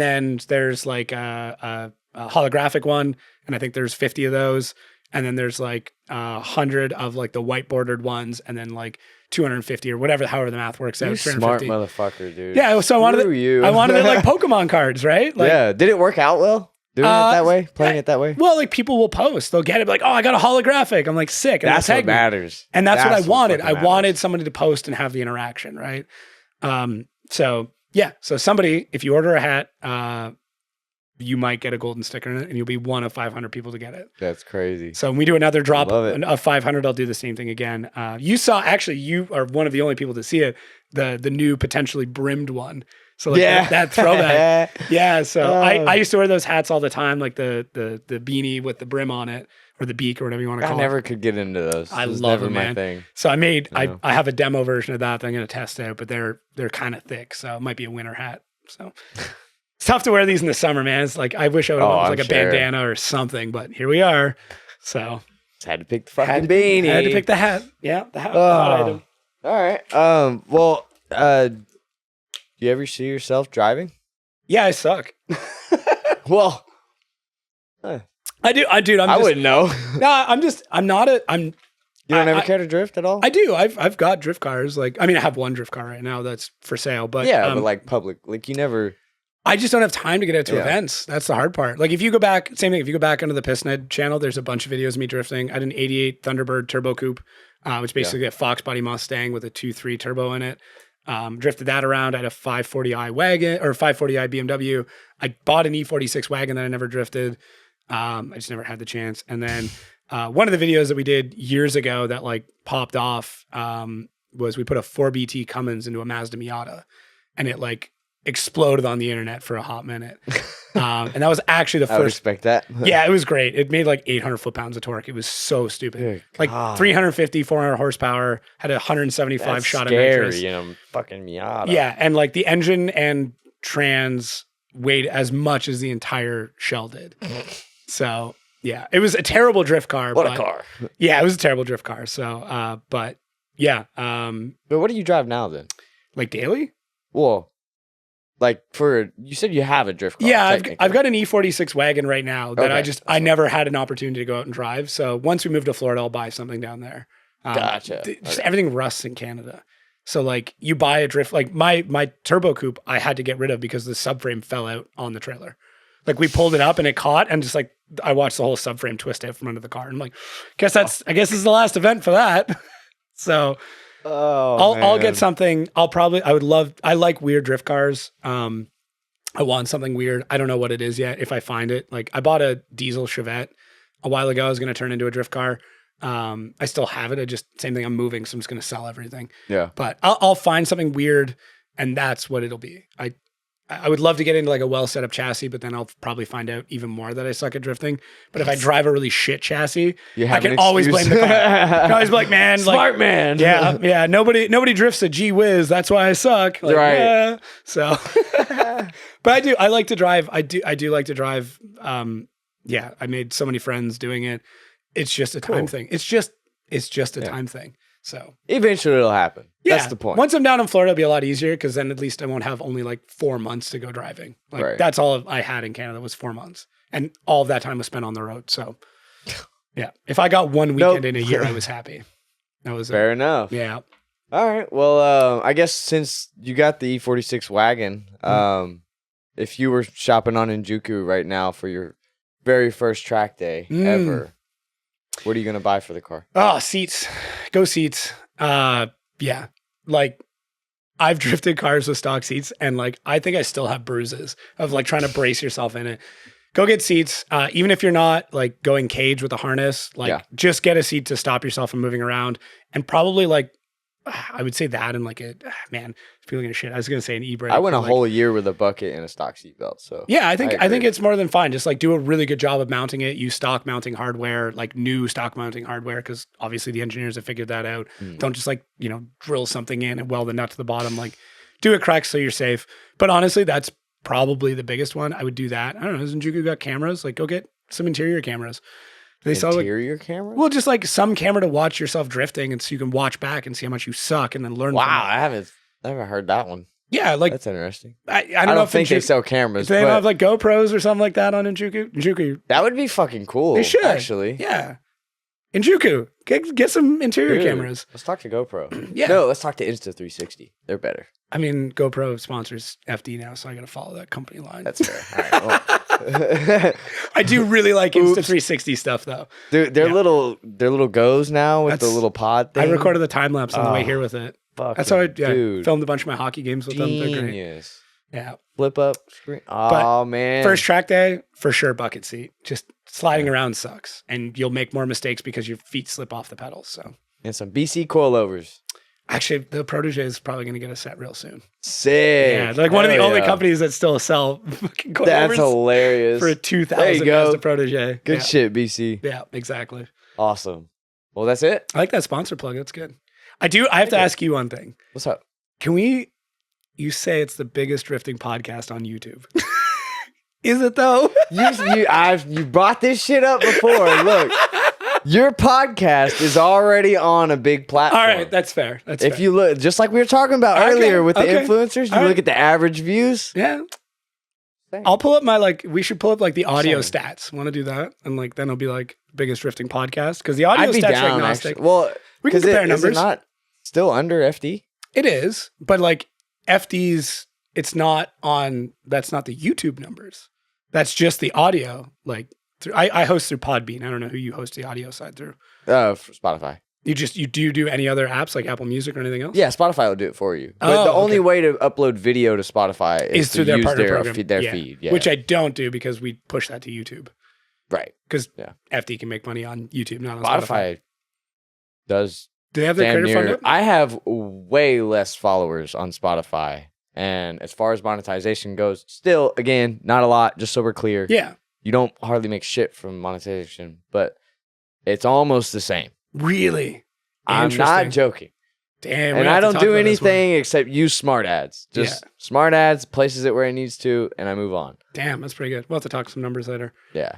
then there's like a holographic one, and I think there's 50 of those. and then there's like 100 of like the white bordered ones, and then like 250 or whatever, however the math works out. You smart 350. motherfucker, dude. Yeah, so I wanted Screw you. I wanted it like Pokemon cards, right? Like, yeah. Did it work out well? Doing it that way? Playing it that way? well, like people will post, they'll get it like, oh, I got a holographic. I'm like, sick. And That's they'll what tag me. matters. And that's what I wanted. fucking I wanted matters. somebody to post and have the interaction, right? So yeah, so somebody, if you order a hat, you might get a golden sticker in it, and you'll be one of 500 people to get it. That's crazy. So when we do another drop Love it. of 500, I'll do the same thing again. You saw, actually, you are one of the only people to see it, the new potentially brimmed one. So like that throwback. Yeah. So I used to wear those hats all the time, like the beanie with the brim on it, or the beak, or whatever you want to call I it. never could get into those. I It was love never them, my man. thing. So I made, Yeah. I have a demo version of that I'm going to test out, but they're kind of thick. So it might be a winter hat. So it's tough to wear these in the summer, man. It's like, I wish I would have Oh, went with I'm like a sure. bandana or something, but here we are. So Just had to pick the fucking beanie. I had to pick the hat. Yeah. The hat. Oh. hot item. All right. Well, do you ever see yourself driving? Yeah. I suck. Well, I do. Dude, I wouldn't know. I'm not a, You don't ever I- care to drift at all? I do. I've got drift cars. Like, I mean, I have one drift car right now that's for sale, but yeah, but like public, like you never. I just don't have time to get out to Yeah. events. That's the hard part. Like, if you go back, same thing. If you go back onto the Pissned channel, there's a bunch of videos of me drifting. I had an 88 Thunderbird Turbo Coupe, which basically a Fox body Mustang with a 2.3 turbo in it. Drifted that around. I had a 540i wagon or 540i BMW. I bought an E46 wagon that I never drifted. I just never had the chance. And then one of the videos that we did years ago that like popped off was we put a 4BT Cummins into a Mazda Miata, and it like exploded on the internet for a hot minute. And that was actually the I would first. expect that. Yeah, it was great. It made like 800 foot-pounds of torque. It was so stupid. Good Like God. 350, 400 horsepower, had a 175 That's shot of scary, nitrous. you know, fucking Miata. Yeah, and like the engine and trans weighed as much as the entire shell did. So yeah, it was a terrible drift car. What but, a car. Yeah, it was a terrible drift car. So, but yeah, But what do you drive now then? like daily. Well, like you said you have a drift car. Yeah, technically. I've got an E46 wagon right now that Okay, I never had an opportunity to go out and drive. So once we move to Florida, I'll buy something down there. Gotcha. Just Okay. everything rusts in Canada. So like you buy a drift, like my turbo coupe, I had to get rid of because the subframe fell out on the trailer. Like we pulled it up and it caught, and just like I watched the whole subframe twist out from under the car. And I'm like, I guess this is the last event for that. So I'll get something. I like weird drift cars. I want something weird. I don't know what it is yet. If I find it, like I bought a diesel Chevette a while ago. I was going to turn into a drift car. I still have it. Same thing. I'm moving, so I'm just going to sell everything. Yeah. But I'll find something weird, and that's what it'll be. I would love to get into like a well set up chassis, but then I'll probably find out even more that I suck at drifting. But if I drive a really shit chassis, You I have can an always blame excuse. the car. I can always be like, man, Smart man. Yeah. Nobody drifts a G Whiz. That's why I suck. Like, Right. yeah. So, but I like to drive. I do like to drive. Yeah. I made so many friends doing it. It's just a time thing. It's just a time thing. So Eventually it'll happen. yeah, That's the point. Once I'm down in Florida, it'll be a lot easier because then at least I won't have only like 4 months to go driving. Like Right. that's all I had in Canada was 4 months, and all of that time was spent on the road. So yeah, if I got one weekend in a year, I was happy. That was Fair enough. Yeah. All right. Well, I guess since you got the E46 wagon, if you were shopping on Injuku right now for your very first track day ever, what are you going to buy for the car? Oh, seats. Go seats. Yeah. Like I've drifted cars with stock seats, and like I think I still have bruises of like trying to brace yourself in it. Go get seats. Even if you're not like going cage with a harness, like just get a seat to stop yourself from moving around, and probably like I would say that and like man, people are gonna shit. I was gonna say an e-brake. I went a like, whole year with a bucket and a stock seatbelt. So yeah, I think agree. it's more than fine. Just like do a really good job of mounting it. Use stock mounting hardware, like new stock mounting hardware, because obviously the engineers have figured that out. Don't just like drill something in and weld the nut to the bottom. Like do it correct so you're safe. But honestly, that's probably the biggest one. I would do that. I don't know. Hasn't Juku got cameras? Like go get some interior cameras. They sell like interior camera. well, just like some camera to watch yourself drifting, and so you can watch back and see how much you suck, and then learn. Wow, from it. I haven't heard that one. Yeah, like That's interesting. I I don't know don't if think they Injuku- sell cameras. Do they but have like GoPros or something like that on Injuku? Injuku, that would be fucking cool. they should actually. Yeah, In Juku, get some interior Dude, cameras. Let's talk to GoPro. Yeah. No, let's talk to Insta360. They're better. I mean, GoPro sponsors FD now, so I got to follow that company line. That's fair. All right. Well. I do really like Insta360 stuff, though. Dude, they're little goes now with the That's- little pod thing. I recorded the time lapse on the way Oh, here with it. Fucking That's how I dude. filmed a bunch of my hockey games with them. They're great. Genius. Yeah. Flip up screen. Oh man. First track day, for sure, bucket seat. Just sliding around sucks, and you'll make more mistakes because your feet slip off the pedals. So, and some BC coilovers. actually, the Protege is probably going to get a set real soon. Sick. Yeah, they're like one of the Hell only yeah. companies that still sell fucking coilovers That's hilarious. for a There 2000 you go. Mazda Protege. Good yeah. shit, BC. Yeah, exactly. Awesome. Well, that's it. I like that sponsor plug. That's good. I have to ask you one thing. What's up? Can you say it's the biggest drifting podcast on YouTube? Is it though? You brought this shit up before. Look, your podcast is already on a big platform. All right, that's fair. That's If fair. you look, just like we were talking about Okay, earlier with the okay. influencers, you All look right. at the average views. Yeah. Same. I'll pull up we should pull up like the audio Same. stats. Want to do that? And like, then it'll be like biggest drifting podcast. Because the audio I'd be stats are down. agnostic. Actually. Well, We can 'cause compare is numbers. it not still under FD? It is, but like FD's, it's not on, that's not the YouTube numbers. That's just the audio. Like, I host through Podbean. I don't know who you host the audio side through. For Spotify. You do any other apps like Apple Music or anything else? Yeah, Spotify will do it for you. But Oh, the only okay. way to upload video to Spotify Is to through their use partner their program. feed. Their feed. Yeah. Which I don't do because we push that to YouTube. right. Because Yeah. FD can make money on YouTube, not on Spotify. Spotify does Do they have their damn creator fund near. up? I have way less followers on Spotify, and as far as monetization goes, still again not a lot. Just so we're clear, Yeah. you don't hardly make shit from monetization, but it's almost the same. Really? I'm not joking, Damn. we and have I to don't talk do about this one. anything except use smart ads. Just smart ads, places it where it needs to, and I move on. Damn, that's pretty good. We'll have to talk some numbers later. Yeah.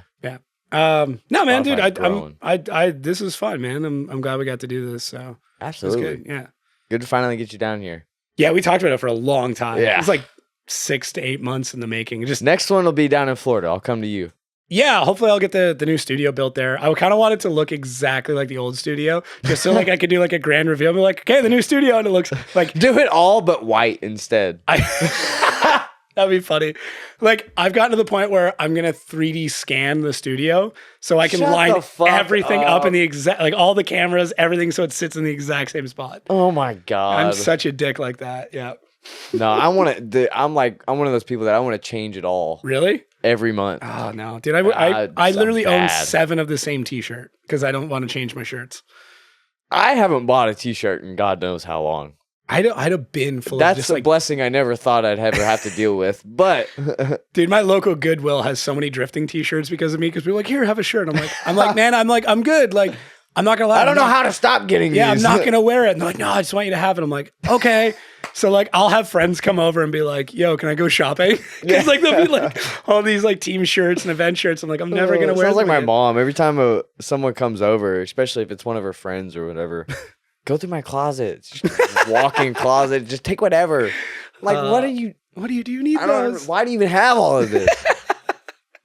No, man, dude, Spotify's growing. this is fun, man. I'm glad we got to do this. So it's Absolutely. good. Yeah. Good to finally get you down here. Yeah. We talked about it for a long time. Yeah. It was like 6 to 8 months in the making. Just, Next one will be down in Florida. I'll come to you. yeah, hopefully I'll get the new studio built there. I kind of want it to look exactly like the old studio, just so like I could do like a grand reveal. Be like, okay, the new studio, and it looks like Do it all but white instead. that'd be funny. Like I've gotten to the point where I'm gonna 3D scan the studio so I can Shut line the fuck everything up in up. the exact, like all the cameras, everything, so it sits in the exact same spot. Oh my god. I'm such a dick like that. Yeah. No, I want to. I'm one of those people that I want to change it all Really? every month. Oh no, dude! I I'm literally own bad. 7 of the same T-shirt because I don't want to change my shirts. I haven't bought a T-shirt in God knows how long. I had a bin full of That's just a like, blessing I never thought I'd ever have to deal with. But dude, my local Goodwill has so many drifting T-shirts because of me. Because we're like, here, have a shirt. I'm like, man, I'm good. Like, I'm not gonna lie. I don't know how to stop getting Yeah, these. I'm not gonna wear it. And they're like, no, I just want you to have it. I'm like, okay. So like, I'll have friends come over and be like, yo, can I go shopping? Because like they'll be like all these like team shirts and event shirts. I'm like, I'm never gonna wear. Sounds like them my again. mom. Every time someone comes over, especially if it's one of her friends or whatever, go through my closet, just walk-in closet, just take whatever. Like, what are you? What do you need I don't. those? Why do you even have all of this?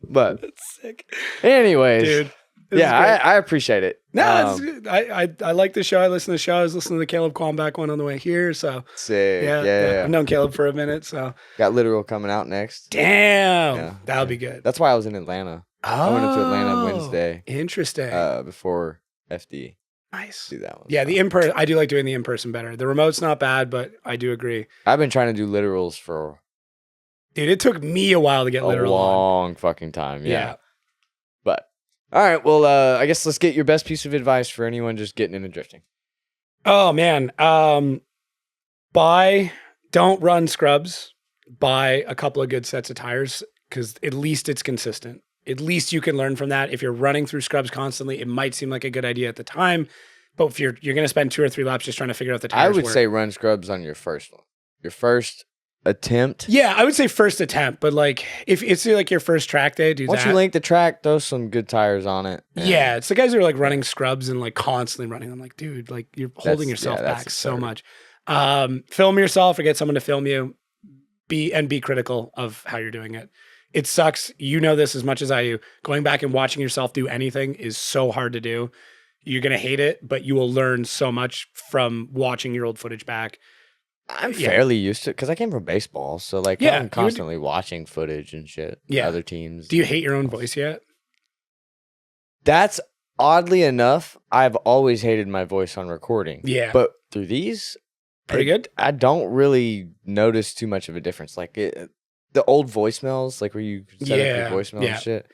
But That's sick, anyways, dude. This is yeah, great. I appreciate it. No, it's good. I like the show. I listen to the show. I was listening to the Caleb Qualmback one on the way here. So Sick. yeah. I've known Caleb for a minute. So Got Literal coming out next. damn, Yeah. that'll be good. That's why I was in Atlanta. I went into Atlanta Wednesday. Interesting. Before FD. Nice. Do that one. Yeah, the in-person. I do like doing the in-person better. The remote's not bad, but I do agree. I've been trying to do literals for Dude, it took me a while to get a literal on. long fucking time. Yeah. Yeah. But all right, well, I guess let's get your best piece of advice for anyone just getting into drifting. Oh man. Don't run scrubs. Buy a couple of good sets of tires because at least it's consistent. At least you can learn from that. If you're running through scrubs constantly, it might seem like a good idea at the time, but if you're going to spend 2 or 3 laps just trying to figure out the I tires. would work. say run scrubs on your first one. Your first attempt. Yeah, I would say first attempt, but like if it's like your first track day, do Once that. you link the track, throw some good tires on it. and Yeah, it's the guys who are like running scrubs and like constantly running. I'm like, dude, like you're holding That's- yourself yeah, that's back so absurd. much. Film yourself or get someone to film you. Be critical of how you're doing it. It sucks. You know this as much as I do. Going back and watching yourself do anything is so hard to do. You're going to hate it, but you will learn so much from watching your old footage back. I'm fairly used to it because I came from baseball. So, like, Yeah, I'm constantly watching footage and shit. Yeah. Other teams. Do you hate your own voice yet? That's oddly enough, I've always hated my voice on recording. Yeah. But through these, Pretty good? I don't really notice too much of a difference. Like, the old voicemails, like where you set up your voicemail and shit,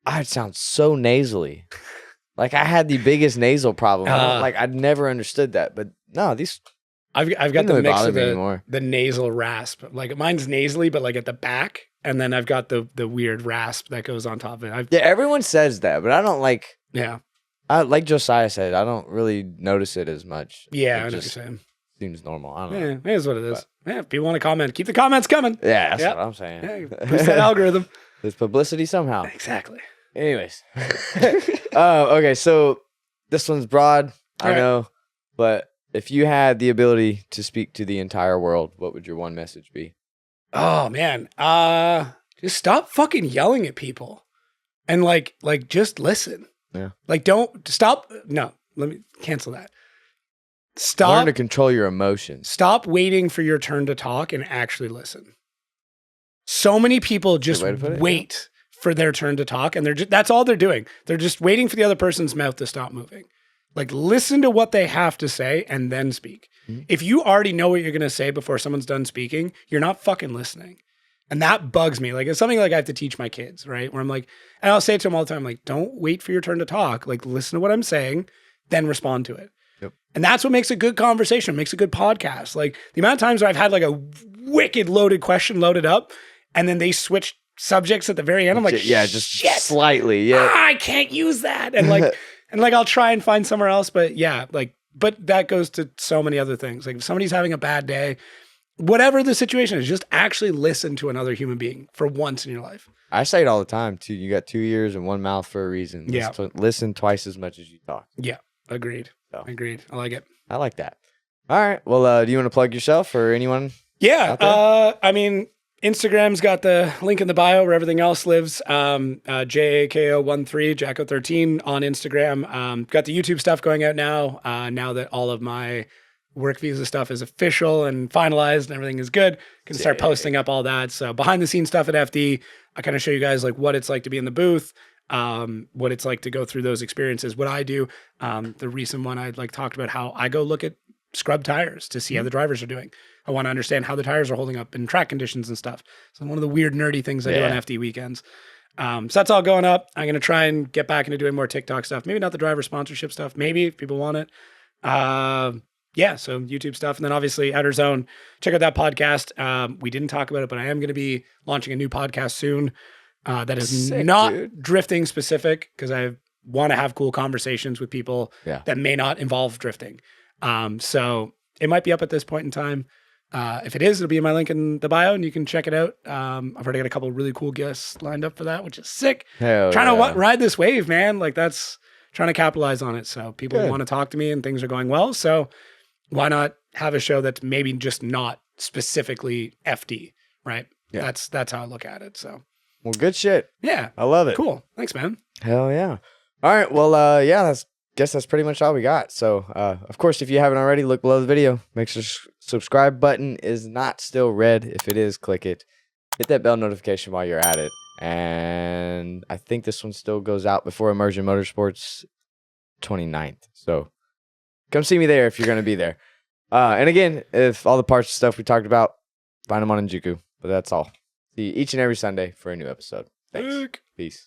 I'd sound so nasally. Like, I had the biggest nasal problem. I'd never understood that. But no, these... I've got Didn't the really mix bother of me anymore. the nasal rasp. Like mine's nasally, but like at the back, and then I've got the weird rasp that goes on top of it. Yeah, everyone says that, but I don't like... Yeah. Like Josiah said, I don't really notice it as much. Yeah, I It know what you're just saying. seems normal. I don't know. Yeah, it is what it is. Yeah, if people want to comment, keep the comments coming. Yeah, that's Yep. what I'm saying. Yeah, boost that algorithm. There's publicity somehow. Exactly. Anyways. Okay, so this one's broad, I Alright. know, but if you had the ability to speak to the entire world, what would your one message be? Oh man. Just stop fucking yelling at people. And like just listen. Yeah. Like don't stop. No, let me cancel that. Learn Stop. to control your emotions. Stop waiting for your turn to talk and actually listen. So many people just way to put it, wait for their turn to talk, and that's all they're doing. They're just waiting for the other person's mouth to stop moving. Like, listen to what they have to say and then speak. Mm-hmm. If you already know what you're going to say before someone's done speaking, you're not fucking listening. And that bugs me. Like, it's something like I have to teach my kids, right? Where I'm like, and I'll say it to them all the time, like, don't wait for your turn to talk. Like, listen to what I'm saying, then respond to it. Yep. And that's what makes a good conversation, makes a good podcast. Like, the amount of times where I've had like a wicked loaded question loaded up, and then they switch subjects at the very end. I'm like, Yeah, just shit, slightly. Yeah. I can't use that. And like, I'll try and find somewhere else. But yeah, like, but that goes to so many other things. Like if somebody's having a bad day, whatever the situation is, just actually listen to another human being for once in your life. I say it all the time, too. You got 2 ears and 1 mouth for a reason. Yeah. Listen twice as much as you talk. Yeah. Agreed. So. Agreed. I like it. I like that. All right. Well, do you want to plug yourself or anyone? Yeah. out there? I mean, Instagram's got the link in the bio where everything else lives. JAKO13, Jacko13 on Instagram. Got the YouTube stuff going out now. Now that all of my work visa stuff is official and finalized and everything is good, can start posting up all that. So behind the scenes stuff at FD, I kind of show you guys like what it's like to be in the booth, what it's like to go through those experiences, what I do. The recent one I like talked about how I go look at scrub tires to see how the drivers are doing. I want to understand how the tires are holding up in track conditions and stuff. So one of the weird nerdy things I do on FD weekends. So that's all going up. I'm going to try and get back into doing more TikTok stuff. Maybe not the driver sponsorship stuff. Maybe if people want it. Yeah. So YouTube stuff. And then obviously Outer Zone, check out that podcast. We didn't talk about it, but I am going to be launching a new podcast soon. That is not drifting specific because I want to have cool conversations with people that may not involve drifting. So it might be up at this point in time. If it is, it'll be in my link in the bio and you can check it out. I've already got a couple of really cool guests lined up for that, which is sick. Hell trying yeah. to ride this wave, man. Like that's trying to capitalize on it. So people want to talk to me and things are going well. So why not have a show that's maybe just not specifically FD, right? Yeah. That's how I look at it. So, Well, good shit. yeah, I love it. cool. Thanks, man. Hell yeah. All right. Well, yeah, guess that's pretty much all we got. So, of course, if you haven't already, look below the video. Make sure subscribe button is not still red. If it is, click it. Hit that bell notification while you're at it. And I think this one still goes out before Immersion Motorsports 29th. So come see me there if you're going to be there. And again, if all the parts and stuff we talked about, find them on Njuku. But that's all. See you each and every Sunday for a new episode. Thanks. Peace.